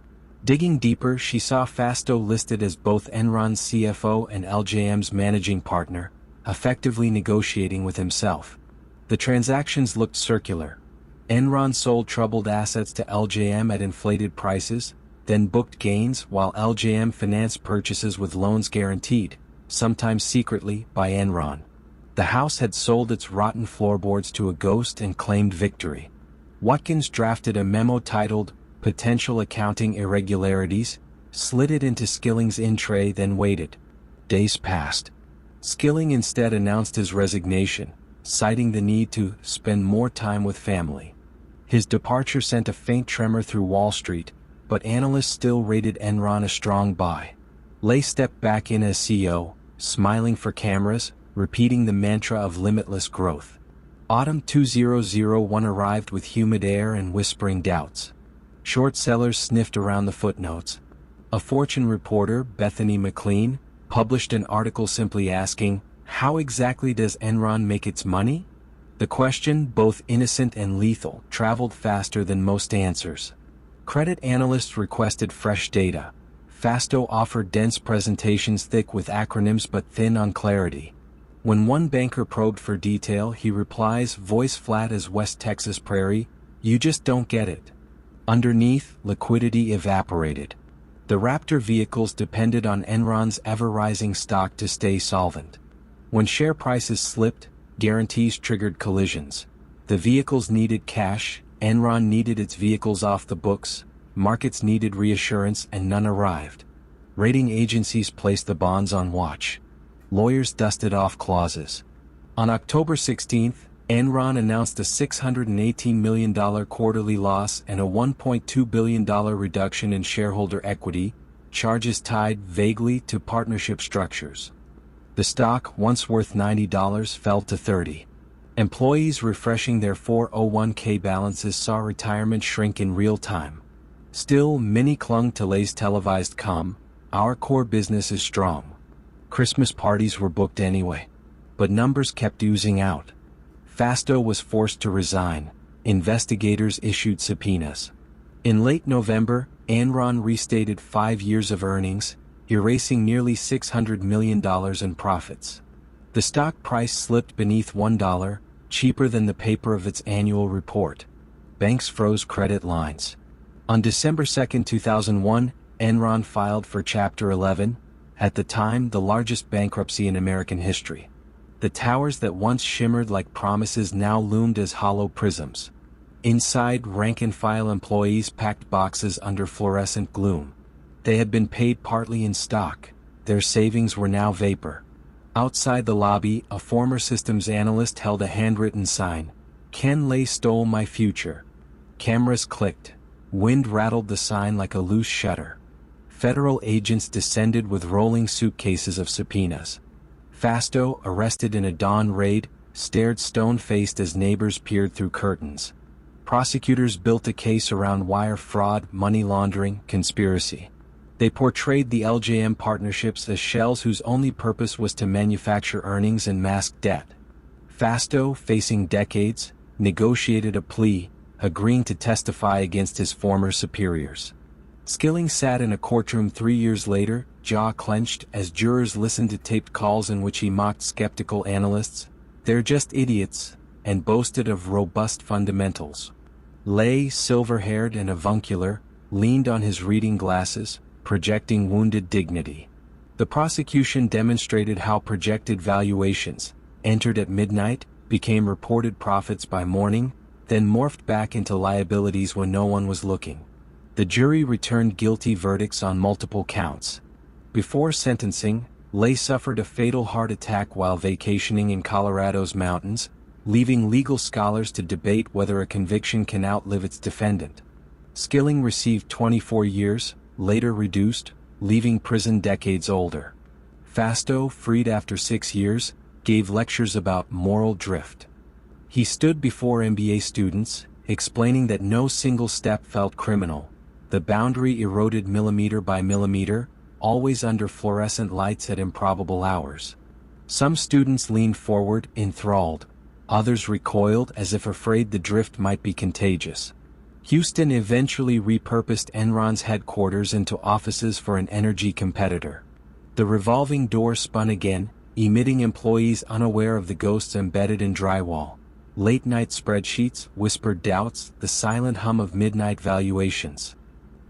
Digging deeper, she saw Fastow listed as both Enron's CFO and LJM's managing partner, effectively negotiating with himself. The transactions looked circular. Enron sold troubled assets to LJM at inflated prices, then booked gains while LJM financed purchases with loans guaranteed, sometimes secretly, by Enron. The house had sold its rotten floorboards to a ghost and claimed victory. Watkins drafted a memo titled, "Potential Accounting Irregularities," slid it into Skilling's in-tray, then waited. Days passed. Skilling instead announced his resignation, citing the need to spend more time with family. His departure sent a faint tremor through Wall Street, but analysts still rated Enron a strong buy. Lay stepped back in as CEO, smiling for cameras, repeating the mantra of limitless growth. Autumn 2001 arrived with humid air and whispering doubts. Short sellers sniffed around the footnotes. A Fortune reporter, Bethany McLean, published an article simply asking, "How exactly does Enron make its money?" The question, both innocent and lethal, traveled faster than most answers. Credit analysts requested fresh data. Fasto offered dense presentations thick with acronyms but thin on clarity. When one banker probed for detail, he replies, voice flat as West Texas prairie, "You just don't get it." Underneath, liquidity evaporated. The Raptor vehicles depended on Enron's ever-rising stock to stay solvent. When share prices slipped, guarantees triggered collisions. The vehicles needed cash, Enron needed its vehicles off the books, markets needed reassurance, and none arrived. Rating agencies placed the bonds on watch. Lawyers dusted off clauses. On October 16, Enron announced a $618 million quarterly loss and a $1.2 billion reduction in shareholder equity, charges tied vaguely to partnership structures. The stock, once worth $90, fell to $30. Employees refreshing their 401k balances saw retirement shrink in real time. Still, many clung to Lay's televised calm, "Our core business is strong." Christmas parties were booked anyway. But numbers kept oozing out. Fasto was forced to resign. Investigators issued subpoenas. In late November, Enron restated 5 years of earnings, erasing nearly $600 million in profits. The stock price slipped beneath $1, cheaper than the paper of its annual report. Banks froze credit lines. On December 2, 2001, Enron filed for Chapter 11, at the time the largest bankruptcy in American history. The towers that once shimmered like promises now loomed as hollow prisms. Inside, rank-and-file employees packed boxes under fluorescent gloom. They had been paid partly in stock. Their savings were now vapor. Outside the lobby, a former systems analyst held a handwritten sign, "Ken Lay stole my future." Cameras clicked. Wind rattled the sign like a loose shutter. Federal agents descended with rolling suitcases of subpoenas. Fasto, arrested in a dawn raid, stared stone-faced as neighbors peered through curtains. Prosecutors built a case around wire fraud, money laundering, conspiracy. They portrayed the LJM partnerships as shells whose only purpose was to manufacture earnings and mask debt. Fasto, facing decades, negotiated a plea, agreeing to testify against his former superiors. Skilling sat in a courtroom 3 years later, jaw clenched, as jurors listened to taped calls in which he mocked skeptical analysts. "They're just idiots," and boasted of robust fundamentals. Lay, silver-haired and avuncular, leaned on his reading glasses, projecting wounded dignity. The prosecution demonstrated how projected valuations, entered at midnight, became reported profits by morning, then morphed back into liabilities when no one was looking. The jury returned guilty verdicts on multiple counts. Before sentencing, Lay suffered a fatal heart attack while vacationing in Colorado's mountains, leaving legal scholars to debate whether a conviction can outlive its defendant. Skilling received 24 years, later reduced, leaving prison decades older. Fasto, freed after 6 years, gave lectures about moral drift. He stood before MBA students, explaining that no single step felt criminal. The boundary eroded millimeter by millimeter, always under fluorescent lights at improbable hours. Some students leaned forward, enthralled. Others recoiled as if afraid the drift might be contagious. Houston eventually repurposed Enron's headquarters into offices for an energy competitor. The revolving door spun again, emitting employees unaware of the ghosts embedded in drywall. Late-night spreadsheets, whispered doubts, the silent hum of midnight valuations.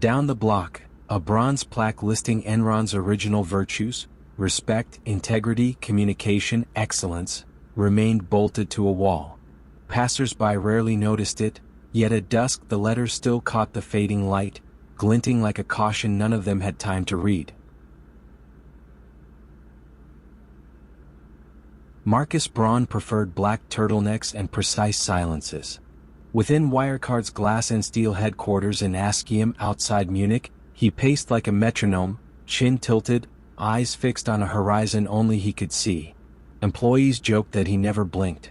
Down the block, a bronze plaque listing Enron's original virtues, respect, integrity, communication, excellence, remained bolted to a wall. Passers-by rarely noticed it, yet at dusk the letters still caught the fading light, glinting like a caution none of them had time to read. Marcus Braun preferred black turtlenecks and precise silences. Within Wirecard's glass and steel headquarters in Ascium outside Munich, he paced like a metronome, chin tilted, eyes fixed on a horizon only he could see. Employees joked that he never blinked.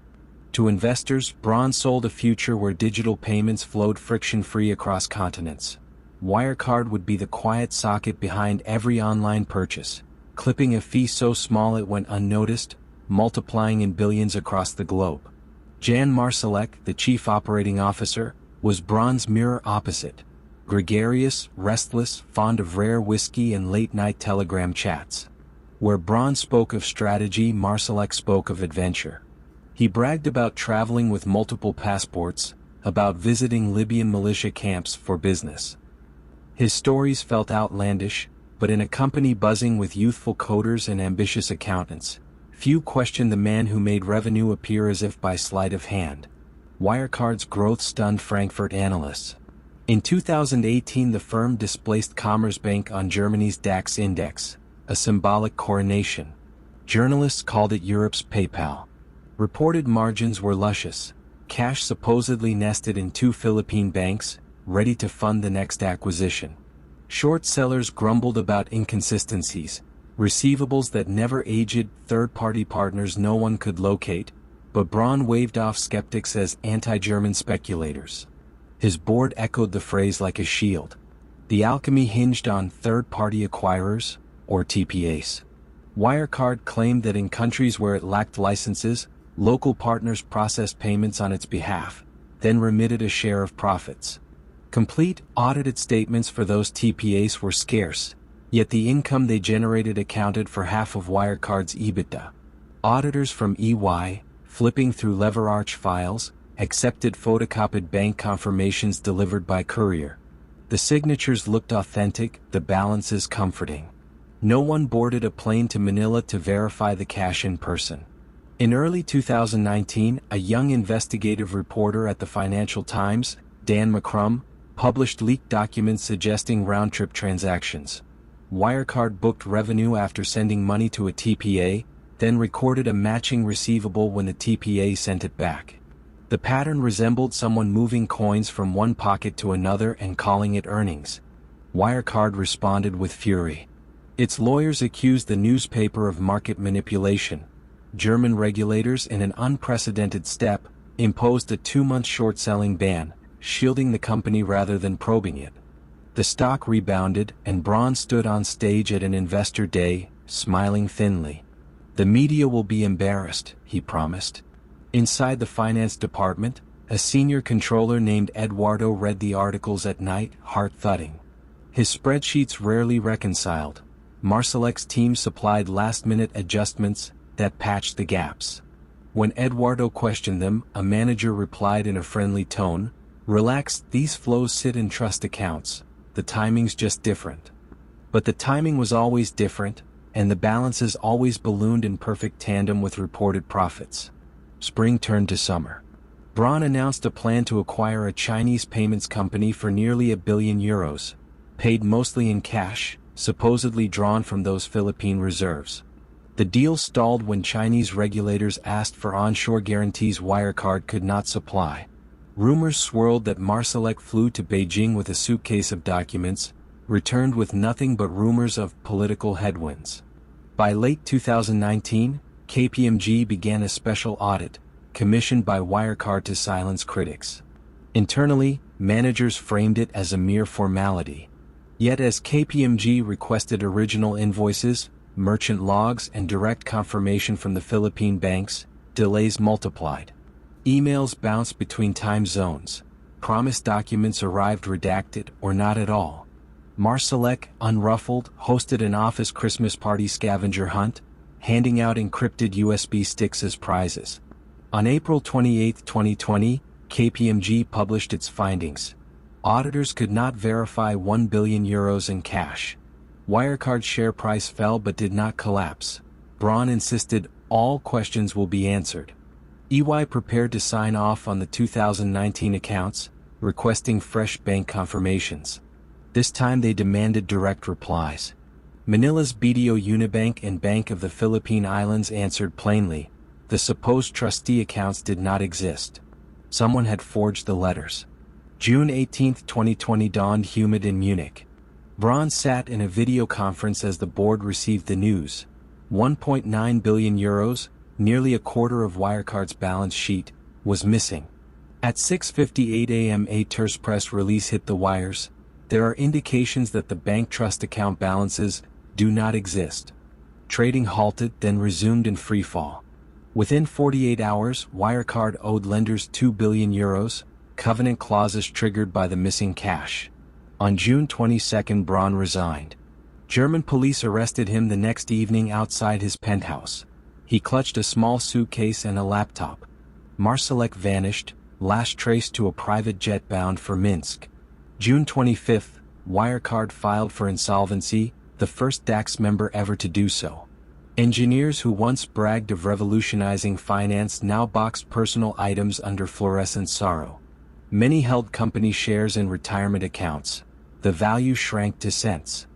To investors, Braun sold a future where digital payments flowed friction-free across continents. Wirecard would be the quiet socket behind every online purchase, clipping a fee so small it went unnoticed, multiplying in billions across the globe. Jan Marsalek, the chief operating officer, was Braun's mirror opposite. Gregarious, restless, fond of rare whiskey and late-night telegram chats. Where Braun spoke of strategy, Marsalek spoke of adventure. He bragged about traveling with multiple passports, about visiting Libyan militia camps for business. His stories felt outlandish, but in a company buzzing with youthful coders and ambitious accountants, few questioned the man who made revenue appear as if by sleight of hand. Wirecard's growth stunned Frankfurt analysts. In 2018 the firm displaced Commerzbank on Germany's DAX index, a symbolic coronation. Journalists called it Europe's PayPal. Reported margins were luscious, cash supposedly nested in 2 Philippine banks, ready to fund the next acquisition. Short sellers grumbled about inconsistencies, receivables that never aged, third-party partners no one could locate, but Braun waved off skeptics as anti-German speculators. His board echoed the phrase like a shield. The alchemy hinged on third-party acquirers, or TPAs. Wirecard claimed that in countries where it lacked licenses, local partners processed payments on its behalf, then remitted a share of profits. Complete, audited statements for those TPAs were scarce, yet the income they generated accounted for half of Wirecard's EBITDA. Auditors from EY, flipping through LeverArch files, accepted photocopied bank confirmations delivered by courier. The signatures looked authentic, the balances comforting. No one boarded a plane to Manila to verify the cash in person. In early 2019, a young investigative reporter at the Financial Times, Dan McCrum, published leaked documents suggesting round-trip transactions. Wirecard booked revenue after sending money to a TPA, then recorded a matching receivable when the TPA sent it back. The pattern resembled someone moving coins from one pocket to another and calling it earnings. Wirecard responded with fury. Its lawyers accused the newspaper of market manipulation. German regulators, in an unprecedented step, imposed a 2-month short-selling ban, shielding the company rather than probing it. The stock rebounded, and Braun stood on stage at an investor day, smiling thinly. "The media will be embarrassed," he promised. Inside the finance department, a senior controller named Eduardo read the articles at night, heart thudding. His spreadsheets rarely reconciled. Marsalek's team supplied last-minute adjustments that patched the gaps. When Eduardo questioned them, a manager replied in a friendly tone, "Relax, these flows sit in trust accounts. The timing's just different." But the timing was always different, and the balances always ballooned in perfect tandem with reported profits. Spring turned to summer. Braun announced a plan to acquire a Chinese payments company for nearly €1 billion, paid mostly in cash, supposedly drawn from those Philippine reserves. The deal stalled when Chinese regulators asked for onshore guarantees Wirecard could not supply. Rumors swirled that Marsalek flew to Beijing with a suitcase of documents, returned with nothing but rumors of political headwinds. By late 2019, KPMG began a special audit, commissioned by Wirecard to silence critics. Internally, managers framed it as a mere formality. Yet as KPMG requested original invoices, merchant logs, and direct confirmation from the Philippine banks, delays multiplied. Emails bounced between time zones. Promised documents arrived redacted or not at all. Marsalek, unruffled, hosted an office Christmas party scavenger hunt, handing out encrypted USB sticks as prizes. On April 28, 2020, KPMG published its findings. Auditors could not verify €1 billion in cash. Wirecard's share price fell but did not collapse. Braun insisted all questions will be answered. EY prepared to sign off on the 2019 accounts, requesting fresh bank confirmations. This time they demanded direct replies. Manila's BDO Unibank and Bank of the Philippine Islands answered plainly. The supposed trustee accounts did not exist. Someone had forged the letters. June 18, 2020 dawned humid in Munich. Braun sat in a video conference as the board received the news. €1.9 billion, nearly a quarter of Wirecard's balance sheet, was missing. At 6:58 a.m. a terse press release hit the wires. There are indications that the bank trust account balances do not exist. Trading halted, then resumed in freefall. Within 48 hours, Wirecard owed lenders €2 billion, covenant clauses triggered by the missing cash. On June 22, Braun resigned. German police arrested him the next evening outside his penthouse. He clutched a small suitcase and a laptop. Marsalek vanished, last traced to a private jet bound for Minsk. June 25, Wirecard filed for insolvency, the first DAX member ever to do so. Engineers who once bragged of revolutionizing finance now boxed personal items under fluorescent sorrow. Many held company shares in retirement accounts. The value shrank to cents.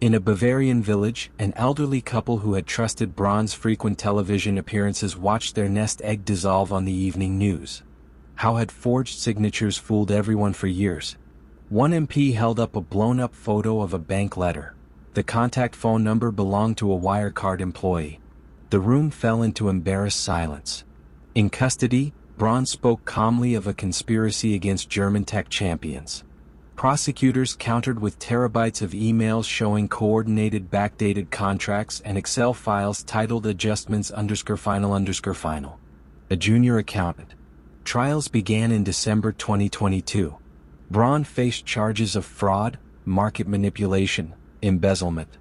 In a Bavarian village, an elderly couple who had trusted Braun's frequent television appearances watched their nest egg dissolve on the evening news. How had forged signatures fooled everyone for years? One MP held up a blown-up photo of a bank letter. The contact phone number belonged to a Wirecard employee. The room fell into embarrassed silence. In custody, Braun spoke calmly of a conspiracy against German tech champions. Prosecutors countered with terabytes of emails showing coordinated backdated contracts and Excel files titled adjustments_final_final. A junior accountant. Trials began in December 2022. Braun faced charges of fraud, market manipulation, embezzlement.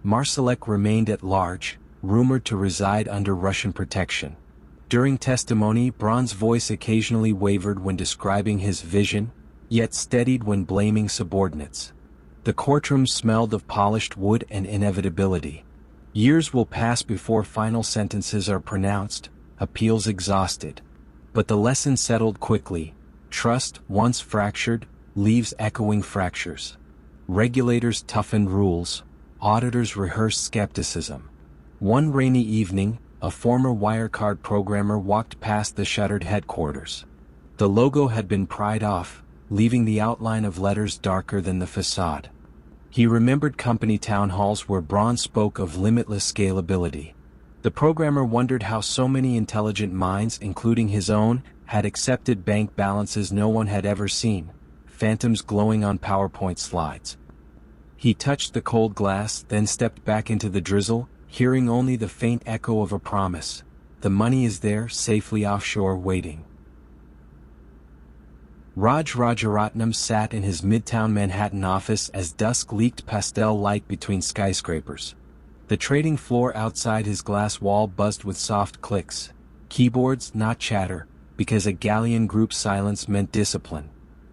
Marsalek remained at large, rumored to reside under Russian protection. During testimony, Braun's voice occasionally wavered when describing his vision, yet steadied when blaming subordinates. The courtroom smelled of polished wood and inevitability. Years will pass before final sentences are pronounced, appeals exhausted. But the lesson settled quickly. Trust, once fractured, leaves echoing fractures. Regulators toughened rules, auditors rehearsed skepticism. One rainy evening, a former Wirecard programmer walked past the shuttered headquarters. The logo had been pried off, leaving the outline of letters darker than the facade. He remembered company town halls where Braun spoke of limitless scalability. The programmer wondered how so many intelligent minds, including his own, had accepted bank balances no one had ever seen, phantoms glowing on PowerPoint slides. He touched the cold glass, then stepped back into the drizzle, hearing only the faint echo of a promise. The money is there, safely offshore, waiting. Rajaratnam sat in his midtown Manhattan office as dusk leaked pastel light between skyscrapers. The trading floor outside his glass wall buzzed with soft clicks. Keyboards, not chatter, because a Galleon group silence meant discipline.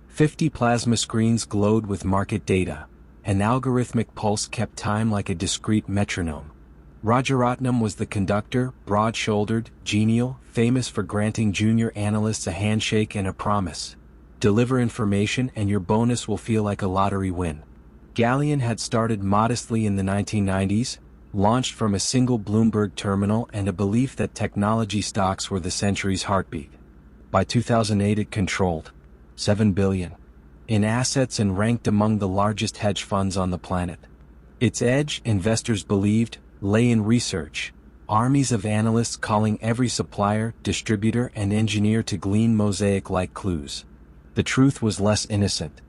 50 plasma screens glowed with market data. An algorithmic pulse kept time like a discrete metronome. Rajaratnam was the conductor, broad-shouldered, genial, famous for granting junior analysts a handshake and a promise. Deliver information and your bonus will feel like a lottery win. Galleon had started modestly in the 1990s, launched from a single Bloomberg terminal and a belief that technology stocks were the century's heartbeat. By 2008 it controlled $7 billion in assets and ranked among the largest hedge funds on the planet. Its edge, investors believed, lay in research. Armies of analysts calling every supplier, distributor and engineer to glean mosaic-like clues. The truth was less innocent.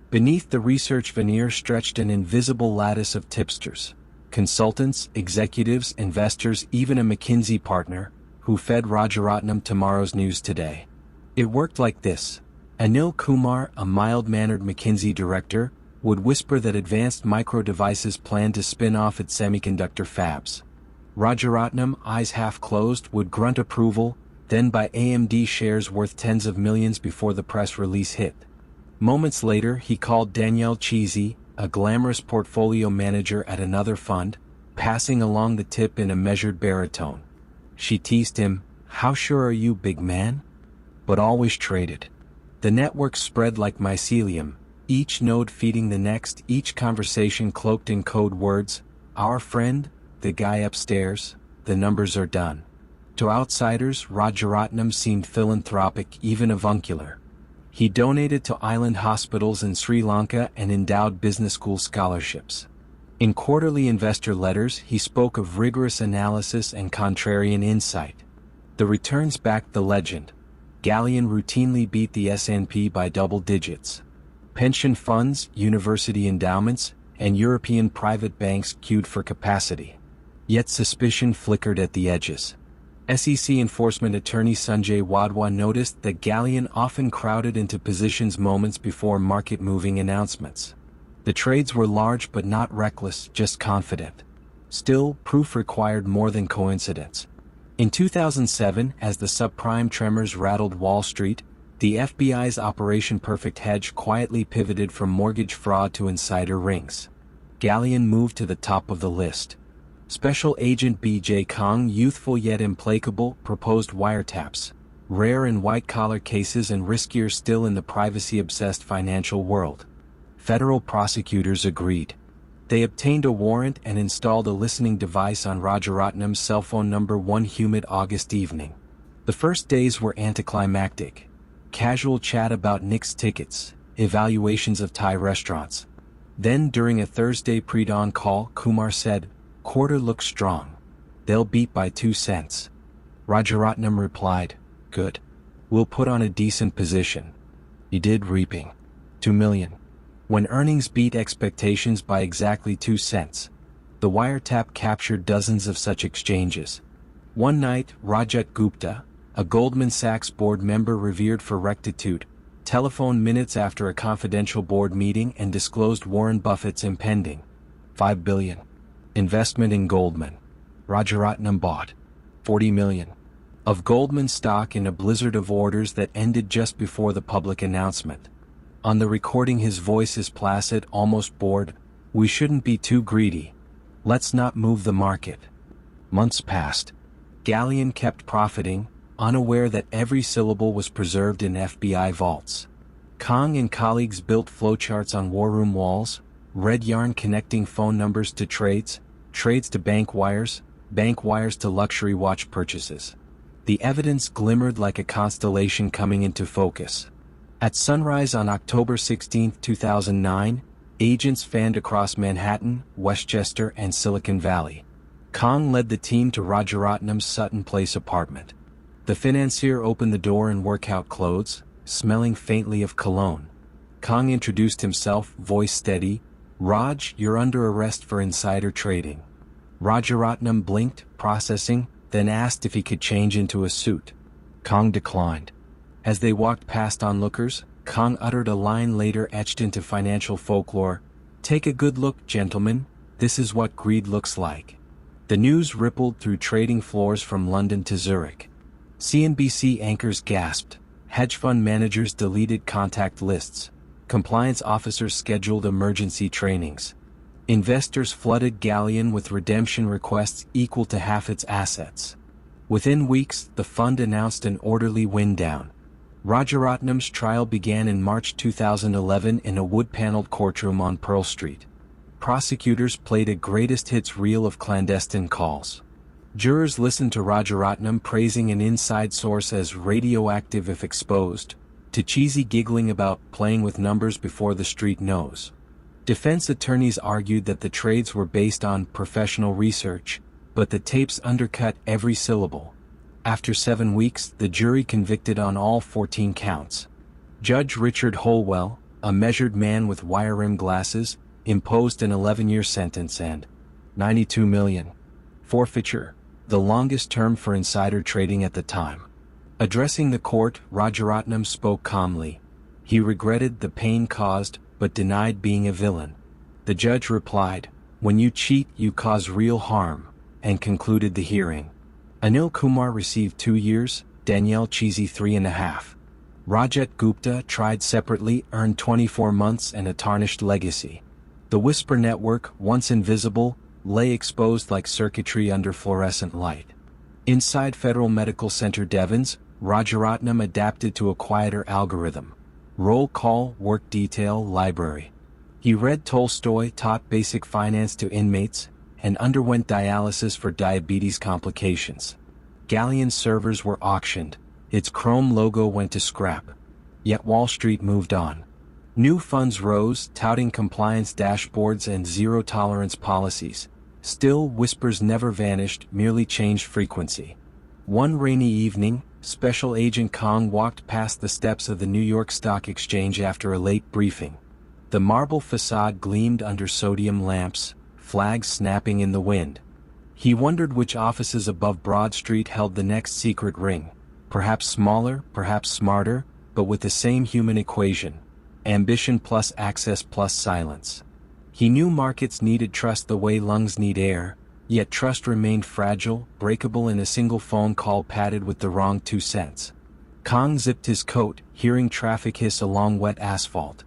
Beneath the research veneer stretched an invisible lattice of tipsters. Consultants, executives, investors, even a McKinsey partner, who fed Rajaratnam tomorrow's news today. It worked like this. Anil Kumar, a mild-mannered McKinsey director, would whisper that Advanced Micro Devices planned to spin off its semiconductor fabs. Rajaratnam, eyes half closed, would grunt approval, then buy AMD shares worth tens of millions before the press release hit. Moments later he called Danielle Cheesy, a glamorous portfolio manager at another fund, passing along the tip in a measured baritone. She teased him, "How sure are you, big man?" But always traded. The network spread like mycelium, each node feeding the next, each conversation cloaked in code words. "Our friend, the guy upstairs, the numbers are done." To outsiders, Rajaratnam seemed philanthropic, even avuncular. He donated to island hospitals in Sri Lanka and endowed business school scholarships. In quarterly investor letters he spoke of rigorous analysis and contrarian insight. The returns backed the legend. Galleon routinely beat the S&P by double digits. Pension funds, university endowments, and European private banks queued for capacity. Yet suspicion flickered at the edges. SEC enforcement attorney Sanjay Wadhwa noticed that Galleon often crowded into positions moments before market-moving announcements. The trades were large but not reckless, just confident. Still, proof required more than coincidence. In 2007, as the subprime tremors rattled Wall Street, the FBI's Operation Perfect Hedge quietly pivoted from mortgage fraud to insider rings. Galleon moved to the top of the list. Special Agent B.J. Kong, youthful yet implacable, proposed wiretaps, rare in white-collar cases and riskier still in the privacy-obsessed financial world. Federal prosecutors agreed. They obtained a warrant and installed a listening device on Rajaratnam's cell phone number one humid August evening. The first days were anticlimactic. Casual chat about Knicks tickets, evaluations of Thai restaurants. Then during a Thursday pre-dawn call, Kumar said, "Quarter looks strong. They'll beat by 2 cents. Rajaratnam replied, "Good. We'll put on a decent position." He did, reaping $2 million. When earnings beat expectations by exactly 2 cents. The wiretap captured dozens of such exchanges. One night, Rajat Gupta, a Goldman Sachs board member revered for rectitude, telephoned minutes after a confidential board meeting and disclosed Warren Buffett's impending $5 billion investment in Goldman. Rajaratnam bought $40 million of Goldman stock in a blizzard of orders that ended just before the public announcement. On the recording his voice is placid, almost bored. "We shouldn't be too greedy. Let's not move the market." Months passed. Galleon kept profiting, unaware that every syllable was preserved in FBI vaults. Kong and colleagues built flowcharts on war room walls, red yarn connecting phone numbers to trades, trades to bank wires to luxury watch purchases. The evidence glimmered like a constellation coming into focus. At sunrise on October 16, 2009, agents fanned across Manhattan, Westchester, and Silicon Valley. Kong led the team to Rajaratnam's Sutton Place apartment. The financier opened the door in workout clothes, smelling faintly of cologne. Kong introduced himself, voice steady. "Raj, you're under arrest for insider trading." Rajaratnam blinked, processing, then asked if he could change into a suit. Kong declined. As they walked past onlookers, Kong uttered a line later etched into financial folklore. "Take a good look, gentlemen. This is what greed looks like." The news rippled through trading floors from London to Zurich. CNBC anchors gasped. Hedge fund managers deleted contact lists. Compliance officers scheduled emergency trainings. Investors flooded Galleon with redemption requests equal to half its assets. Within weeks, the fund announced an orderly wind-down. Rajaratnam's trial began in March 2011 in a wood-paneled courtroom on Pearl Street. Prosecutors played a greatest hits reel of clandestine calls. Jurors listened to Rajaratnam praising an inside source as radioactive if exposed, to Cheesy giggling about playing with numbers before the street knows. Defense attorneys argued that the trades were based on professional research, but the tapes undercut every syllable. After 7 weeks, the jury convicted on all 14 counts. Judge Richard Holwell, a measured man with wire-rimmed glasses, imposed an 11-year sentence and $92 million forfeiture, the longest term for insider trading at the time. Addressing the court, Rajaratnam spoke calmly. He regretted the pain caused, but denied being a villain. The judge replied, "When you cheat, you cause real harm," and concluded the hearing. Anil Kumar received 2 years, Danielle Cheesy 3.5. Rajat Gupta, tried separately, earned 24 months and a tarnished legacy. The Whisper network, once invisible, lay exposed like circuitry under fluorescent light. Inside Federal Medical Center Devons, Rajaratnam adapted to a quieter algorithm. Roll call, work detail, library. He read Tolstoy, taught basic finance to inmates, and underwent dialysis for diabetes complications. Galleon servers were auctioned. Its chrome logo went to scrap. Yet Wall Street moved on. New funds rose, touting compliance dashboards and zero-tolerance policies. Still, whispers never vanished, merely changed frequency. One rainy evening, Special Agent Kong walked past the steps of the New York Stock Exchange after a late briefing. The marble facade gleamed under sodium lamps, flags snapping in the wind. He wondered which offices above Broad Street held the next secret ring. Perhaps smaller, perhaps smarter, but with the same human equation. Ambition plus access plus silence. He knew markets needed trust the way lungs need air, yet trust remained fragile, breakable in a single phone call padded with the wrong 2 cents. Kong zipped his coat, hearing traffic hiss along wet asphalt.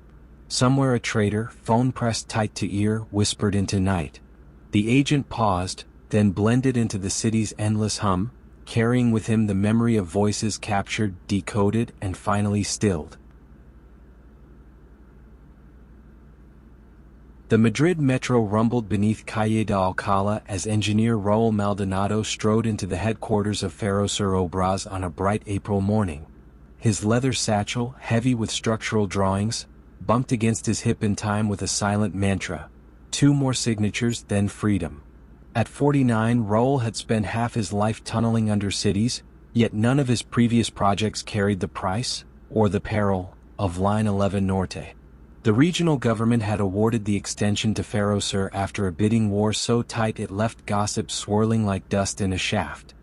Somewhere a trader, phone pressed tight to ear, whispered into night. The agent paused, then blended into the city's endless hum, carrying with him the memory of voices captured, decoded, and finally stilled. The Madrid metro rumbled beneath Calle de Alcalá as engineer Raúl Maldonado strode into the headquarters of Ferrocer Obras on a bright April morning. His leather satchel, heavy with structural drawings, bumped against his hip in time with a silent mantra. 2 more signatures, then freedom. At 49, Raúl had spent half his life tunneling under cities, yet none of his previous projects carried the price, or the peril, of Line 11 Norte. The regional government had awarded the extension to Ferrocer after a bidding war so tight it left gossip swirling like dust in a shaft.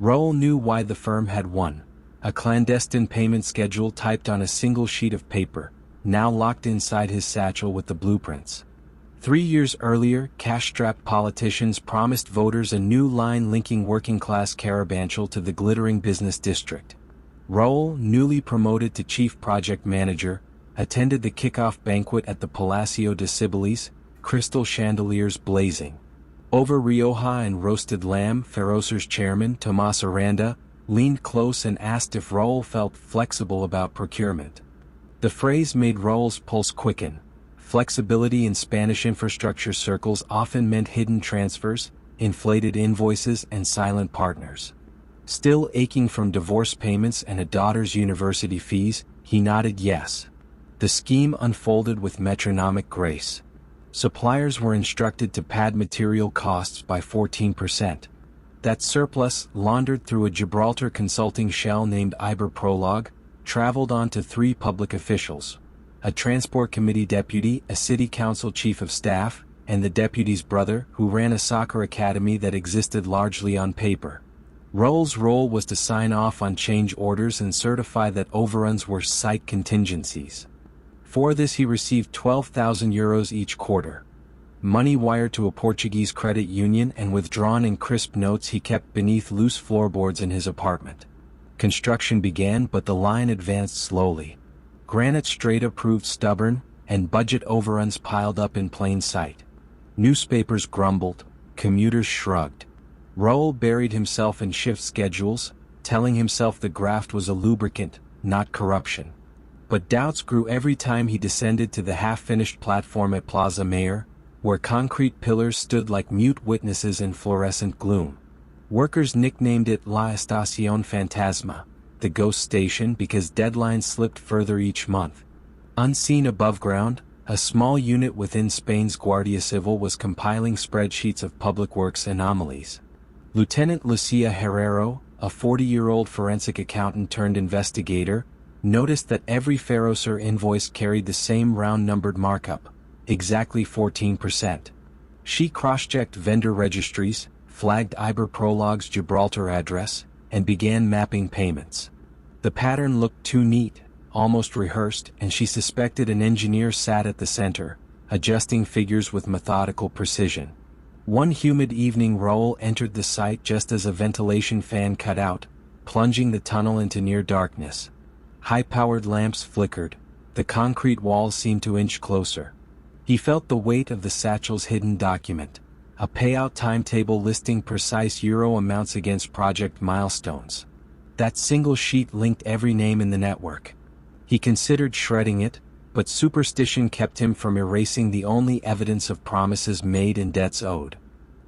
Raúl knew why the firm had won. A clandestine payment schedule typed on a single sheet of paper, now locked inside his satchel with the blueprints. 3 years earlier, cash-strapped politicians promised voters a new line linking working-class Carabanchel to the glittering business district. Raúl, newly promoted to chief project manager, attended the kickoff banquet at the Palacio de Cibeles, crystal chandeliers blazing. Over Rioja and roasted lamb, Ferrocer's chairman, Tomás Aranda, leaned close and asked if Raúl felt flexible about procurement. The phrase made Raúl's pulse quicken. Flexibility in Spanish infrastructure circles often meant hidden transfers, inflated invoices, and silent partners. Still aching from divorce payments and a daughter's university fees, he nodded yes. The scheme unfolded with metronomic grace. Suppliers were instructed to pad material costs by 14%. That surplus, laundered through a Gibraltar consulting shell named Iber Prologue, traveled on to 3 public officials: a transport committee deputy, a city council chief of staff, and the deputy's brother, who ran a soccer academy that existed largely on paper. Raúl's role was to sign off on change orders and certify that overruns were site contingencies. For this he received €12,000 each quarter. Money wired to a Portuguese credit union and withdrawn in crisp notes he kept beneath loose floorboards in his apartment. Construction began, but the line advanced slowly. Granite strata proved stubborn, and budget overruns piled up in plain sight. Newspapers grumbled, commuters shrugged. Raúl buried himself in shift schedules, telling himself the graft was a lubricant, not corruption. But doubts grew every time he descended to the half-finished platform at Plaza Mayor, where concrete pillars stood like mute witnesses in fluorescent gloom. Workers nicknamed it La Estación Fantasma, the ghost station, because deadlines slipped further each month. Unseen above ground, a small unit within Spain's Guardia Civil was compiling spreadsheets of public works anomalies. Lieutenant Lucia Herrero, a 40-year-old forensic accountant turned investigator, noticed that every Ferrocer invoice carried the same round-numbered markup, exactly 14%. She cross-checked vendor registries, flagged Iber Prologue's Gibraltar address, and began mapping payments. The pattern looked too neat, almost rehearsed, and she suspected an engineer sat at the center, adjusting figures with methodical precision. One humid evening Raúl entered the site just as a ventilation fan cut out, plunging the tunnel into near darkness. High-powered lamps flickered, the concrete walls seemed to inch closer. He felt the weight of the satchel's hidden document, a payout timetable listing precise euro amounts against project milestones. That single sheet linked every name in the network. He considered shredding it, but superstition kept him from erasing the only evidence of promises made and debts owed.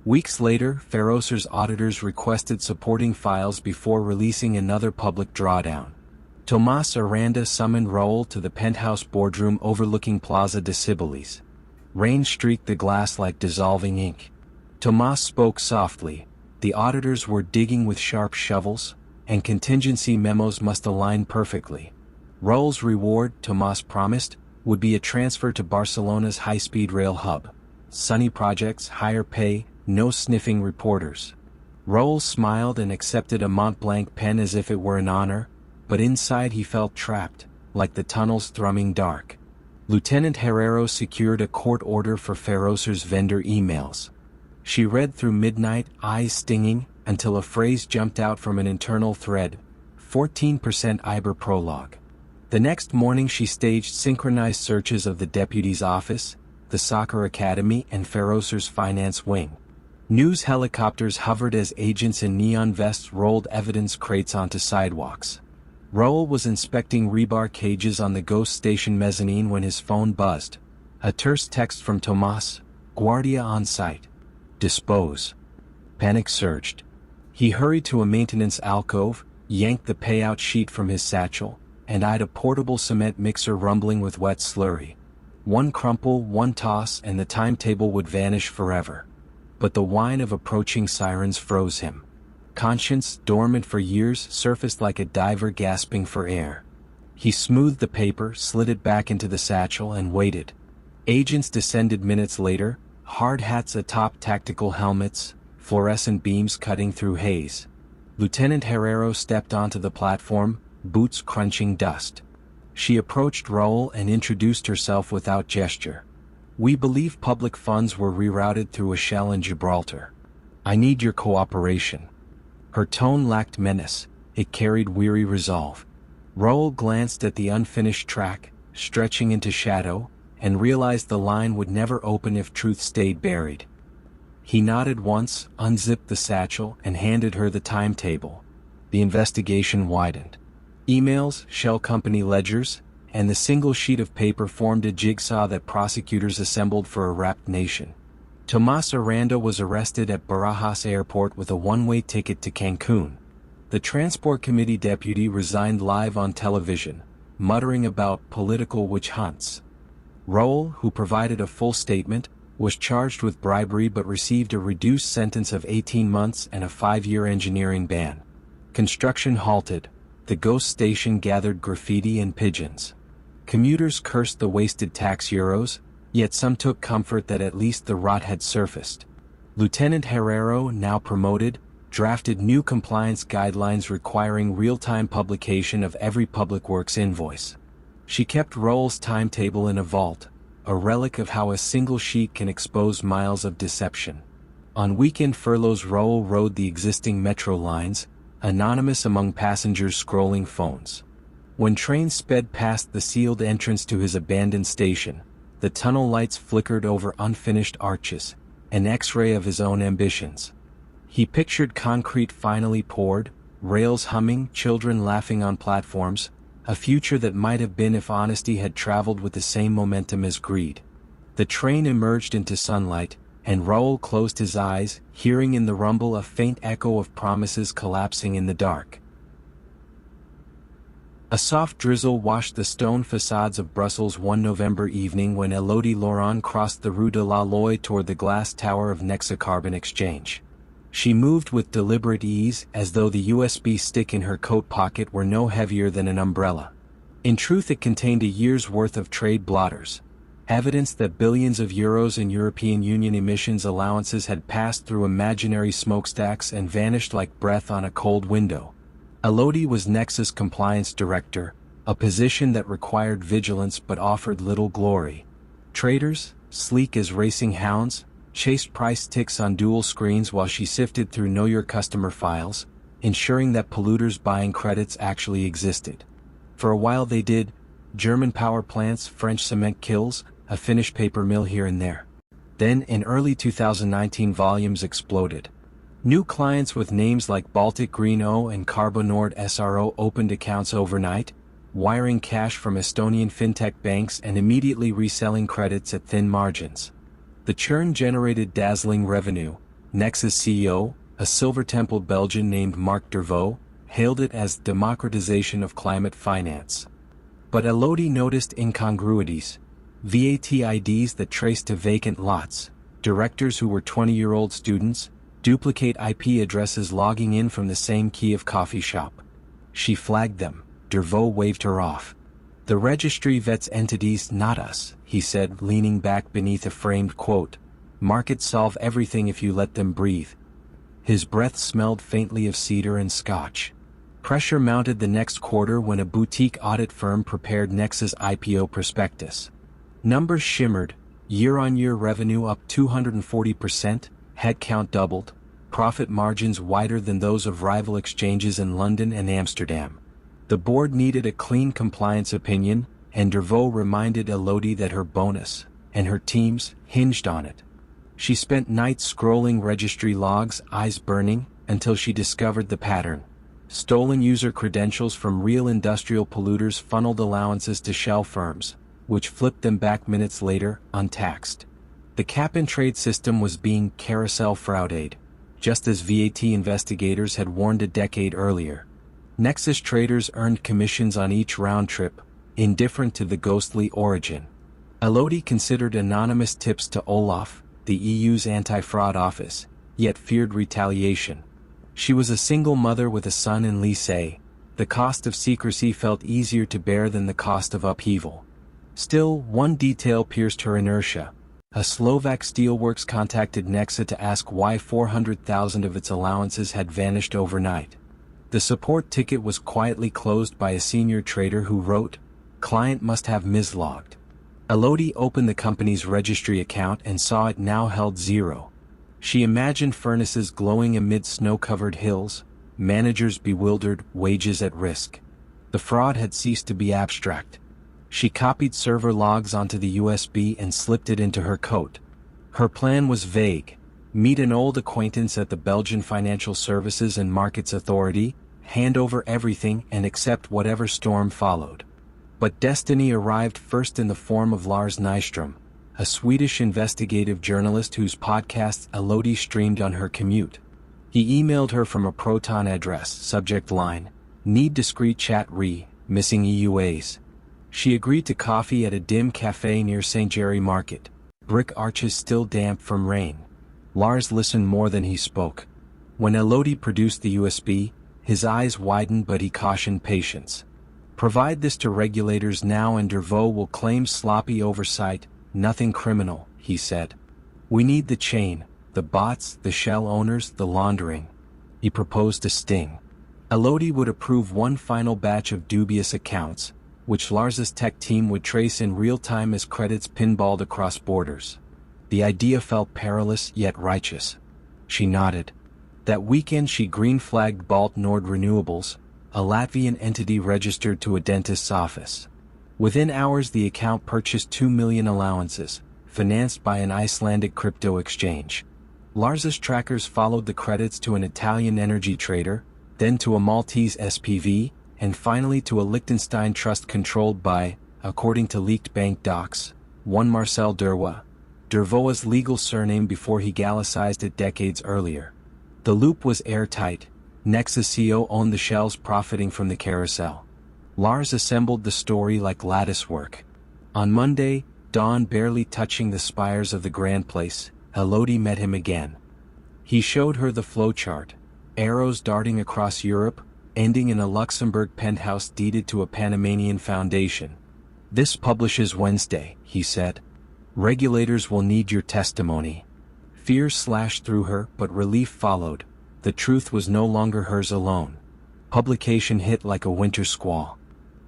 Weeks later, Ferroser's auditors requested supporting files before releasing another public drawdown. Tomas Aranda summoned Raul to the penthouse boardroom overlooking Plaza de Cibeles. Rain streaked the glass like dissolving ink. Tomas spoke softly. The auditors were digging with sharp shovels, and contingency memos must align perfectly. Raul's reward, Tomas promised, would be a transfer to Barcelona's high-speed rail hub. Sunny projects, higher pay, no sniffing reporters. Raul smiled and accepted a Mont-Blanc pen as if it were an honor, but inside he felt trapped, like the tunnels thrumming dark. Lieutenant Herrero secured a court order for Ferroser's vendor emails. She read through midnight, eyes stinging, until a phrase jumped out from an internal thread, 14% Iber prologue. The next morning she staged synchronized searches of the deputy's office, the soccer academy and Ferroser's finance wing. News helicopters hovered as agents in neon vests rolled evidence crates onto sidewalks. Raul was inspecting rebar cages on the ghost station mezzanine when his phone buzzed. A terse text from Tomas, Guardia on site. Dispose. Panic surged. He hurried to a maintenance alcove, yanked the payout sheet from his satchel, and eyed a portable cement mixer rumbling with wet slurry. One crumple, one toss, and the timetable would vanish forever. But the whine of approaching sirens froze him. Conscience, dormant for years, surfaced like a diver gasping for air. He smoothed the paper, slid it back into the satchel, and waited. Agents descended minutes later, hard hats atop tactical helmets, fluorescent beams cutting through haze. Lieutenant Herrero stepped onto the platform, boots crunching dust. She approached Raul and introduced herself without gesture. "We believe public funds were rerouted through a shell in Gibraltar. I need your cooperation." Her tone lacked menace, it carried weary resolve. Raul glanced at the unfinished track, stretching into shadow, and realized the line would never open if truth stayed buried. He nodded once, unzipped the satchel, and handed her the timetable. The investigation widened. Emails, shell company ledgers, and the single sheet of paper formed a jigsaw that prosecutors assembled for a rapt nation. Tomas Aranda was arrested at Barajas Airport with a one-way ticket to Cancun. The Transport Committee deputy resigned live on television, muttering about political witch hunts. Raul, who provided a full statement, was charged with bribery but received a reduced sentence of 18 months and a 5-year engineering ban. Construction halted. The ghost station gathered graffiti and pigeons. Commuters cursed the wasted tax euros, yet some took comfort that at least the rot had surfaced. Lieutenant Herrero, now promoted, drafted new compliance guidelines requiring real-time publication of every public works invoice. She kept Raul's timetable in a vault, a relic of how a single sheet can expose miles of deception. On weekend furloughs, Raul rode the existing metro lines, anonymous among passengers scrolling phones. When trains sped past the sealed entrance to his abandoned station, the tunnel lights flickered over unfinished arches, an X-ray of his own ambitions. He pictured concrete finally poured, rails humming, children laughing on platforms, a future that might have been if honesty had traveled with the same momentum as greed. The train emerged into sunlight, and Raul closed his eyes, hearing in the rumble a faint echo of promises collapsing in the dark. A soft drizzle washed the stone facades of Brussels one November evening when Elodie Laurent crossed the Rue de la Loi toward the glass tower of Nexa Carbon Exchange. She moved with deliberate ease, as though the USB stick in her coat pocket were no heavier than an umbrella. In truth, it contained a year's worth of trade blotters, evidence that billions of euros in European Union emissions allowances had passed through imaginary smokestacks and vanished like breath on a cold window. Elodie was Nexa's compliance director, a position that required vigilance but offered little glory. Traders, sleek as racing hounds, chased price ticks on dual screens while she sifted through Know Your Customer files, ensuring that polluters buying credits actually existed. For a while they did. German power plants, French cement kilns, a Finnish paper mill here and there. Then, in early 2019, volumes exploded. New clients with names like Baltic Green O and Carbonord SRO opened accounts overnight, wiring cash from Estonian fintech banks and immediately reselling credits at thin margins. The churn generated dazzling revenue. Nexa's CEO, a silver-templed Belgian named Marc Dervaux, hailed it as democratization of climate finance. But Elodie noticed incongruities. VAT IDs that traced to vacant lots, directors who were 20-year-old students, duplicate IP addresses logging in from the same Kiev coffee shop. She flagged them. Dervaux waved her off. "The registry vets entities, not us," he said, leaning back beneath a framed quote. "Markets solve everything if you let them breathe." His breath smelled faintly of cedar and scotch. Pressure mounted the next quarter when a boutique audit firm prepared Nexa's IPO prospectus. Numbers shimmered: year-on-year revenue up 240%, headcount doubled, profit margins wider than those of rival exchanges in London and Amsterdam. The board needed a clean compliance opinion, and Dervaux reminded Elodie that her bonus, and her team's, hinged on it. She spent nights scrolling registry logs, eyes burning, until she discovered the pattern. Stolen user credentials from real industrial polluters funneled allowances to shell firms, which flipped them back minutes later, untaxed. The cap-and-trade system was being carousel frauded, just as VAT investigators had warned a decade earlier. Nexus traders earned commissions on each round trip, indifferent to the ghostly origin. Elodie considered anonymous tips to Olaf, the EU's anti-fraud office, yet feared retaliation. She was a single mother with a son in lycée. The cost of secrecy felt easier to bear than the cost of upheaval. Still, one detail pierced her inertia. A Slovak steelworks contacted Nexa to ask why 400,000 of its allowances had vanished overnight. The support ticket was quietly closed by a senior trader who wrote, "Client must have mislogged." Elodie opened the company's registry account and saw it now held zero. She imagined furnaces glowing amid snow-covered hills, managers bewildered, wages at risk. The fraud had ceased to be abstract. She copied server logs onto the USB and slipped it into her coat. Her plan was vague: meet an old acquaintance at the Belgian Financial Services and Markets Authority, hand over everything and accept whatever storm followed. But destiny arrived first in the form of Lars Nystrom, a Swedish investigative journalist whose podcasts Elodie streamed on her commute. He emailed her from a Proton address, subject line, "Need discreet chat missing EUAs." She agreed to coffee at a dim cafe near St. Jerry Market, brick arches still damp from rain. Lars listened more than he spoke. When Elodie produced the USB, his eyes widened, but he cautioned patience. "Provide this to regulators now and Dervaux will claim sloppy oversight, nothing criminal," he said. "We need the chain, the bots, the shell owners, the laundering." He proposed a sting. Elodie would approve one final batch of dubious accounts, which Lars's tech team would trace in real time as credits pinballed across borders. The idea felt perilous yet righteous. She nodded. That weekend she green-flagged Balt Nord Renewables, a Latvian entity registered to a dentist's office. Within hours the account purchased 2 million allowances, financed by an Icelandic crypto exchange. Lars's trackers followed the credits to an Italian energy trader, then to a Maltese SPV, and finally to a Liechtenstein trust controlled by, according to leaked bank docs, one Marcel Derwa, Dervaux's legal surname before he Gallicized it decades earlier. The loop was airtight. Nexa's CEO owned the shells profiting from the carousel. Lars assembled the story like lattice work. On Monday, dawn barely touching the spires of the Grand Place, Elodie met him again. He showed her the flowchart, arrows darting across Europe, ending in a Luxembourg penthouse deeded to a Panamanian foundation. "This publishes Wednesday," he said. "Regulators will need your testimony." Fear slashed through her, but relief followed. The truth was no longer hers alone. Publication hit like a winter squall.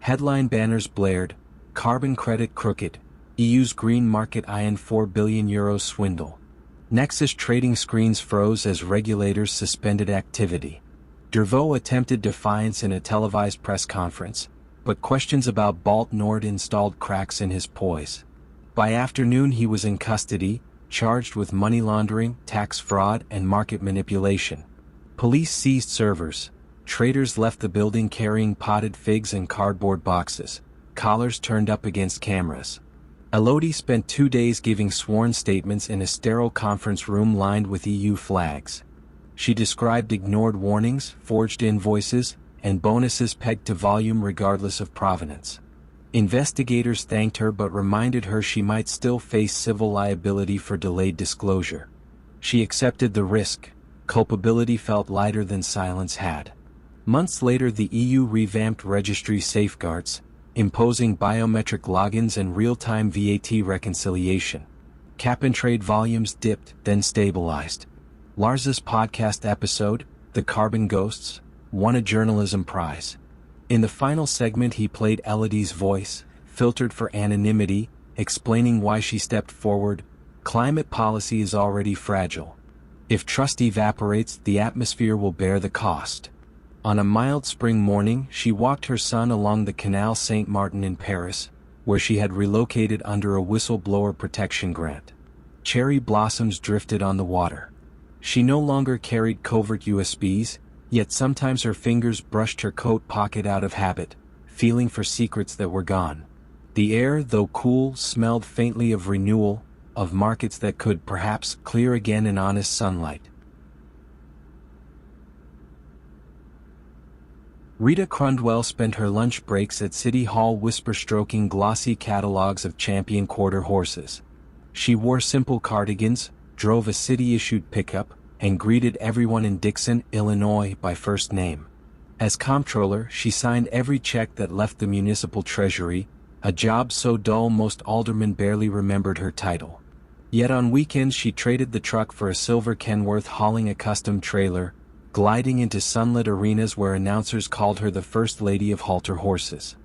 Headline banners blared: "Carbon credit crooked, EU's green market eyeing €4 billion swindle." Nexus trading screens froze as regulators suspended activity. Dervaux attempted defiance in a televised press conference, but questions about Bolt Nord installed cracks in his poise. By afternoon he was in custody, charged with money laundering, tax fraud, and market manipulation. Police seized servers. Traders left the building carrying potted figs and cardboard boxes. Collars turned up against cameras. Elodie spent 2 days giving sworn statements in a sterile conference room lined with EU flags. She described ignored warnings, forged invoices, and bonuses pegged to volume regardless of provenance. Investigators thanked her but reminded her she might still face civil liability for delayed disclosure. She accepted the risk. Culpability felt lighter than silence had. Months later the EU revamped registry safeguards, imposing biometric logins and real-time VAT reconciliation. Cap-and-trade volumes dipped, then stabilized. Lars's podcast episode, The Carbon Ghosts, won a journalism prize. In the final segment he played Elodie's voice, filtered for anonymity, explaining why she stepped forward. Climate policy is already fragile. If trust evaporates, the atmosphere will bear the cost. On a mild spring morning, she walked her son along the Canal Saint-Martin in Paris, where she had relocated under a whistleblower protection grant. Cherry blossoms drifted on the water. She no longer carried covert USBs, yet sometimes her fingers brushed her coat pocket out of habit, feeling for secrets that were gone. The air, though cool, smelled faintly of renewal, of markets that could perhaps clear again in honest sunlight. Rita Crundwell spent her lunch breaks at City Hall whisper-stroking glossy catalogs of champion quarter horses. She wore simple cardigans, drove a city-issued pickup, and greeted everyone in Dixon, Illinois by first name. As comptroller, she signed every check that left the municipal treasury, a job so dull most aldermen barely remembered her title. Yet on weekends she traded the truck for a silver Kenworth hauling a custom trailer, gliding into sunlit arenas where announcers called her the First Lady of Halter Horses.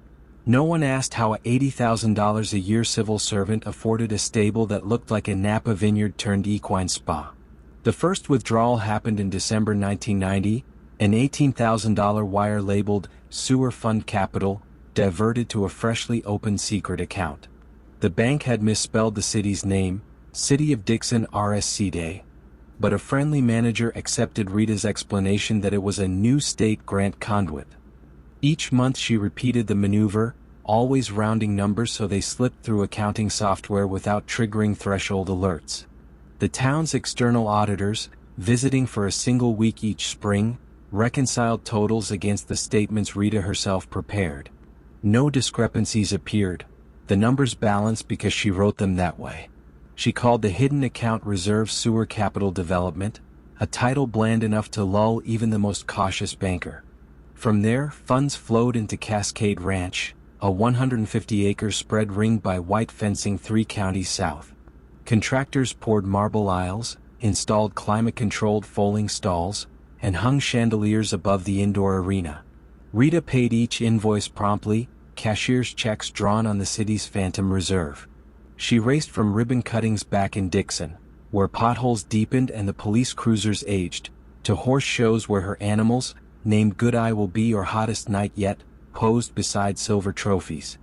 No one asked how a $80,000 a year civil servant afforded a stable that looked like a Napa vineyard turned equine spa. The first withdrawal happened in December 1990, an $18,000 wire labeled Sewer Fund Capital, diverted to a freshly opened secret account. The bank had misspelled the city's name, City of Dixon RSC Day. But a friendly manager accepted Rita's explanation that it was a new state grant conduit. Each month she repeated the maneuver, always rounding numbers so they slipped through accounting software without triggering threshold alerts. The town's external auditors, visiting for a single week each spring, reconciled totals against the statements Rita herself prepared. No discrepancies appeared. The numbers balanced because she wrote them that way. She called the hidden account Reserve Sewer Capital Development, a title bland enough to lull even the most cautious banker. From there, funds flowed into Cascade Ranch, a 150-acre spread ringed by white fencing 3 counties south. Contractors poured marble aisles, installed climate-controlled foaling stalls, and hung chandeliers above the indoor arena. Rita paid each invoice promptly, cashier's checks drawn on the city's phantom reserve. She raced from ribbon cuttings back in Dixon, where potholes deepened and the police cruisers aged, to horse shows where her animals, named Good Eye Will Be or Hottest Night Yet, posed beside silver trophies.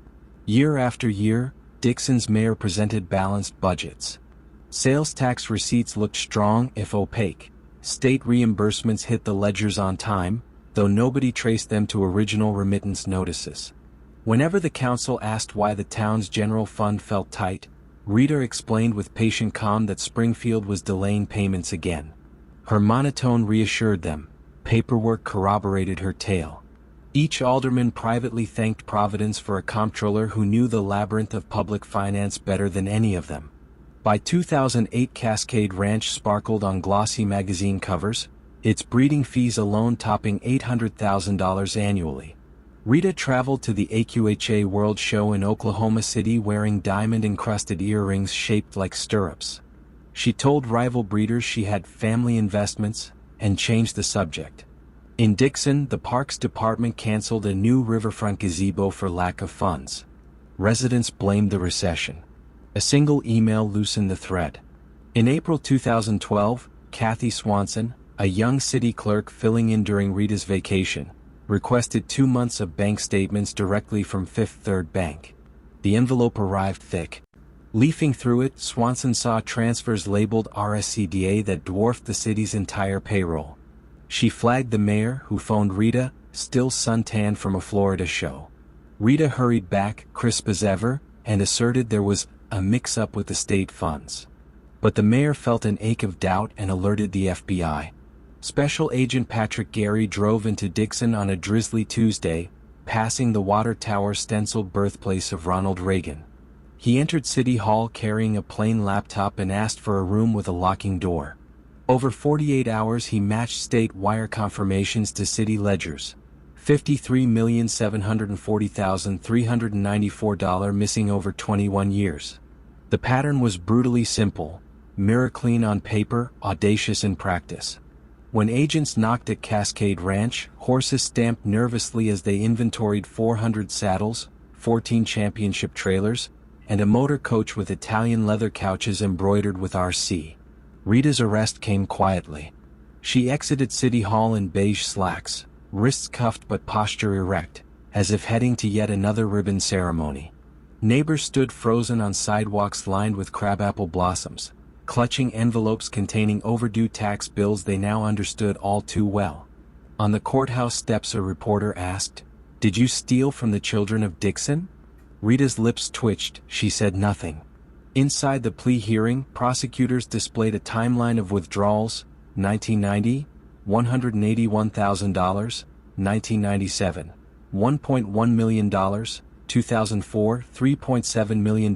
Year after year, Dixon's mayor presented balanced budgets. Sales tax receipts looked strong if opaque. State reimbursements hit the ledgers on time, though nobody traced them to original remittance notices. Whenever the council asked why the town's general fund felt tight, Rita explained with patient calm that Springfield was delaying payments again. Her monotone reassured them. Paperwork corroborated her tale. Each alderman privately thanked Providence for a comptroller who knew the labyrinth of public finance better than any of them. By 2008, Cascade Ranch sparkled on glossy magazine covers, its breeding fees alone topping $800,000 annually. Rita traveled to the AQHA World Show in Oklahoma City wearing diamond-encrusted earrings shaped like stirrups. She told rival breeders she had family investments, and changed the subject. In Dixon, the Parks Department canceled a new riverfront gazebo for lack of funds. Residents blamed the recession. A single email loosened the thread. In April 2012, Kathy Swanson, a young city clerk filling in during Rita's vacation, requested 2 months of bank statements directly from Fifth Third Bank. The envelope arrived thick. Leafing through it, Swanson saw transfers labeled RSCDA that dwarfed the city's entire payroll. She flagged the mayor, who phoned Rita, still suntanned from a Florida show. Rita hurried back, crisp as ever, and asserted there was a mix-up with the state funds. But the mayor felt an ache of doubt and alerted the FBI. Special Agent Patrick Gary drove into Dixon on a drizzly Tuesday, passing the water tower stenciled birthplace of Ronald Reagan. He entered City Hall carrying a plain laptop and asked for a room with a locking door. Over 48 hours he matched state wire confirmations to city ledgers. $53,740,394 missing over 21 years. The pattern was brutally simple, mirror clean on paper, audacious in practice. When agents knocked at Cascade Ranch, horses stamped nervously as they inventoried 400 saddles, 14 championship trailers, and a motor coach with Italian leather couches embroidered with RC. Rita's arrest came quietly. She exited City Hall in beige slacks, wrists cuffed but posture erect, as if heading to yet another ribbon ceremony. Neighbors stood frozen on sidewalks lined with crabapple blossoms, clutching envelopes containing overdue tax bills they now understood all too well. On the courthouse steps a reporter asked, "Did you steal from the children of Dixon?" Rita's lips twitched, she said nothing. Inside the plea hearing, prosecutors displayed a timeline of withdrawals: 1990, $181,000, 1997, $1.1 million, 2004, $3.7 million,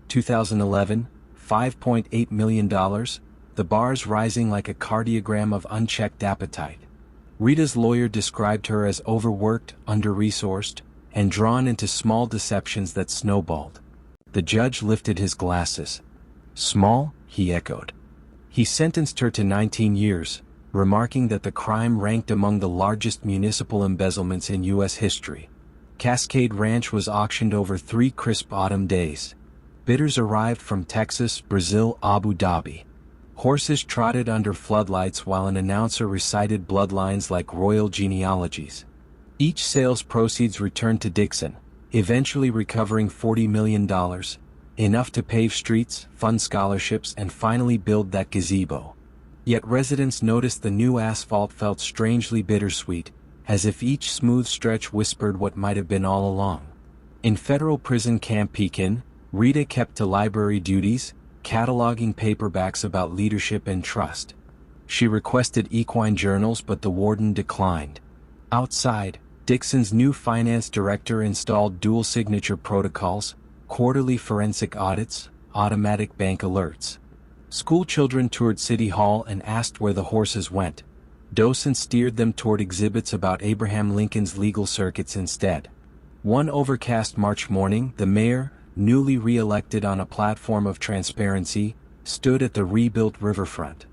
2011, $5.8 million, the bars rising like a cardiogram of unchecked appetite. Rita's lawyer described her as overworked, under-resourced, and drawn into small deceptions that snowballed. The judge lifted his glasses. "Small?" he echoed. He sentenced her to 19 years, remarking that the crime ranked among the largest municipal embezzlements in U.S. history. Cascade Ranch was auctioned over 3 crisp autumn days. Bidders arrived from Texas, Brazil, Abu Dhabi. Horses trotted under floodlights while an announcer recited bloodlines like royal genealogies. Each sale's proceeds returned to Dixon, eventually recovering $40 million, enough to pave streets, fund scholarships, and finally build that gazebo. Yet residents noticed the new asphalt felt strangely bittersweet, as if each smooth stretch whispered what might have been all along. In federal prison Camp Pekin, Rita kept to library duties, cataloging paperbacks about leadership and trust. She requested equine journals, but the warden declined. Outside, Dixon's new finance director installed dual signature protocols, quarterly forensic audits, automatic bank alerts. Schoolchildren toured City Hall and asked where the horses went. Docents steered them toward exhibits about Abraham Lincoln's legal circuits instead. One overcast March morning, the mayor, newly re-elected on a platform of transparency, stood at the rebuilt riverfront.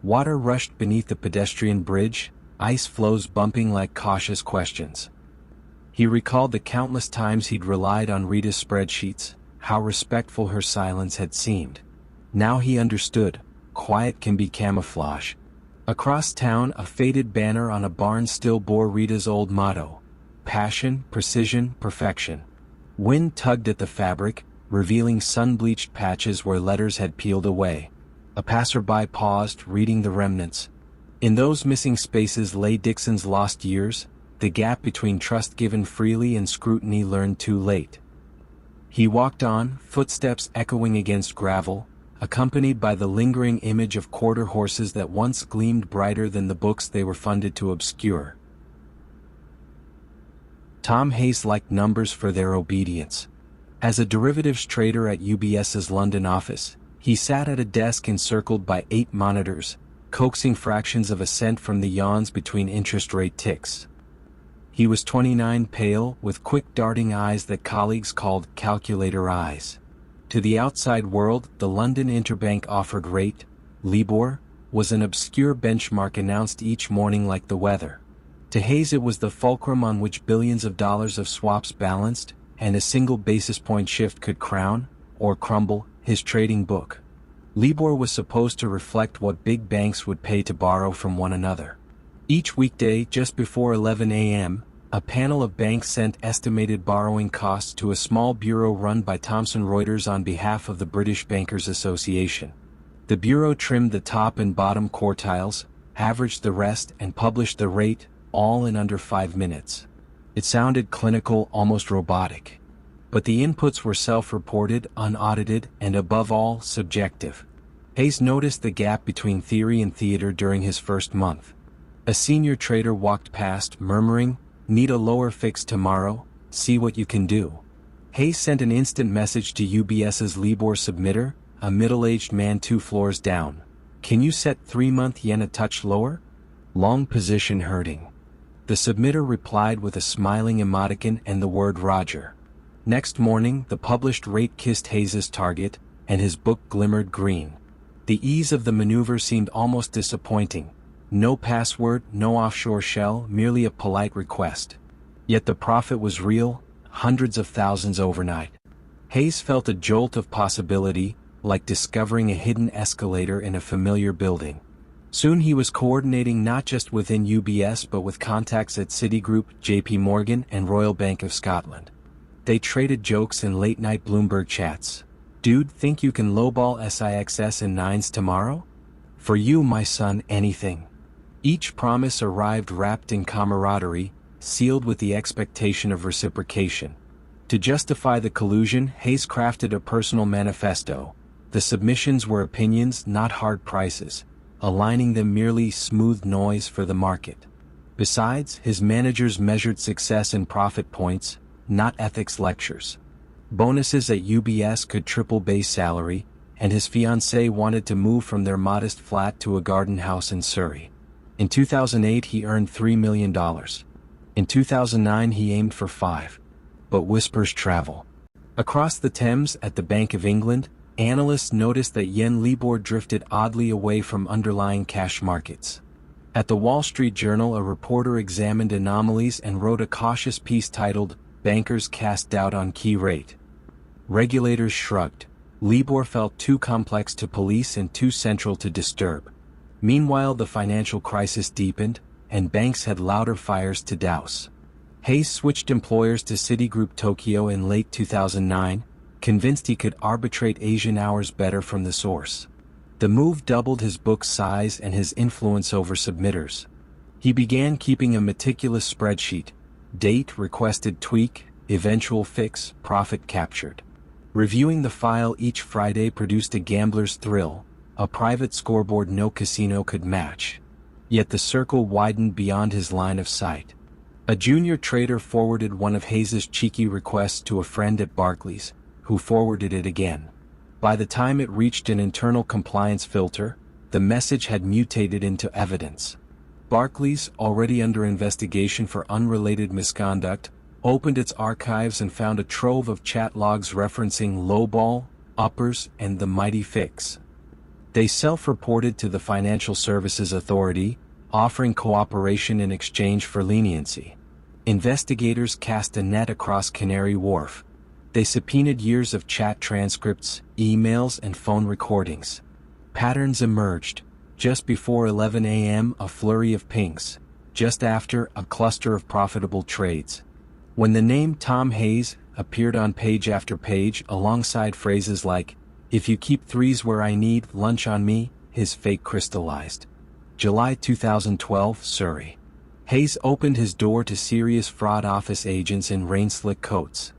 Water rushed beneath the pedestrian bridge, ice floes bumping like cautious questions. He recalled the countless times he'd relied on Rita's spreadsheets, how respectful her silence had seemed. Now he understood, quiet can be camouflage. Across town, a faded banner on a barn still bore Rita's old motto: passion, precision, perfection. Wind tugged at the fabric, revealing sun-bleached patches where letters had peeled away. A passerby paused, reading the remnants. In those missing spaces lay Dixon's lost years, the gap between trust given freely and scrutiny learned too late. He walked on, footsteps echoing against gravel, accompanied by the lingering image of quarter horses that once gleamed brighter than the books they were funded to obscure. Tom Hayes liked numbers for their obedience. As a derivatives trader at UBS's London office, he sat at a desk encircled by 8 monitors, coaxing fractions of a cent from the yawns between interest rate ticks. He was 29, pale, with quick darting eyes that colleagues called calculator eyes. To the outside world, the London Interbank Offered Rate, LIBOR, was an obscure benchmark announced each morning like the weather. To Hayes it was the fulcrum on which billions of dollars of swaps balanced, and a single basis point shift could crown, or crumble, his trading book. LIBOR was supposed to reflect what big banks would pay to borrow from one another. Each weekday, just before 11 a.m., a panel of banks sent estimated borrowing costs to a small bureau run by Thomson Reuters on behalf of the British Bankers Association. The bureau trimmed the top and bottom quartiles, averaged the rest, and published the rate, all in under 5 minutes. It sounded clinical, almost robotic. But the inputs were self-reported, unaudited, and above all, subjective. Hayes noticed the gap between theory and theater during his first month. A senior trader walked past, murmuring, "Need a lower fix tomorrow? See what you can do." Hayes sent an instant message to UBS's LIBOR submitter, a middle-aged man 2 floors down. "Can you set 3-month yen a touch lower? Long position hurting." The submitter replied with a smiling emoticon and the word Roger. Next morning, the published rate kissed Hayes's target, and his book glimmered green. The ease of the maneuver seemed almost disappointing. No password, no offshore shell, merely a polite request. Yet the profit was real, hundreds of thousands overnight. Hayes felt a jolt of possibility, like discovering a hidden escalator in a familiar building. Soon he was coordinating not just within UBS but with contacts at Citigroup, JP Morgan, and Royal Bank of Scotland. They traded jokes in late-night Bloomberg chats. "Dude, think you can lowball SIXS in 9s tomorrow? For you, my son, anything." Each promise arrived wrapped in camaraderie, sealed with the expectation of reciprocation. To justify the collusion, Hayes crafted a personal manifesto. The submissions were opinions, not hard prices, aligning them merely smooth noise for the market. Besides, his managers measured success in profit points, not ethics lectures. Bonuses at UBS could triple base salary, and his fiancée wanted to move from their modest flat to a garden house in Surrey. In 2008 he earned $3 million. In 2009 he aimed for 5. But whispers travel. Across the Thames at the Bank of England, analysts noticed that yen LIBOR drifted oddly away from underlying cash markets. At the Wall Street Journal, a reporter examined anomalies and wrote a cautious piece titled, "Bankers Cast Doubt on Key Rate." Regulators shrugged. LIBOR felt too complex to police and too central to disturb. Meanwhile, the financial crisis deepened, and banks had louder fires to douse. Hayes switched employers to Citigroup Tokyo in late 2009, convinced he could arbitrate Asian hours better from the source. The move doubled his book's size and his influence over submitters. He began keeping a meticulous spreadsheet: date, requested tweak, eventual fix, profit captured. Reviewing the file each Friday produced a gambler's thrill, a private scoreboard no casino could match. Yet the circle widened beyond his line of sight. A junior trader forwarded one of Hayes's cheeky requests to a friend at Barclays, who forwarded it again. By the time it reached an internal compliance filter, the message had mutated into evidence. Barclays, already under investigation for unrelated misconduct, opened its archives and found a trove of chat logs referencing lowball, uppers, and the mighty fix. They self-reported to the Financial Services Authority, offering cooperation in exchange for leniency. Investigators cast a net across Canary Wharf. They subpoenaed years of chat transcripts, emails, and phone recordings. Patterns emerged. Just before 11 a.m., a flurry of pings. Just after, a cluster of profitable trades. When the name Tom Hayes appeared on page after page alongside phrases like, "If you keep 3s where I need, lunch on me," his fate crystallized. July 2012, Surrey. Hayes opened his door to serious fraud office agents in rain-slick coats.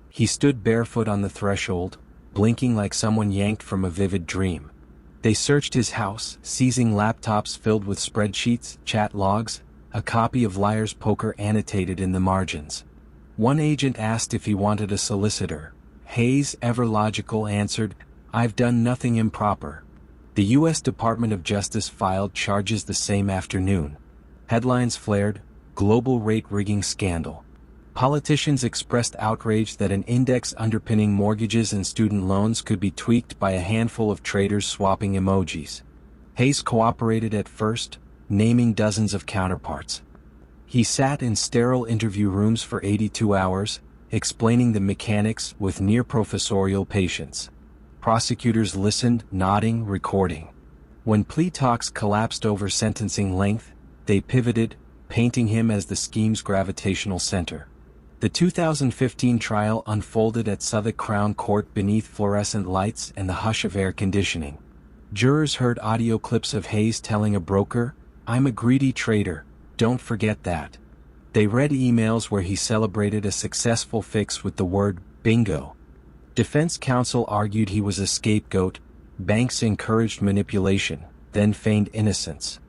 He stood barefoot on the threshold, blinking like someone yanked from a vivid dream. They searched his house, seizing laptops filled with spreadsheets, chat logs, a copy of Liar's Poker annotated in the margins. One agent asked if he wanted a solicitor. Hayes, ever logical, answered, "I've done nothing improper." The U.S. Department of Justice filed charges the same afternoon. Headlines flared, "Global Rate Rigging Scandal." Politicians expressed outrage that an index underpinning mortgages and student loans could be tweaked by a handful of traders swapping emojis. Hayes cooperated at first, naming dozens of counterparts. He sat in sterile interview rooms for 82 hours, explaining the mechanics with near-professorial patience. Prosecutors listened, nodding, recording. When plea talks collapsed over sentencing length, They pivoted, painting him as the scheme's gravitational center. The 2015 trial unfolded at Southwark Crown Court beneath fluorescent lights and the hush of air conditioning. Jurors heard audio clips of Hayes telling a broker, "I'm a greedy trader, don't forget that." They read emails where he celebrated a successful fix with the word, bingo. Defense counsel argued he was a scapegoat, banks encouraged manipulation, then feigned innocence.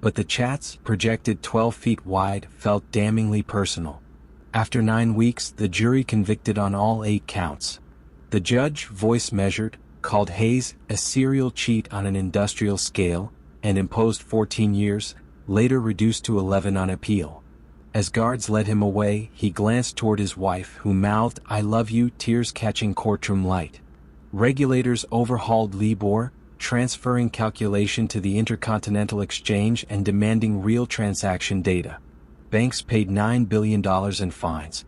But the chats, projected 12 feet wide, felt damningly personal. After 9 weeks, the jury convicted on all 8 counts. The judge, voice measured, called Hayes a serial cheat on an industrial scale, and imposed 14 years, later reduced to 11 on appeal. As guards led him away, he glanced toward his wife, who mouthed, "I love you," tears catching courtroom light. Regulators overhauled LIBOR, transferring calculation to the Intercontinental Exchange and demanding real transaction data. Banks paid $9 billion in fines.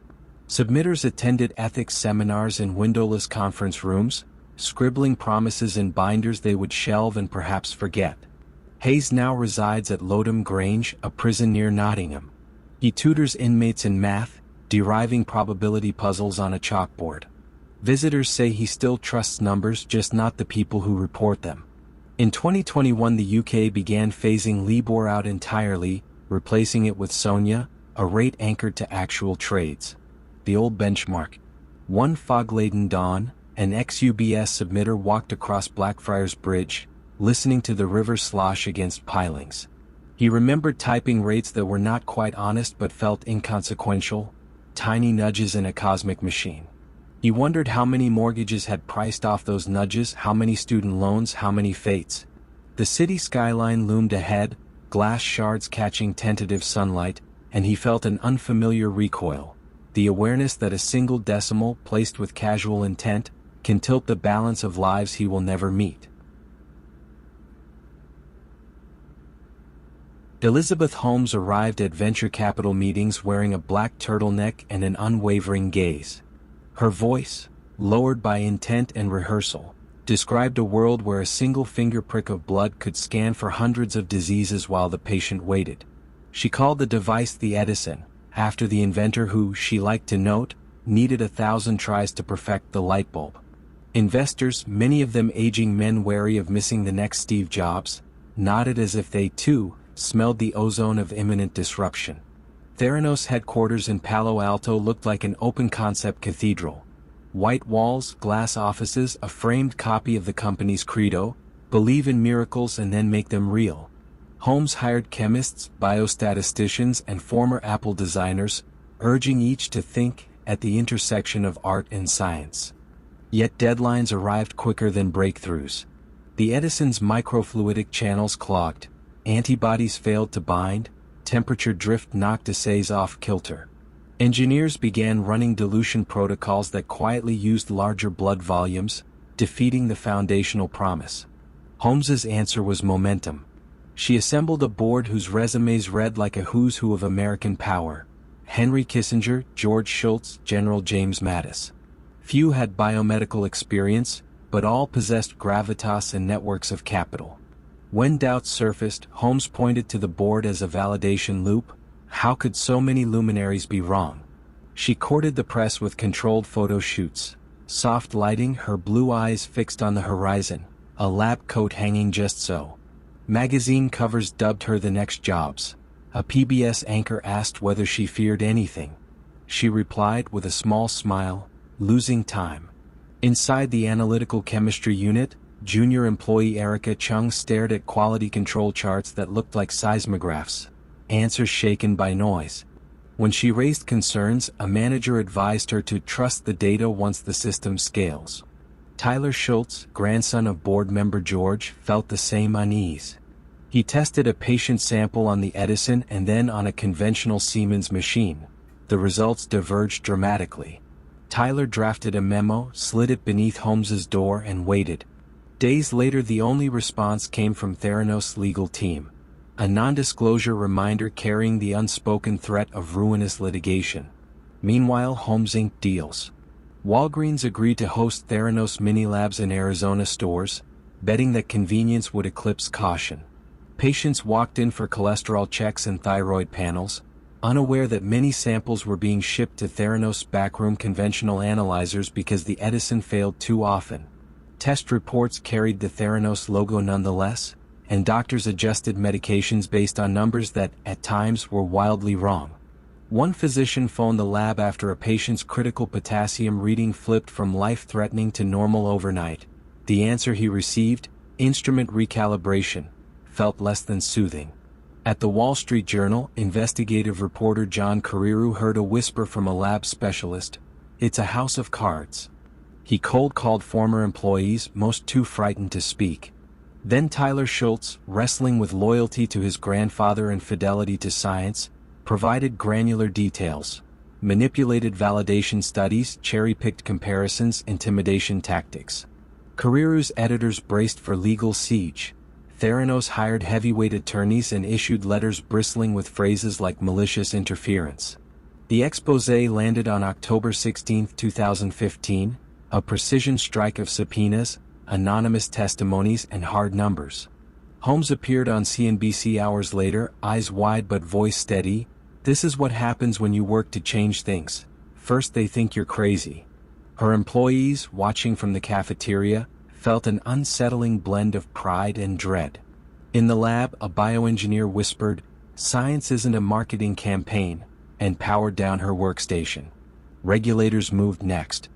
Submitters attended ethics seminars in windowless conference rooms, scribbling promises in binders they would shelve and perhaps forget. Hayes now resides at Lodham Grange, a prison near Nottingham. He tutors inmates in math, deriving probability puzzles on a chalkboard. Visitors say he still trusts numbers, just not the people who report them. In 2021, the UK began phasing LIBOR out entirely, replacing it with SONIA, a rate anchored to actual trades. The old benchmark. One fog-laden dawn, an ex-UBS submitter walked across Blackfriars Bridge, listening to the river slosh against pilings. He remembered typing rates that were not quite honest but felt inconsequential, tiny nudges in a cosmic machine. He wondered how many mortgages had priced off those nudges, how many student loans, how many fates. The city skyline loomed ahead, glass shards catching tentative sunlight, and he felt an unfamiliar recoil, the awareness that a single decimal placed with casual intent can tilt the balance of lives he will never meet. Elizabeth Holmes arrived at venture capital meetings wearing a black turtleneck and an unwavering gaze. Her voice, lowered by intent and rehearsal, described a world where a single finger prick of blood could scan for hundreds of diseases while the patient waited. She called the device the Edison, after the inventor who, she liked to note, needed 1,000 tries to perfect the light bulb. Investors, many of them aging men wary of missing the next Steve Jobs, nodded as if they, too, smelled the ozone of imminent disruption. Theranos headquarters in Palo Alto looked like an open-concept cathedral. White walls, glass offices, a framed copy of the company's credo, believe in miracles and then make them real. Holmes hired chemists, biostatisticians, and former Apple designers, urging each to think at the intersection of art and science. Yet deadlines arrived quicker than breakthroughs. The Edison's microfluidic channels clogged, antibodies failed to bind, temperature drift knocked assays off kilter. Engineers began running dilution protocols that quietly used larger blood volumes, defeating the foundational promise. Holmes's answer was momentum. She assembled a board whose resumes read like a who's who of American power: Henry Kissinger, George Shultz, General James Mattis. Few had biomedical experience, but all possessed gravitas and networks of capital. When doubts surfaced, Holmes pointed to the board as a validation loop. How could so many luminaries be wrong? She courted the press with controlled photo shoots, soft lighting, her blue eyes fixed on the horizon, a lab coat hanging just so. Magazine covers dubbed her the next Jobs. A PBS anchor asked whether she feared anything. She replied with a small smile, losing time. Inside the analytical chemistry unit, junior employee Erica Chung stared at quality control charts that looked like seismographs, answers shaken by noise. When she raised concerns, a manager advised her to trust the data once the system scales. Tyler Schultz, grandson of board member George, felt the same unease. He tested a patient sample on the Edison and then on a conventional Siemens machine. The results diverged dramatically. Tyler drafted a memo, slid it beneath Holmes's door and waited. Days later, the only response came from Theranos' legal team. A non-disclosure reminder carrying the unspoken threat of ruinous litigation. Meanwhile, Holmes inked deals. Walgreens agreed to host Theranos mini-labs in Arizona stores, betting that convenience would eclipse caution. Patients walked in for cholesterol checks and thyroid panels, unaware that many samples were being shipped to Theranos' backroom conventional analyzers because the Edison failed too often. Test reports carried the Theranos logo nonetheless, and doctors adjusted medications based on numbers that, at times, were wildly wrong. One physician phoned the lab after a patient's critical potassium reading flipped from life-threatening to normal overnight. The answer he received, instrument recalibration, felt less than soothing. At the Wall Street Journal, investigative reporter John Carreyrou heard a whisper from a lab specialist, "It's a house of cards." He cold-called former employees, most too frightened to speak. Then Tyler Schultz, wrestling with loyalty to his grandfather and fidelity to science, provided granular details, manipulated validation studies, cherry-picked comparisons, intimidation tactics. Carreyrou's editors braced for legal siege. Theranos hired heavyweight attorneys and issued letters bristling with phrases like malicious interference. The exposé landed on October 16, 2015, a precision strike of subpoenas, anonymous testimonies, and hard numbers. Holmes appeared on CNBC hours later, eyes wide but voice steady. "This is what happens when you work to change things. First they think you're crazy." Her employees, watching from the cafeteria, felt an unsettling blend of pride and dread. In the lab, a bioengineer whispered, "Science isn't a marketing campaign," and powered down her workstation. Regulators moved next.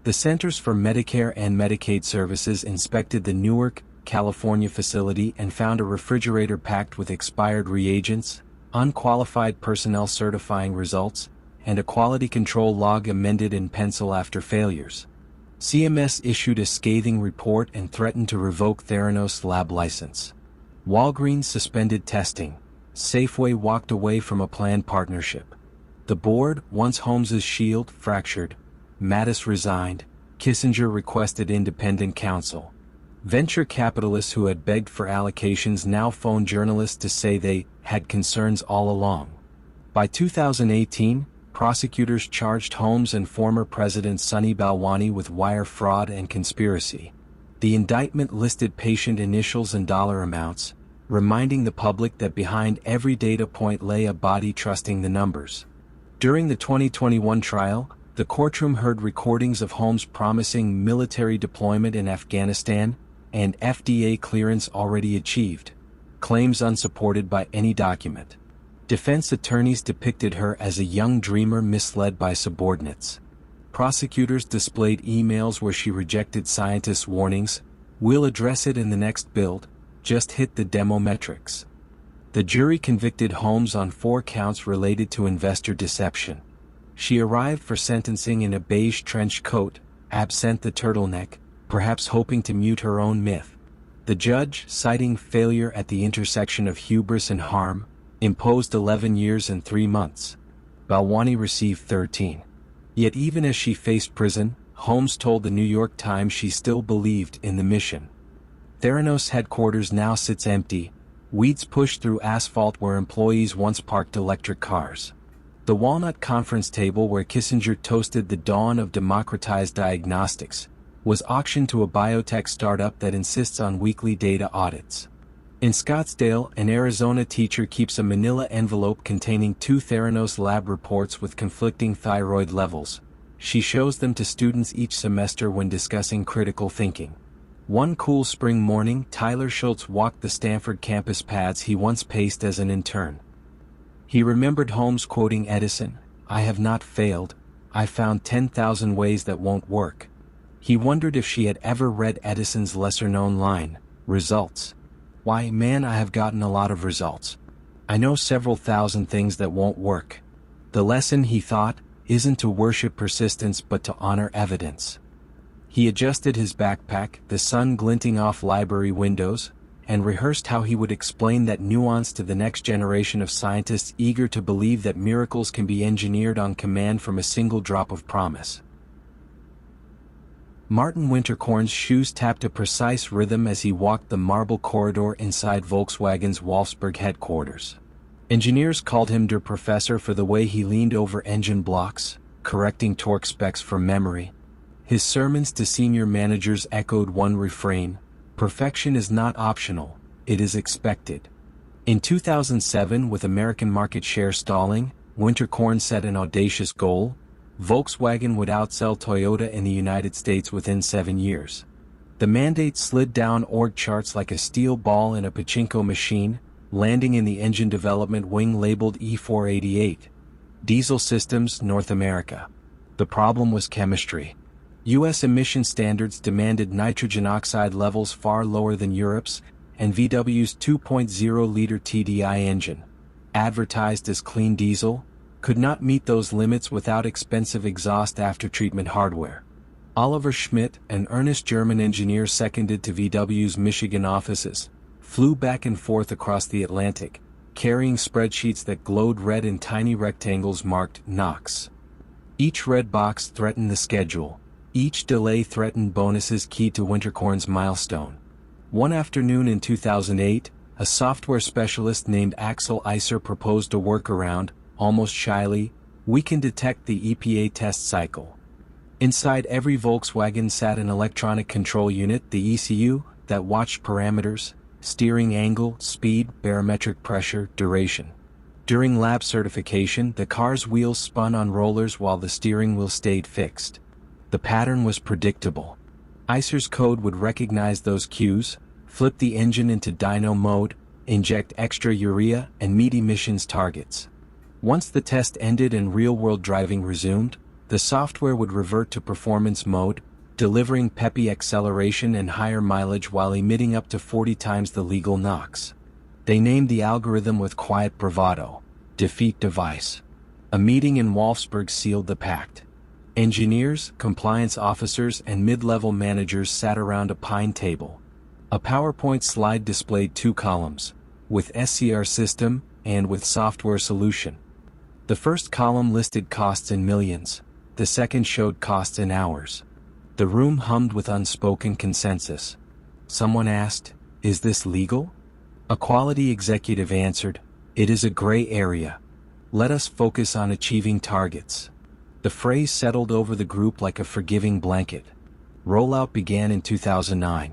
The Centers for Medicare and Medicaid Services inspected the Newark, California facility and found a refrigerator packed with expired reagents, unqualified personnel certifying results, and a quality control log amended in pencil after failures. CMS issued a scathing report and threatened to revoke Theranos' lab license. Walgreens suspended testing. Safeway walked away from a planned partnership. The board, once Holmes's shield, fractured. Mattis resigned. Kissinger requested independent counsel. Venture capitalists who had begged for allocations now phoned journalists to say they had concerns all along. By 2018, prosecutors charged Holmes and former President Sunny Balwani with wire fraud and conspiracy. The indictment listed patient initials and dollar amounts, reminding the public that behind every data point lay a body trusting the numbers. During the 2021 trial, the courtroom heard recordings of Holmes promising military deployment in Afghanistan and FDA clearance already achieved, claims unsupported by any document. Defense attorneys depicted her as a young dreamer misled by subordinates. Prosecutors displayed emails where she rejected scientists' warnings, "We'll address it in the next build, just hit the demo metrics." The jury convicted Holmes on 4 counts related to investor deception. She arrived for sentencing in a beige trench coat, absent the turtleneck, perhaps hoping to mute her own myth. The judge, citing failure at the intersection of hubris and harm, imposed 11 years and 3 months. Balwani received 13. Yet even as she faced prison, Holmes told the New York Times she still believed in the mission. Theranos headquarters now sits empty, weeds push through asphalt where employees once parked electric cars. The walnut conference table where Kissinger toasted the dawn of democratized diagnostics was auctioned to a biotech startup that insists on weekly data audits. In Scottsdale, an Arizona teacher keeps a manila envelope containing 2 Theranos lab reports with conflicting thyroid levels. She shows them to students each semester when discussing critical thinking. One cool spring morning, Tyler Schultz walked the Stanford campus paths he once paced as an intern. He remembered Holmes quoting Edison, "I have not failed, I found 10,000 ways that won't work." He wondered if she had ever read Edison's lesser-known line, "Results. Why, man, I have gotten a lot of results. I know several thousand things that won't work." The lesson, he thought, isn't to worship persistence but to honor evidence. He adjusted his backpack, the sun glinting off library windows, and rehearsed how he would explain that nuance to the next generation of scientists eager to believe that miracles can be engineered on command from a single drop of promise. Martin Winterkorn's shoes tapped a precise rhythm as he walked the marble corridor inside Volkswagen's Wolfsburg headquarters. Engineers called him Der Professor for the way he leaned over engine blocks, correcting torque specs from memory. His sermons to senior managers echoed one refrain: perfection is not optional, it is expected. In 2007, with American market share stalling, Winterkorn set an audacious goal: Volkswagen would outsell Toyota in the United States within 7 years. The mandate slid down org charts like a steel ball in a pachinko machine, landing in the engine development wing labeled E488. Diesel Systems, North America. The problem was chemistry. U.S. emission standards demanded nitrogen oxide levels far lower than Europe's, and VW's 2.0-liter TDI engine, advertised as clean diesel, could not meet those limits without expensive exhaust aftertreatment hardware. Oliver Schmidt, an earnest German engineer seconded to VW's Michigan offices, flew back and forth across the Atlantic, carrying spreadsheets that glowed red in tiny rectangles marked NOx. Each red box threatened the schedule. Each delay threatened bonuses key to Winterkorn's milestone. One afternoon in 2008, a software specialist named Axel Iser proposed a workaround. Almost shyly, we can detect the EPA test cycle. Inside every Volkswagen sat an electronic control unit, the ECU, that watched parameters, steering angle, speed, barometric pressure, duration. During lab certification, the car's wheels spun on rollers while the steering wheel stayed fixed. The pattern was predictable. Iser's code would recognize those cues, flip the engine into dyno mode, inject extra urea, and meet emissions targets. Once the test ended and real-world driving resumed, the software would revert to performance mode, delivering peppy acceleration and higher mileage while emitting up to 40 times the legal NOx. They named the algorithm with quiet bravado, defeat device. A meeting in Wolfsburg sealed the pact. Engineers, compliance officers, and mid-level managers sat around a pine table. A PowerPoint slide displayed 2 columns, with SCR system and with software solution. The first column listed costs in millions, the second showed costs in hours. The room hummed with unspoken consensus. Someone asked, "Is this legal?" A quality executive answered, "It is a gray area. Let us focus on achieving targets." The phrase settled over the group like a forgiving blanket. Rollout began in 2009.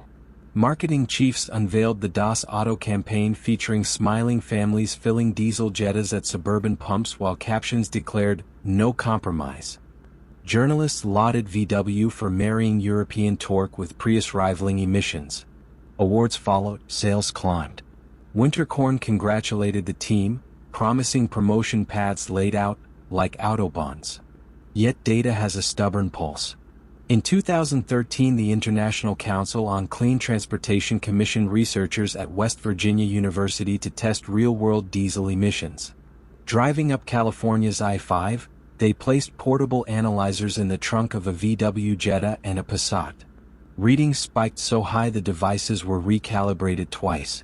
Marketing chiefs unveiled the Das Auto campaign featuring smiling families filling diesel Jettas at suburban pumps while captions declared, "No compromise." Journalists lauded VW for marrying European torque with Prius-rivaling emissions. Awards followed, sales climbed. Winterkorn congratulated the team, promising promotion paths laid out, like autobahns. Yet data has a stubborn pulse. In 2013, the International Council on Clean Transportation commissioned researchers at West Virginia University to test real-world diesel emissions. Driving up California's I-5, they placed portable analyzers in the trunk of a VW Jetta and a Passat. Readings spiked so high the devices were recalibrated twice.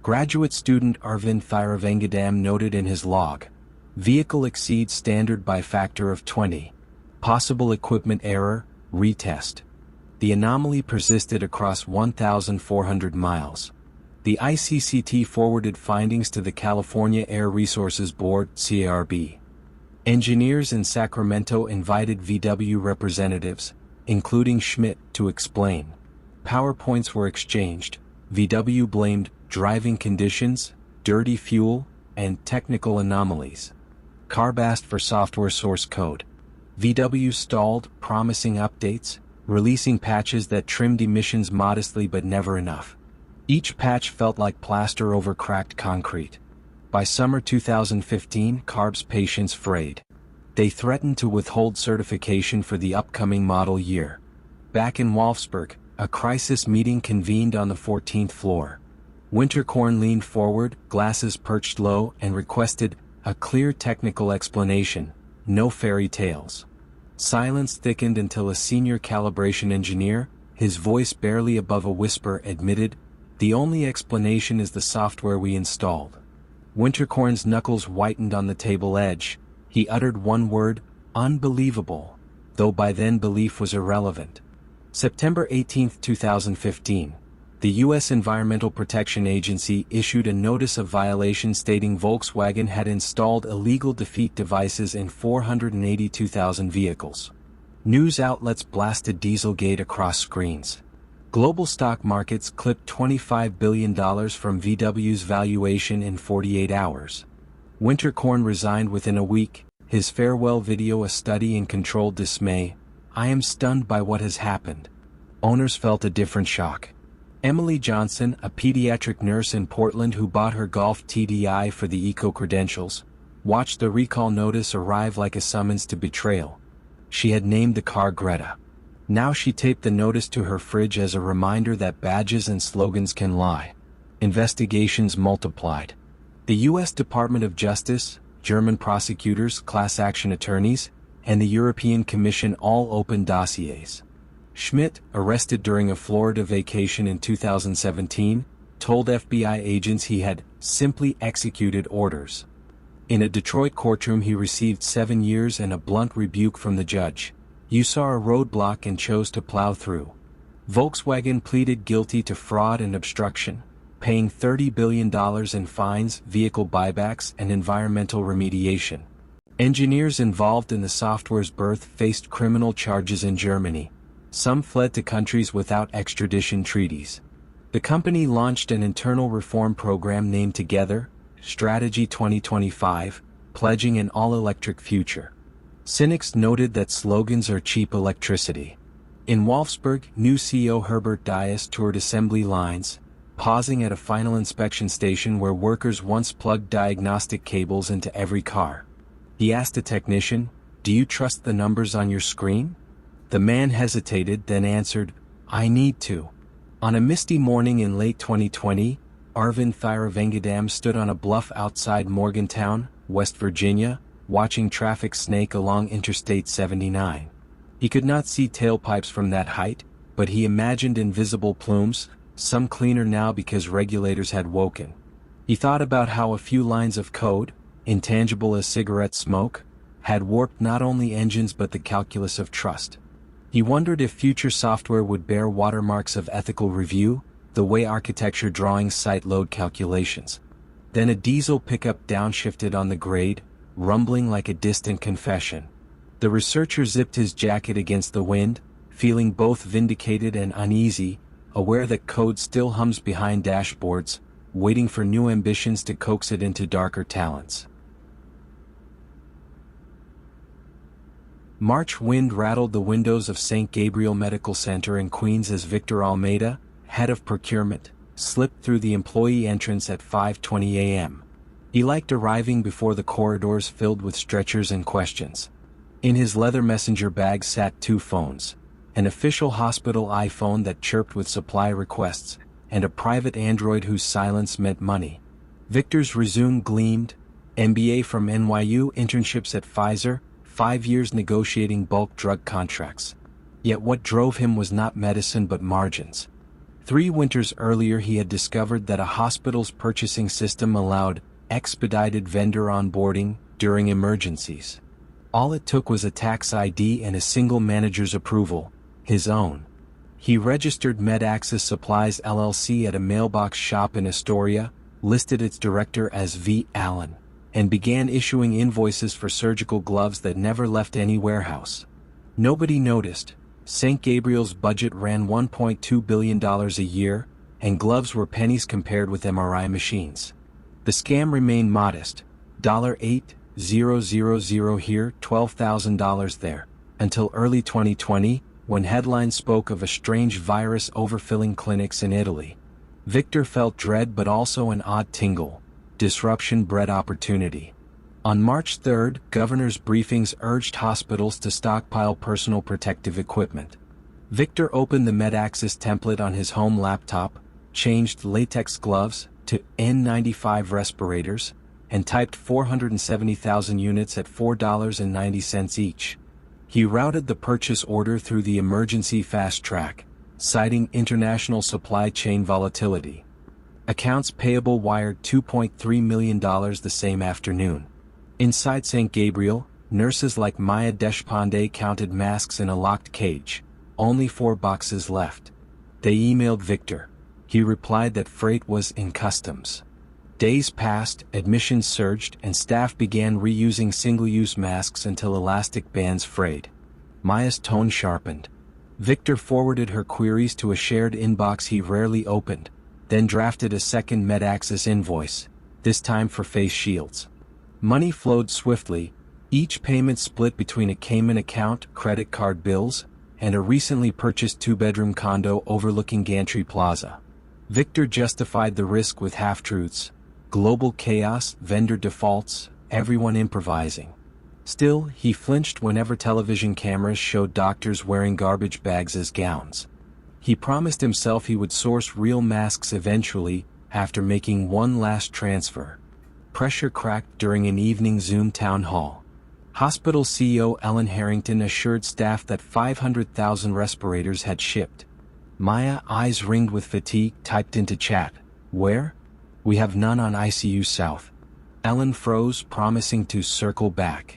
Graduate student Arvind Thiravangadam noted in his log, "Vehicle exceeds standard by factor of 20. Possible equipment error, retest." The anomaly persisted across 1,400 miles. The ICCT forwarded findings to the California Air Resources Board, CARB. Engineers in Sacramento invited VW representatives, including Schmidt, to explain. PowerPoints were exchanged. VW blamed driving conditions, dirty fuel, and technical anomalies. CARB asked for software source code. VW stalled, promising updates, releasing patches that trimmed emissions modestly but never enough. Each patch felt like plaster over cracked concrete. By summer 2015, CARB's patience frayed. They threatened to withhold certification for the upcoming model year. Back in Wolfsburg, a crisis meeting convened on the 14th floor. Winterkorn leaned forward, glasses perched low, and requested a clear technical explanation, no fairy tales. Silence thickened until a senior calibration engineer, his voice barely above a whisper, admitted, "The only explanation is the software we installed." Winterkorn's knuckles whitened on the table edge. He uttered one word, "Unbelievable," though by then belief was irrelevant. September 18, 2015. The U.S. Environmental Protection Agency issued a notice of violation stating Volkswagen had installed illegal defeat devices in 482,000 vehicles. News outlets blasted Dieselgate across screens. Global stock markets clipped $25 billion from VW's valuation in 48 hours. Winterkorn resigned within a week, his farewell video a study in controlled dismay. I am stunned by what has happened. Owners felt a different shock. Emily Johnson, a pediatric nurse in Portland who bought her Golf TDI for the eco-credentials, watched the recall notice arrive like a summons to betrayal. She had named the car Greta. Now she taped the notice to her fridge as a reminder that badges and slogans can lie. Investigations multiplied. The U.S. Department of Justice, German prosecutors, class action attorneys, and the European Commission all opened dossiers. Schmidt, arrested during a Florida vacation in 2017, told FBI agents he had simply executed orders. In a Detroit courtroom he received 7 years and a blunt rebuke from the judge. You saw a roadblock and chose to plow through. Volkswagen pleaded guilty to fraud and obstruction, paying $30 billion in fines, vehicle buybacks, and environmental remediation. Engineers involved in the software's birth faced criminal charges in Germany. Some fled to countries without extradition treaties. The company launched an internal reform program named Together, Strategy 2025, pledging an all-electric future. Cynics noted that slogans are cheap electricity. In Wolfsburg, new CEO Herbert Diess toured assembly lines, pausing at a final inspection station where workers once plugged diagnostic cables into every car. He asked a technician, "Do you trust the numbers on your screen?" The man hesitated, then answered, "I need to." On a misty morning in late 2020, Arvind Thiravengadam stood on a bluff outside Morgantown, West Virginia, watching traffic snake along Interstate 79. He could not see tailpipes from that height, but he imagined invisible plumes, some cleaner now because regulators had woken. He thought about how a few lines of code, intangible as cigarette smoke, had warped not only engines but the calculus of trust. He wondered if future software would bear watermarks of ethical review, the way architecture drawings cite load calculations. Then a diesel pickup downshifted on the grade, rumbling like a distant confession. The researcher zipped his jacket against the wind, feeling both vindicated and uneasy, aware that code still hums behind dashboards, waiting for new ambitions to coax it into darker talents. March wind rattled the windows of St. Gabriel Medical Center in Queens as Victor Almeida, head of procurement, slipped through the employee entrance at 5:20 a.m. He liked arriving before the corridors filled with stretchers and questions. In his leather messenger bag sat 2 phones, an official hospital iPhone that chirped with supply requests, and a private Android whose silence meant money. Victor's resume gleamed, MBA from NYU, internships at Pfizer, 5 years negotiating bulk drug contracts. Yet what drove him was not medicine but margins. 3 winters earlier he had discovered that a hospital's purchasing system allowed expedited vendor onboarding during emergencies. All it took was a tax ID and a single manager's approval, his own. He registered MedAccess Supplies LLC at a mailbox shop in Astoria, listed its director as V. Allen, and began issuing invoices for surgical gloves that never left any warehouse. Nobody noticed. St. Gabriel's budget ran $1.2 billion a year, and gloves were pennies compared with MRI machines. The scam remained modest, $8,000 here, $12,000 there, until early 2020, when headlines spoke of a strange virus overfilling clinics in Italy. Victor felt dread but also an odd tingle. Disruption bred opportunity. On March 3, governors' briefings urged hospitals to stockpile personal protective equipment. Victor opened the MedAccess template on his home laptop, changed latex gloves to N95 respirators, and typed 470,000 units at $4.90 each. He routed the purchase order through the emergency fast track, citing international supply chain volatility. Accounts payable wired $2.3 million the same afternoon. Inside St. Gabriel, nurses like Maya Deshpande counted masks in a locked cage, only 4 boxes left. They emailed Victor. He replied that freight was in customs. Days passed, admissions surged, and staff began reusing single-use masks until elastic bands frayed. Maya's tone sharpened. Victor forwarded her queries to a shared inbox he rarely opened, then drafted a second MedAccess invoice, this time for face shields. Money flowed swiftly, each payment split between a Cayman account, credit card bills, and a recently purchased two-bedroom condo overlooking Gantry Plaza. Victor justified the risk with half-truths: global chaos, vendor defaults, everyone improvising. Still, he flinched whenever television cameras showed doctors wearing garbage bags as gowns. He promised himself he would source real masks eventually, after making one last transfer. Pressure cracked during an evening Zoom town hall. Hospital CEO Ellen Harrington assured staff that 500,000 respirators had shipped. Maya, eyes ringed with fatigue, typed into chat, "Where? We have none on ICU South." Ellen froze, promising to circle back.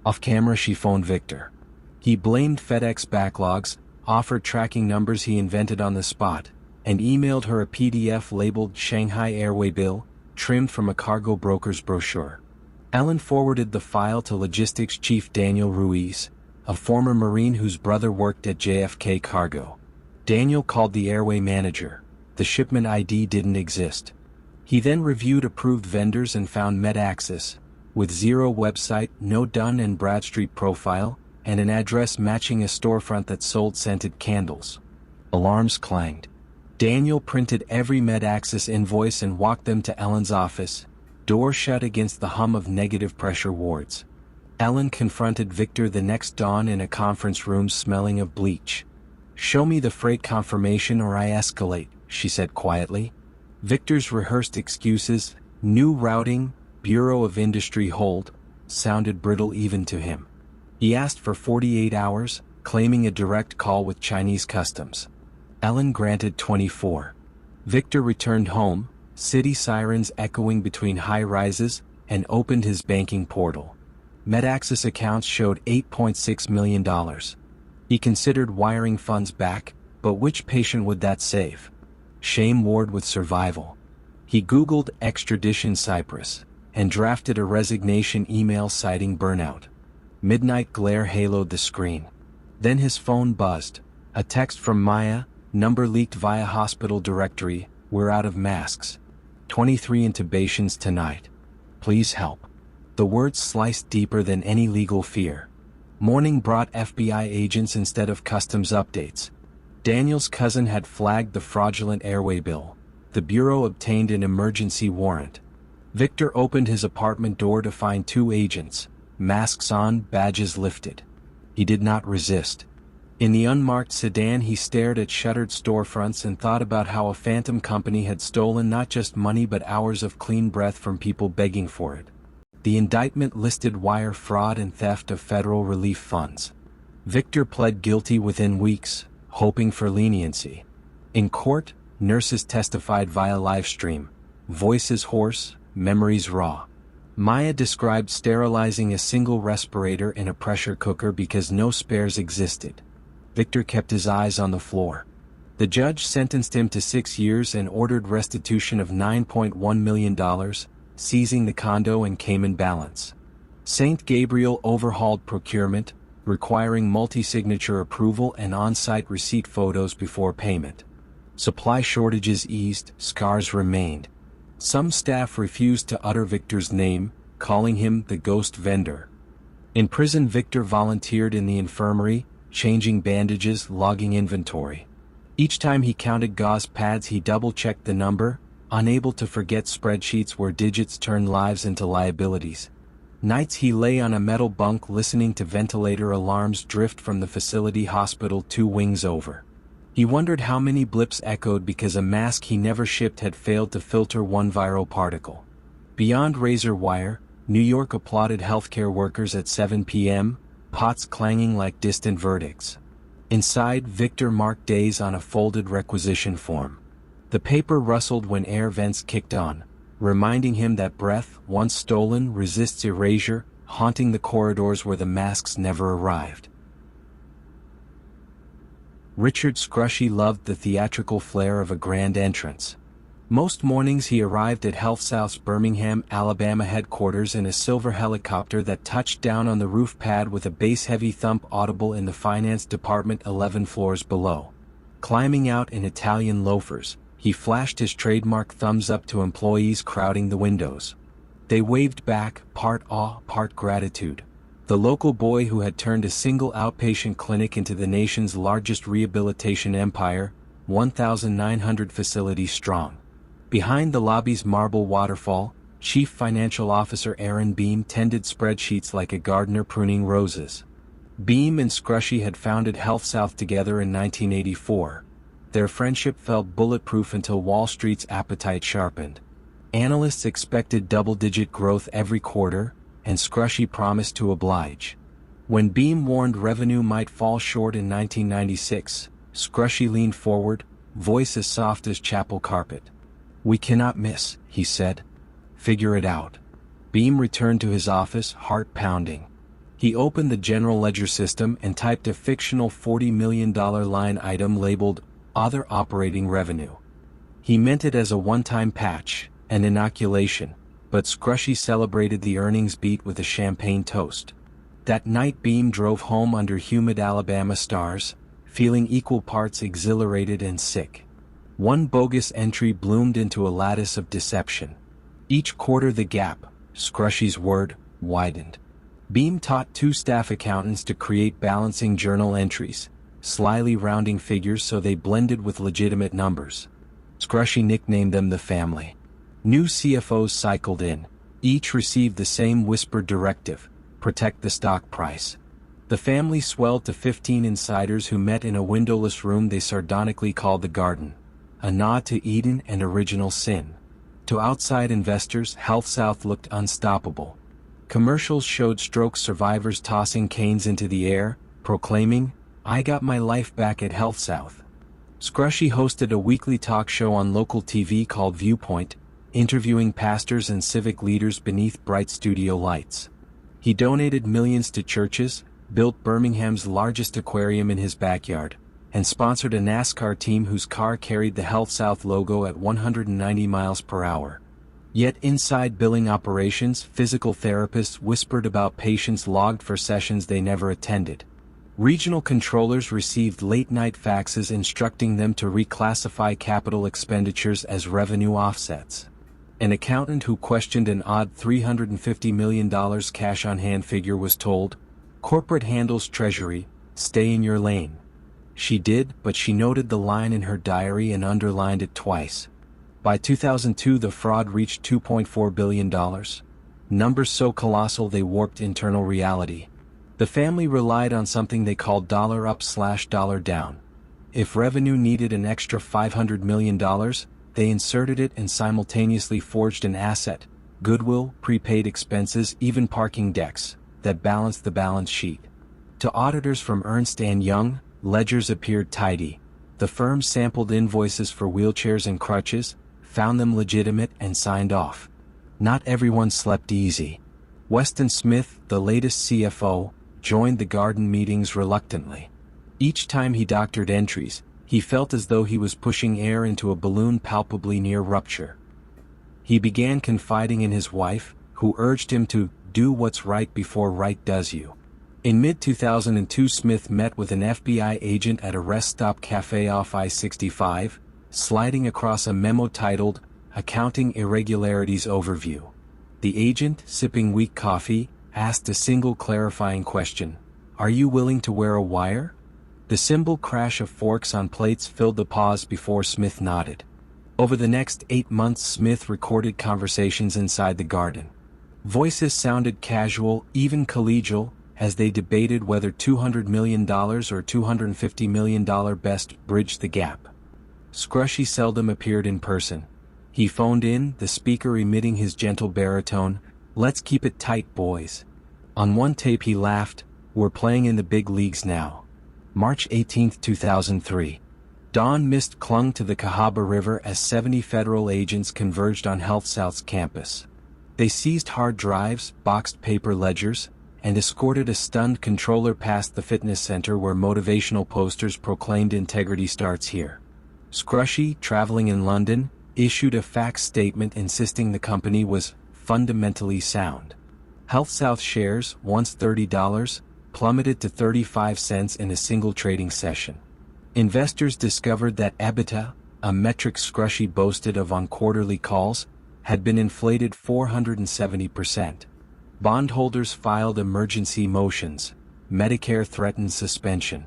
Off camera she phoned Victor. He blamed FedEx backlogs, offered tracking numbers he invented on the spot, and emailed her a PDF labeled Shanghai Airway Bill, trimmed from a cargo broker's brochure. Ellen forwarded the file to logistics chief Daniel Ruiz, a former Marine whose brother worked at JFK Cargo. Daniel called the airway manager. The shipment ID didn't exist. He then reviewed approved vendors and found MedAccess, with zero website, no Dun & Bradstreet profile, and an address matching a storefront that sold scented candles. Alarms clanged. Daniel printed every MedAccess invoice and walked them to Ellen's office, door shut against the hum of negative pressure wards. Ellen confronted Victor the next dawn in a conference room smelling of bleach. "Show me the freight confirmation or I escalate," she said quietly. Victor's rehearsed excuses, new routing, Bureau of Industry hold, sounded brittle even to him. He asked for 48 hours, claiming a direct call with Chinese customs. Ellen granted 24. Victor returned home, city sirens echoing between high-rises, and opened his banking portal. MedAccess accounts showed $8.6 million. He considered wiring funds back, but which patient would that save? Shame warred with survival. He Googled extradition Cyprus, and drafted a resignation email citing burnout. Midnight glare haloed the screen. Then his phone buzzed. A text from Maya, number leaked via hospital directory, "We're out of masks. 23 intubations tonight. Please help." The words sliced deeper than any legal fear. Morning brought FBI agents instead of customs updates. Daniel's cousin had flagged the fraudulent airway bill. The Bureau obtained an emergency warrant. Victor opened his apartment door to find two agents, masks on, badges lifted. He did not resist. In the unmarked sedan he stared at shuttered storefronts and thought about how a phantom company had stolen not just money but hours of clean breath from people begging for it. The indictment listed wire fraud and theft of federal relief funds. Victor pled guilty within weeks, hoping for leniency. In court, nurses testified via live stream, voices hoarse, memories raw. Maya described sterilizing a single respirator in a pressure cooker because no spares existed. Victor kept his eyes on the floor. The judge sentenced him to 6 years and ordered restitution of $9.1 million, seizing the condo and Cayman balance. St. Gabriel overhauled procurement, requiring multi-signature approval and on-site receipt photos before payment. Supply shortages eased, scars remained. Some staff refused to utter Victor's name, calling him the ghost vendor. In prison, Victor volunteered in the infirmary, changing bandages, logging inventory. Each time he counted gauze pads he double-checked the number, unable to forget spreadsheets where digits turned lives into liabilities. Nights he lay on a metal bunk listening to ventilator alarms drift from the facility hospital 2 wings over. He wondered how many blips echoed because a mask he never shipped had failed to filter one viral particle. Beyond razor wire, New York applauded healthcare workers at 7 p.m., pots clanging like distant verdicts. Inside, Victor marked days on a folded requisition form. The paper rustled when air vents kicked on, reminding him that breath, once stolen, resists erasure, haunting the corridors where the masks never arrived. Richard Scrushy loved the theatrical flair of a grand entrance. Most mornings he arrived at HealthSouth's Birmingham, Alabama headquarters in a silver helicopter that touched down on the roof pad with a bass-heavy thump audible in the finance department 11 floors below. Climbing out in Italian loafers, he flashed his trademark thumbs up to employees crowding the windows. They waved back, part awe, part gratitude. The local boy who had turned a single outpatient clinic into the nation's largest rehabilitation empire, 1,900 facilities strong. Behind the lobby's marble waterfall, Chief Financial Officer Aaron Beam tended spreadsheets like a gardener pruning roses. Beam and Scrushy had founded HealthSouth together in 1984. Their friendship felt bulletproof until Wall Street's appetite sharpened. Analysts expected double-digit growth every quarter, and Scrushy promised to oblige. When Beam warned revenue might fall short in 1996, Scrushy leaned forward, voice as soft as chapel carpet. "We cannot miss," he said. "Figure it out." Beam returned to his office, heart pounding. He opened the general ledger system and typed a fictional $40 million line item labeled Other Operating Revenue. He meant it as a one-time patch, an inoculation, but Scrushy celebrated the earnings beat with a champagne toast. That night Beam drove home under humid Alabama stars, feeling equal parts exhilarated and sick. One bogus entry bloomed into a lattice of deception. Each quarter the gap, Scrushy's word, widened. Beam taught 2 staff accountants to create balancing journal entries, slyly rounding figures so they blended with legitimate numbers. Scrushy nicknamed them the family. New CFOs cycled in. Each received the same whispered directive: protect the stock price. The family swelled to 15 insiders who met in a windowless room they sardonically called the Garden, a nod to Eden and original sin. To outside investors, HealthSouth looked unstoppable. Commercials showed stroke survivors tossing canes into the air, proclaiming, "I got my life back at HealthSouth." Scrushy hosted a weekly talk show on local TV called Viewpoint, interviewing pastors and civic leaders beneath bright studio lights. He donated millions to churches, built Birmingham's largest aquarium in his backyard, and sponsored a NASCAR team whose car carried the HealthSouth logo at 190 miles per hour. Yet inside billing operations, physical therapists whispered about patients logged for sessions they never attended. Regional controllers received late-night faxes instructing them to reclassify capital expenditures as revenue offsets. An accountant who questioned an odd $350 million cash-on-hand figure was told, "Corporate handles treasury, stay in your lane." She did, but she noted the line in her diary and underlined it twice. By 2002 the fraud reached $2.4 billion. Numbers so colossal they warped internal reality. The family relied on something they called dollar up/dollar down. If revenue needed an extra $500 million, they inserted it and simultaneously forged an asset, goodwill, prepaid expenses, even parking decks, that balanced the balance sheet. To auditors from Ernst & Young, ledgers appeared tidy. The firm sampled invoices for wheelchairs and crutches, found them legitimate and signed off. Not everyone slept easy. Weston Smith, the latest CFO, joined the Garden meetings reluctantly. Each time he doctored entries, he felt as though he was pushing air into a balloon palpably near rupture. He began confiding in his wife, who urged him to do what's right before right does you. In mid-2002 Smith met with an FBI agent at a rest stop cafe off I-65, sliding across a memo titled, "Accounting Irregularities Overview." The agent, sipping weak coffee, asked a single clarifying question: "Are you willing to wear a wire?" The cymbal crash of forks on plates filled the pause before Smith nodded. Over the next 8 months Smith recorded conversations inside the Garden. Voices sounded casual, even collegial, as they debated whether $200 million or $250 million best bridged the gap. Scrushy seldom appeared in person. He phoned in, the speaker emitting his gentle baritone, "Let's keep it tight, boys." On one tape he laughed, "We're playing in the big leagues now." March 18, 2003. Dawn mist clung to the Cahaba River as 70 federal agents converged on HealthSouth's campus. They seized hard drives, boxed paper ledgers, and escorted a stunned controller past the fitness center where motivational posters proclaimed integrity starts here. Scrushy, traveling in London, issued a fax statement insisting the company was fundamentally sound. HealthSouth shares, once $30, plummeted to 35 cents in a single trading session. Investors discovered that EBITDA, a metric Scrushy boasted of on quarterly calls, had been inflated 470%. Bondholders filed emergency motions. Medicare threatened suspension.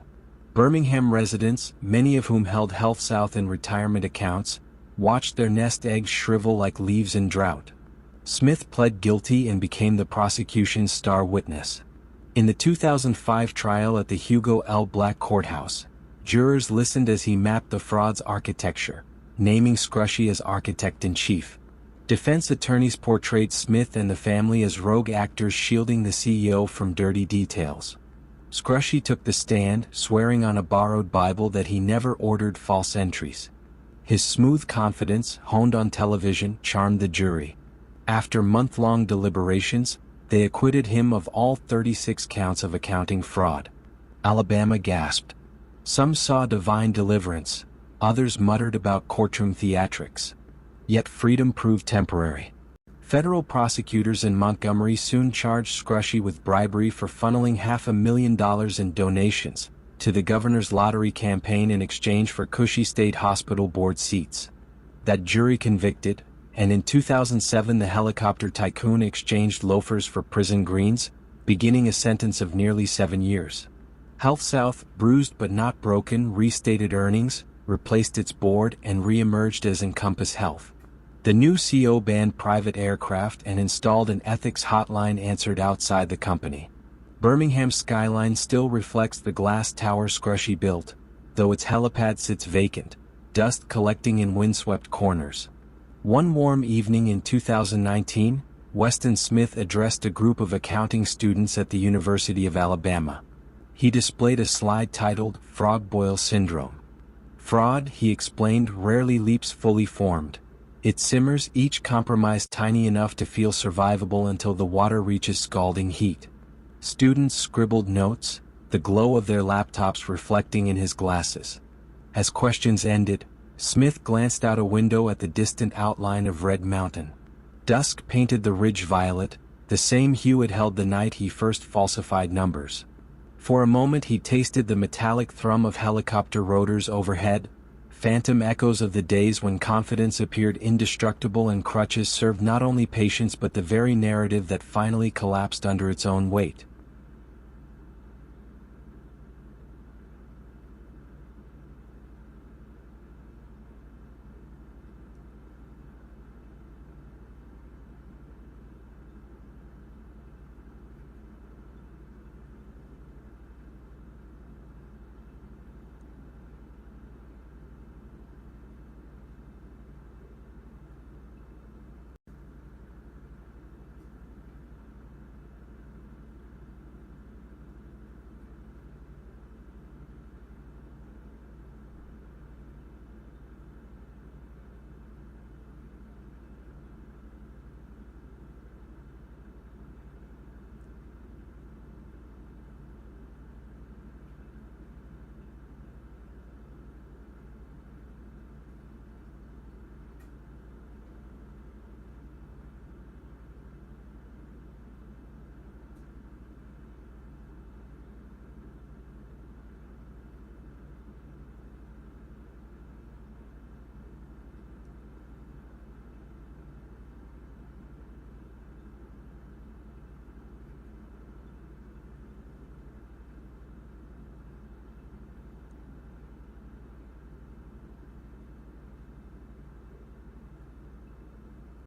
Birmingham residents, many of whom held HealthSouth in retirement accounts, watched their nest eggs shrivel like leaves in drought. Smith pled guilty and became the prosecution's star witness. In the 2005 trial at the Hugo L. Black Courthouse, jurors listened as he mapped the fraud's architecture, naming Scrushy as architect-in-chief. Defense attorneys portrayed Smith and the family as rogue actors shielding the CEO from dirty details. Scrushy took the stand, swearing on a borrowed Bible that he never ordered false entries. His smooth confidence, honed on television, charmed the jury. After month-long deliberations, they acquitted him of all 36 counts of accounting fraud. Alabama gasped. Some saw divine deliverance, others muttered about courtroom theatrics. Yet freedom proved temporary. Federal prosecutors in Montgomery soon charged Scrushy with bribery for funneling $500,000 in donations to the governor's lottery campaign in exchange for cushy state hospital board seats. That jury convicted, and in 2007 the helicopter tycoon exchanged loafers for prison greens, beginning a sentence of nearly 7 years. HealthSouth, bruised but not broken, restated earnings, replaced its board and re-emerged as Encompass Health. The new CEO banned private aircraft and installed an ethics hotline answered outside the company. Birmingham's skyline still reflects the glass tower Scrushy built, though its helipad sits vacant, dust collecting in windswept corners. One warm evening in 2019, Weston Smith addressed a group of accounting students at the University of Alabama. He displayed a slide titled Frog Boil Syndrome. Fraud, he explained, rarely leaps fully formed. It simmers, each compromise tiny enough to feel survivable until the water reaches scalding heat. Students scribbled notes, the glow of their laptops reflecting in his glasses. As questions ended, Smith glanced out a window at the distant outline of Red Mountain. Dusk painted the ridge violet, the same hue it held the night he first falsified numbers. For a moment he tasted the metallic thrum of helicopter rotors overhead, phantom echoes of the days when confidence appeared indestructible and crutches served not only patience but the very narrative that finally collapsed under its own weight.